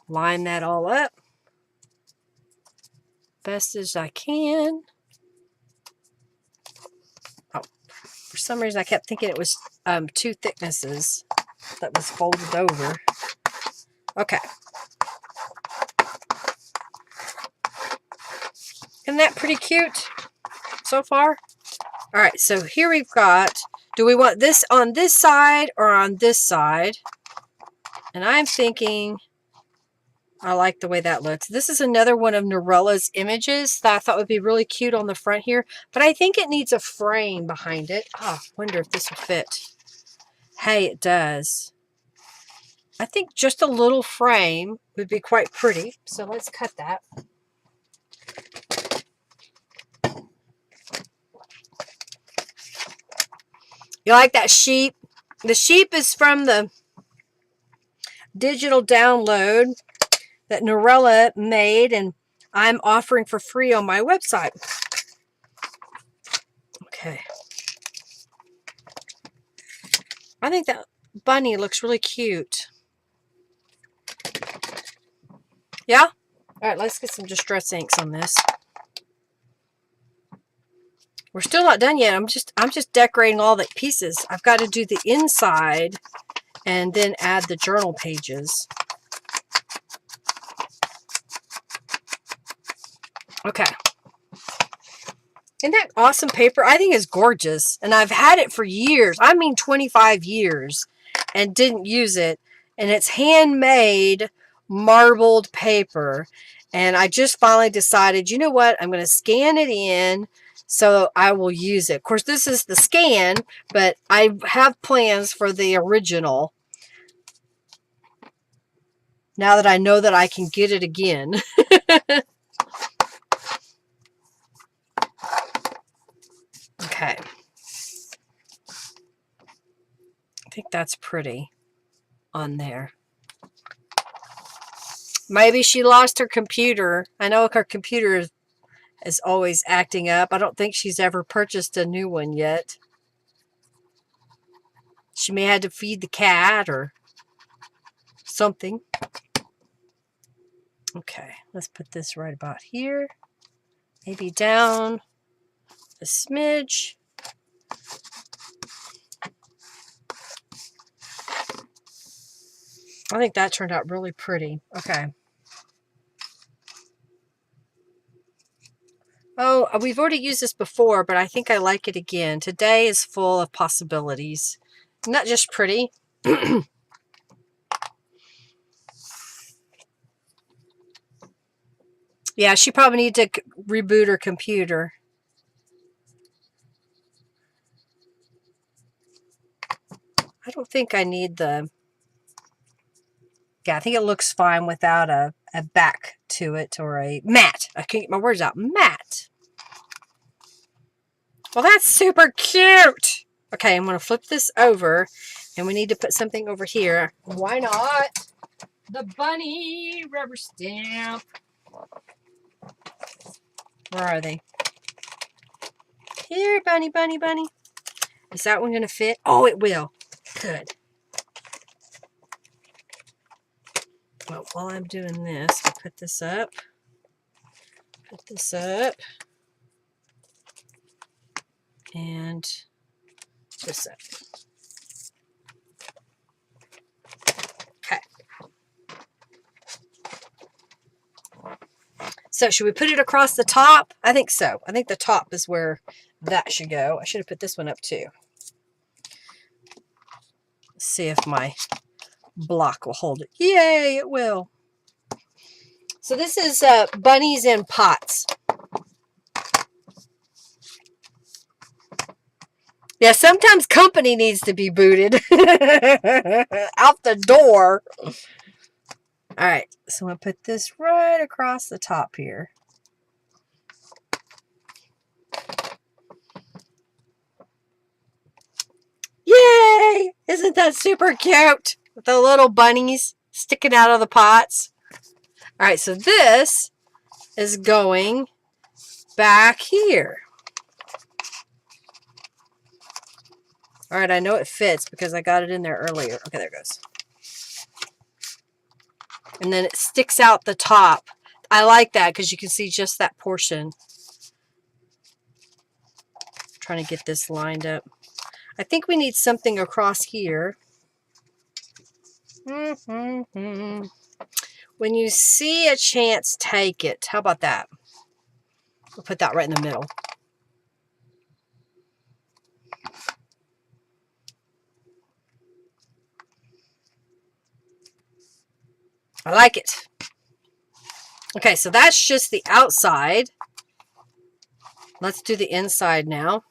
Line that all up best as I can. Oh, for some reason I kept thinking it was two thicknesses that was folded over. Okay. Isn't that pretty cute so far? All right, so here we've got, do we want this on this side or on this side? And I'm thinking, I like the way that looks. This is another one of Norella's images that I thought would be really cute on the front here, but I think it needs a frame behind it. Oh, wonder if this will fit. Hey, it does. I think just a little frame would be quite pretty. So let's cut that. You like that sheep? The sheep is from the digital download that Norella made, and I'm offering for free on my website. Okay. I think that bunny looks really cute. Yeah? All right, let's get some distress inks on this. We're still not done yet. I'm just decorating all the pieces. I've got to do the inside and then add the journal pages. Okay. Isn't that awesome paper? I think it's gorgeous. And I've had it for years. I mean 25 years. And didn't use it. And it's handmade marbled paper. And I just finally decided, you know what? I'm going to scan it in so I will use it. Of course, this is the scan, but I have plans for the original. Now that I know that I can get it again. Okay. I think that's pretty on there. Maybe she lost her computer. I know her computer is always acting up. I don't think she's ever purchased a new one yet. She may have had to feed the cat or something. Okay, let's put this right about here. Maybe down a smidge. I think that turned out really pretty. Okay. Oh, we've already used this before, but I think I like it again. Today is full of possibilities. Not just pretty. Yeah, she probably needs to reboot her computer. I don't think I need the... Yeah, I think it looks fine without a back to it or a mat. I can't get my words out. Mat. Well, that's super cute. Okay, I'm going to flip this over, and we need to put something over here. Why not? The bunny rubber stamp. Where are they? Here, bunny, bunny, bunny. Is that one going to fit? Oh, it will. Good. Well, while I'm doing this, I'll put this up. Put this up. And this up. Okay. So should we put it across the top? I think so. I think the top is where that should go. I should have put this one up too. Let's see if my block will hold it. Yay, it will. So this is bunnies in pots. Yeah, sometimes company needs to be booted out the door. All right, so I'm going to put this right across the top here. Yay! Isn't that super cute? With the little bunnies sticking out of the pots. All right, so this is going back here. All right, I know it fits because I got it in there earlier. Okay, there it goes. And then it sticks out the top. I like that because you can see just that portion. I'm trying to get this lined up. I think we need something across here. When you see a chance, take it. How about that? We'll put that right in the middle. I like it. Okay, so that's just the outside. Let's do the inside now.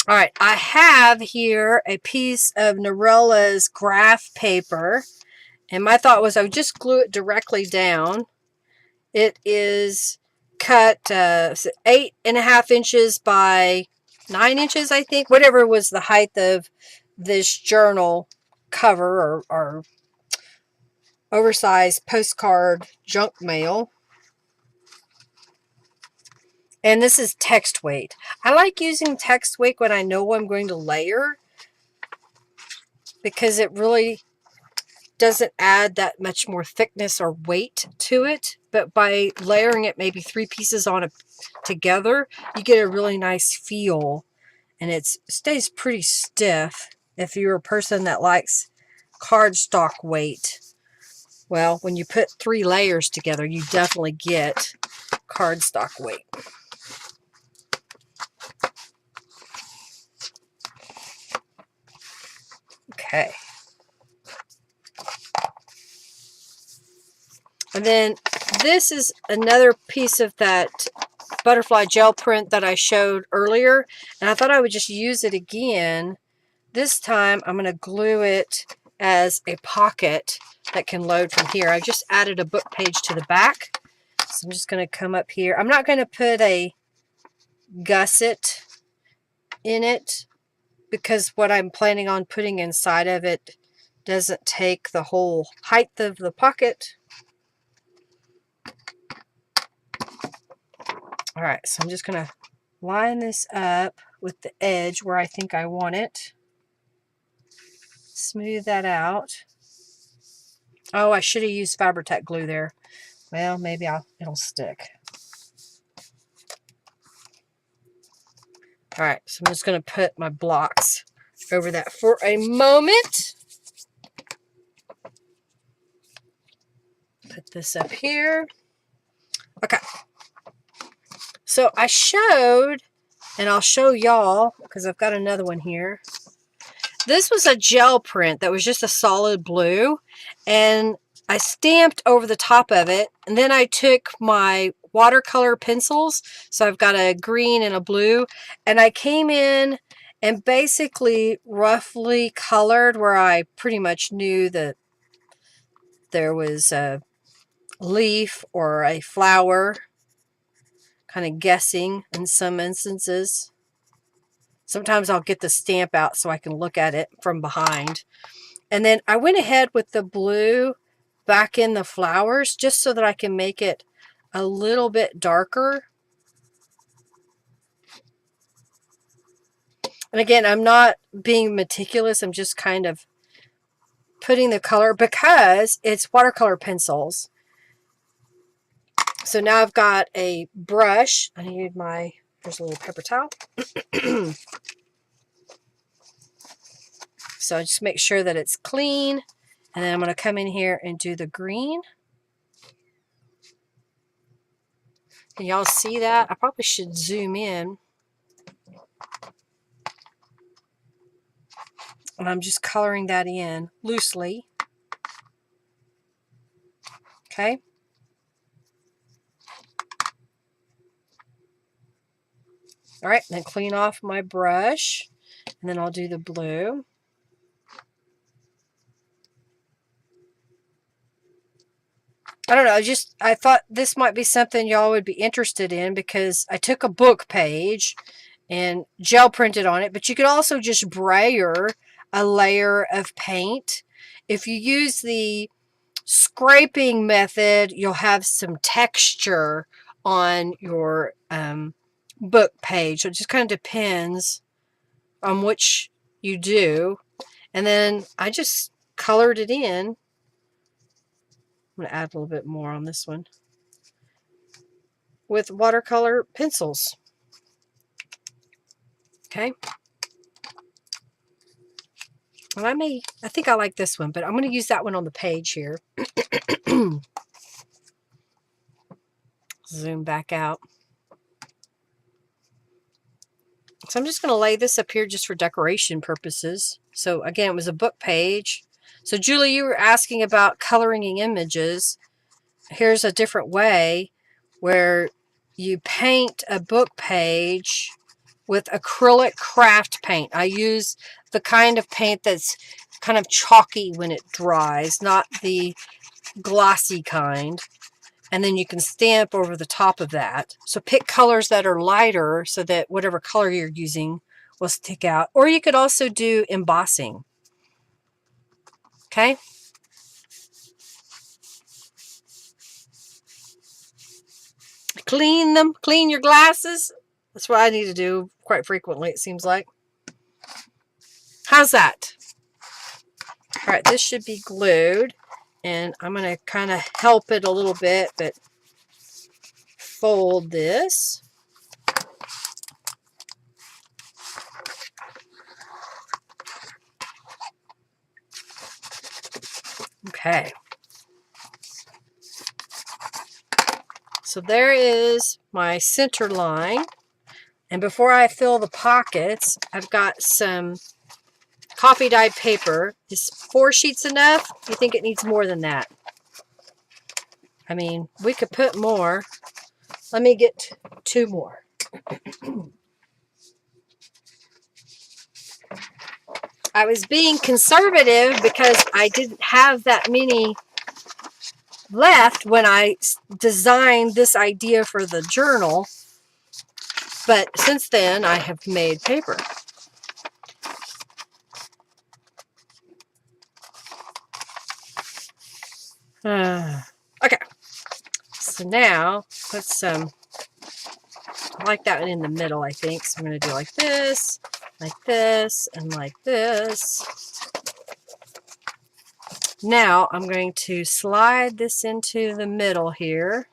All right, I have here a piece of Norella's graph paper. And my thought was I would just glue it directly down. It is cut 8.5 inches by 9 inches, I think. Whatever was the height of this journal cover or oversized postcard junk mail. And this is text weight. I like using text weight when I know I'm going to layer because it really doesn't add that much more thickness or weight to it. But by layering it maybe 3 pieces on it together, you get a really nice feel. And it stays pretty stiff if you're a person that likes cardstock weight. Well, when you put 3 layers together, you definitely get cardstock weight. Okay. And then this is another piece of that butterfly gel print that I showed earlier. And I thought I would just use it again. This time I'm going to glue it as a pocket that can load from here. I just added a book page to the back. So I'm just going to come up here. I'm not going to put a gusset in it because what I'm planning on putting inside of it doesn't take the whole height of the pocket. All right, so I'm just going to line this up with the edge where I think I want it. Smooth that out. Oh, I should have used Fabri-Tac glue there. Well, maybe it'll stick. All right, so I'm just going to put my blocks over that for a moment. Put this up here. Okay. So I showed, and I'll show y'all, because I've got another one here. This was a gel print that was just a solid blue, and I stamped over the top of it, and then I took my watercolor pencils, so I've got a green and a blue, and I came in and basically roughly colored where I pretty much knew that there was a leaf or a flower, kind of guessing in some instances. Sometimes I'll get the stamp out so I can look at it from behind. And then I went ahead with the blue back in the flowers just so that I can make it a little bit darker. And again, I'm not being meticulous. I'm just kind of putting the color because it's watercolor pencils. So now I've got a brush. I need my, there's a little paper towel. So I just make sure that it's clean. And then I'm going to come in here and do the green. Can y'all see that? I probably should zoom in. And I'm just coloring that in loosely. Okay. All right, then clean off my brush. And then I'll do the blue. I don't know, I thought this might be something y'all would be interested in because I took a book page and gel printed on it, but you could also just brayer a layer of paint. If you use the scraping method, you'll have some texture on your book page. So it just kind of depends on which you do. And then I just colored it in. I'm going to add a little bit more on this one with watercolor pencils. Okay. And I think I like this one, but I'm going to use that one on the page here. Zoom back out. So I'm just going to lay this up here just for decoration purposes. So again, it was a book page. So Julie, you were asking about coloring images. Here's a different way where you paint a book page with acrylic craft paint. I use the kind of paint that's kind of chalky when it dries, not the glossy kind. And then you can stamp over the top of that. So pick colors that are lighter so that whatever color you're using will stick out. Or you could also do embossing. Okay. Clean them. Clean your glasses. That's what I need to do quite frequently, it seems like. How's that? All right, this should be glued. And I'm going to kind of help it a little bit, but fold this. Okay. So there is my center line. And before I fill the pockets, I've got some coffee dyed paper. Is 4 sheets enough? You think it needs more than that? I mean, we could put more. Let me get 2 more. I was being conservative because I didn't have that many left when I designed this idea for the journal. But since then, I have made paper. Okay. So now, let's, I like that one in the middle, I think. So I'm going to do like this, and like this. Now, I'm going to slide this into the middle here.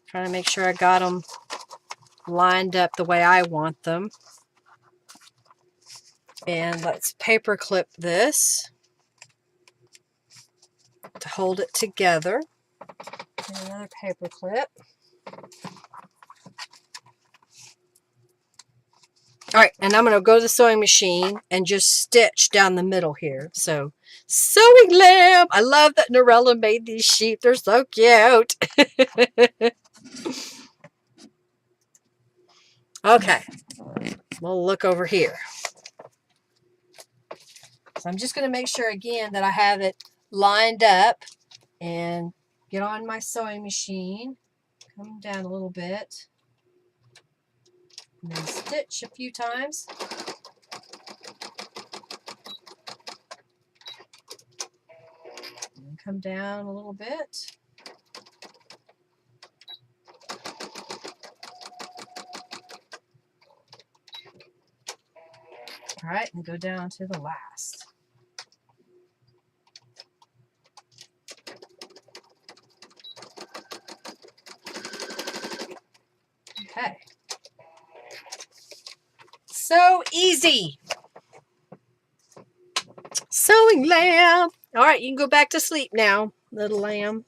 Trying to make sure I got them lined up the way I want them. And let's paper clip this to hold it together. And another paper clip. All right, and I'm going to go to the sewing machine and just stitch down the middle here. So, sewing lamb. I love that Norella made these sheep. They're so cute. Okay, we'll look over here. So I'm just going to make sure again that I have it lined up and get on my sewing machine. Come down a little bit. And then stitch a few times. And come down a little bit. All right, and go down to the last. Okay. So easy. Sewing lamb. All right, you can go back to sleep now, little lamb.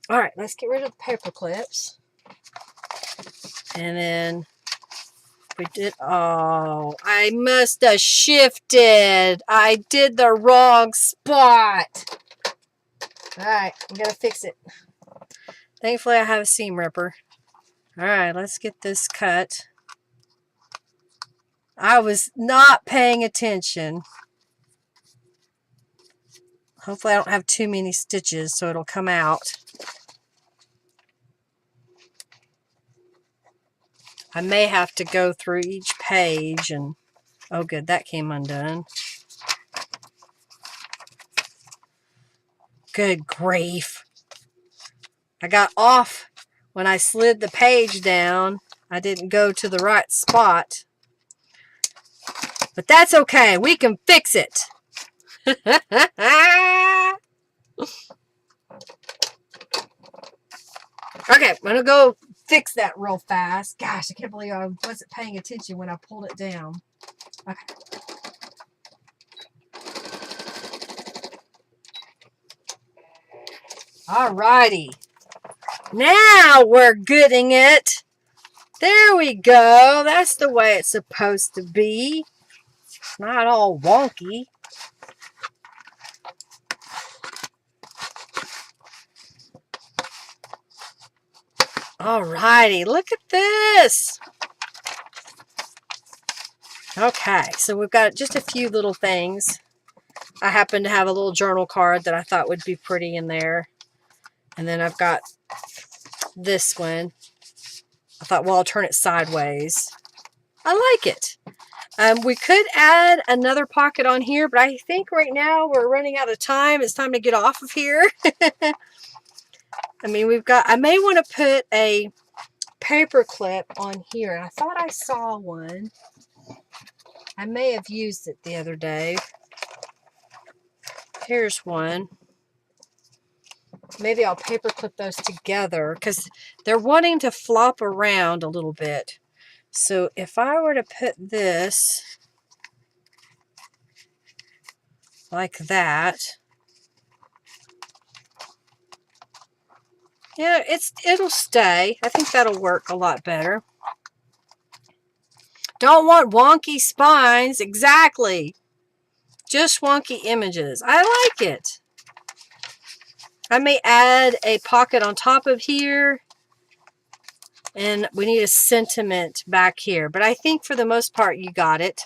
All right, let's get rid of the paper clips. And then we did, oh, I must have shifted. I did the wrong spot. All right, I'm going to fix it. Thankfully, I have a seam ripper. All right, let's get this cut. I was not paying attention. Hopefully, I don't have too many stitches so it'll come out. I may have to go through each page and, oh good, that came undone. Good grief. I got off when I slid the page down. I didn't go to the right spot. But that's okay. We can fix it. Okay, I'm going to go fix that real fast. Gosh, I can't believe I wasn't paying attention when I pulled it down. Okay. Alrighty. Now we're getting it. There we go. That's the way it's supposed to be. Not all wonky. Alrighty, look at this. Okay, so we've got just a few little things. I happen to have a little journal card that I thought would be pretty in there. And then I've got this one. I thought, well, I'll turn it sideways. I like it. We could add another pocket on here, but I think right now we're running out of time. It's time to get off of here. I mean, I may want to put a paper clip on here. I thought I saw one. I may have used it the other day. Here's one. Maybe I'll paper clip those together because they're wanting to flop around a little bit. So if I were to put this like that, yeah, it'll stay. I think that'll work a lot better. Don't want wonky spines. Exactly. Just wonky images. I like it. I may add a pocket on top of here. And we need a sentiment back here. But I think for the most part you got it.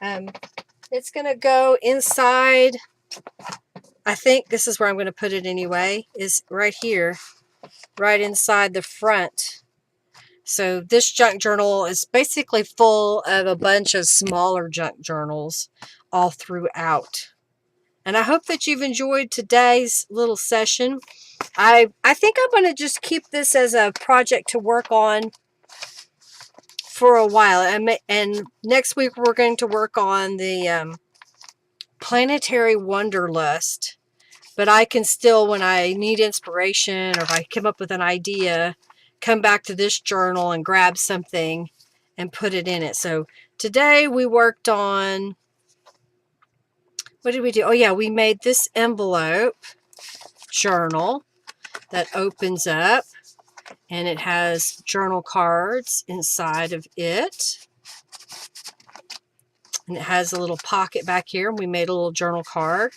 It's going to go inside. I think this is where I'm going to put it anyway. Is right here. Right inside the front. So this junk journal is basically full of a bunch of smaller junk journals all throughout. And I hope that you've enjoyed today's little session. I think I'm going to just keep this as a project to work on for a while. And next week we're going to work on the Planetary Wanderlust. But I can still, when I need inspiration or if I come up with an idea, come back to this journal and grab something and put it in it. So today we worked on, what did we do? Oh yeah, we made this envelope. journal that opens up, and it has journal cards inside of it. And it has a little pocket back here. We made a little journal card.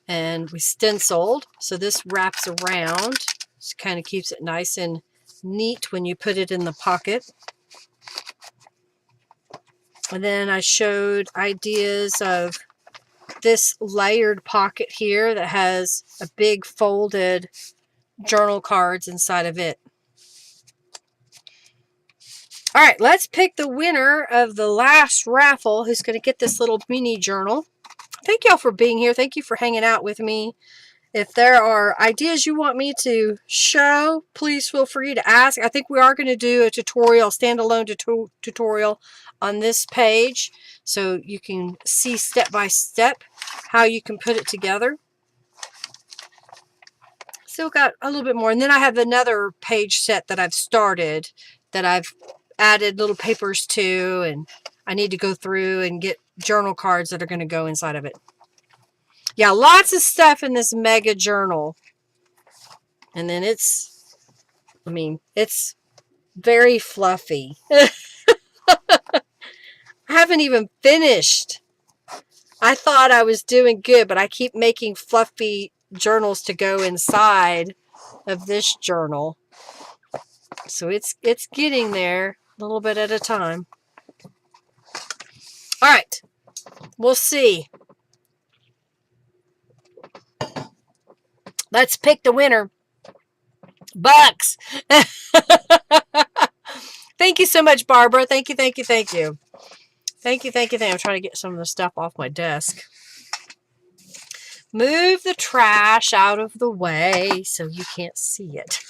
And we stenciled. So this wraps around. Just kind of keeps it nice and neat when you put it in the pocket. And then I showed ideas of this layered pocket here that has a big folded journal cards inside of it. All right, let's pick the winner of the last raffle who's going to get this little mini journal. Thank y'all for being here. Thank you for hanging out with me. If there are ideas you want me to show, please feel free to ask. I think we are going to do a tutorial, standalone tutorial on this page, so you can see step by step how you can put it together. Still got a little bit more. And then I have another page set that I've started that I've added little papers to, and I need to go through and get journal cards that are going to go inside of it. Yeah, lots of stuff in this mega journal. And then it's very fluffy. I haven't even finished. I thought I was doing good, but I keep making fluffy journals to go inside of this journal. So it's getting there a little bit at a time. All right, we'll see. Let's pick the winner. Bucks. Thank you so much, Barbara. Thank you, thank you, thank you. Thank you, thank you, thank you. I'm trying to get some of the stuff off my desk. Move the trash out of the way so you can't see it.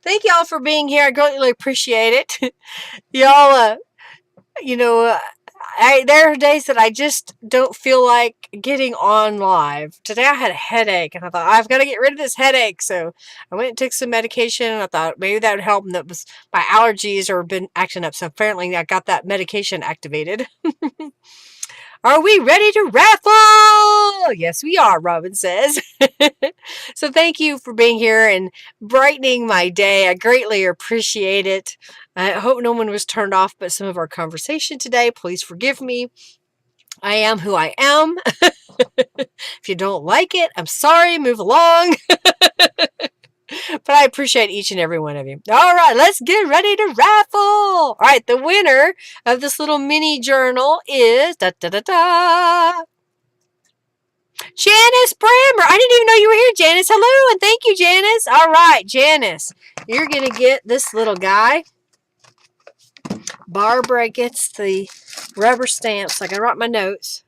Thank y'all for being here. I greatly appreciate it. Y'all, there are days that I just don't feel like getting on live. Today I had a headache, and I thought, I've got to get rid of this headache. So I went and took some medication, and I thought maybe that would help. And that was my allergies are been acting up. So apparently I got that medication activated. Are we ready to raffle? Yes, we are, Robin says. So thank you for being here and brightening my day. I greatly appreciate it. I hope no one was turned off by some of our conversation today. Please forgive me. I am who I am. If you don't like it, I'm sorry. Move along. But I appreciate each and every one of you. All right, let's get ready to raffle. All right, the winner of this little mini journal is Janice Brammer. I didn't even know you were here, Janice. Hello, and thank you, Janice. All right, Janice, you're going to get this little guy. Barbara gets the rubber stamps. I got to write my notes.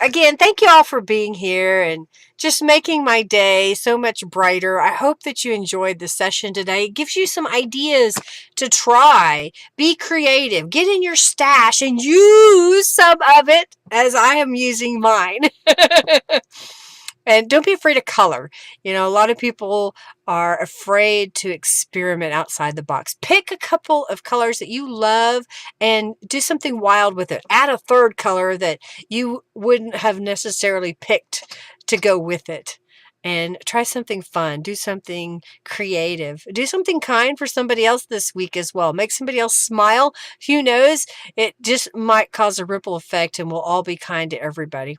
Again, thank you all for being here and just making my day so much brighter. I hope that you enjoyed the session today. It gives you some ideas to try. Be creative. Get in your stash and use some of it as I am using mine. And don't be afraid of color. A lot of people are afraid to experiment outside the box. Pick a couple of colors that you love and do something wild with it. Add a third color that you wouldn't have necessarily picked to go with it. And try something fun. Do something creative. Do something kind for somebody else this week as well. Make somebody else smile. Who knows? It just might cause a ripple effect and we'll all be kind to everybody.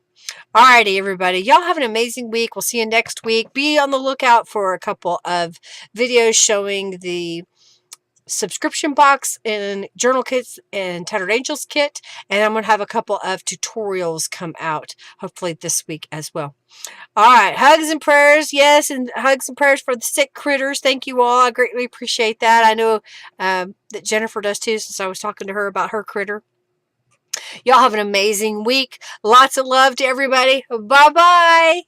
Alrighty, everybody. Y'all have an amazing week. We'll see you next week. Be on the lookout for a couple of videos showing the subscription box and journal kits and Tattered Angels kit. And I'm going to have a couple of tutorials come out hopefully this week as well. All right. Hugs and prayers. Yes. And hugs and prayers for the sick critters. Thank you all. I greatly appreciate that. I know that Jennifer does too, since I was talking to her about her critter. Y'all have an amazing week. Lots of love to everybody. Bye-bye.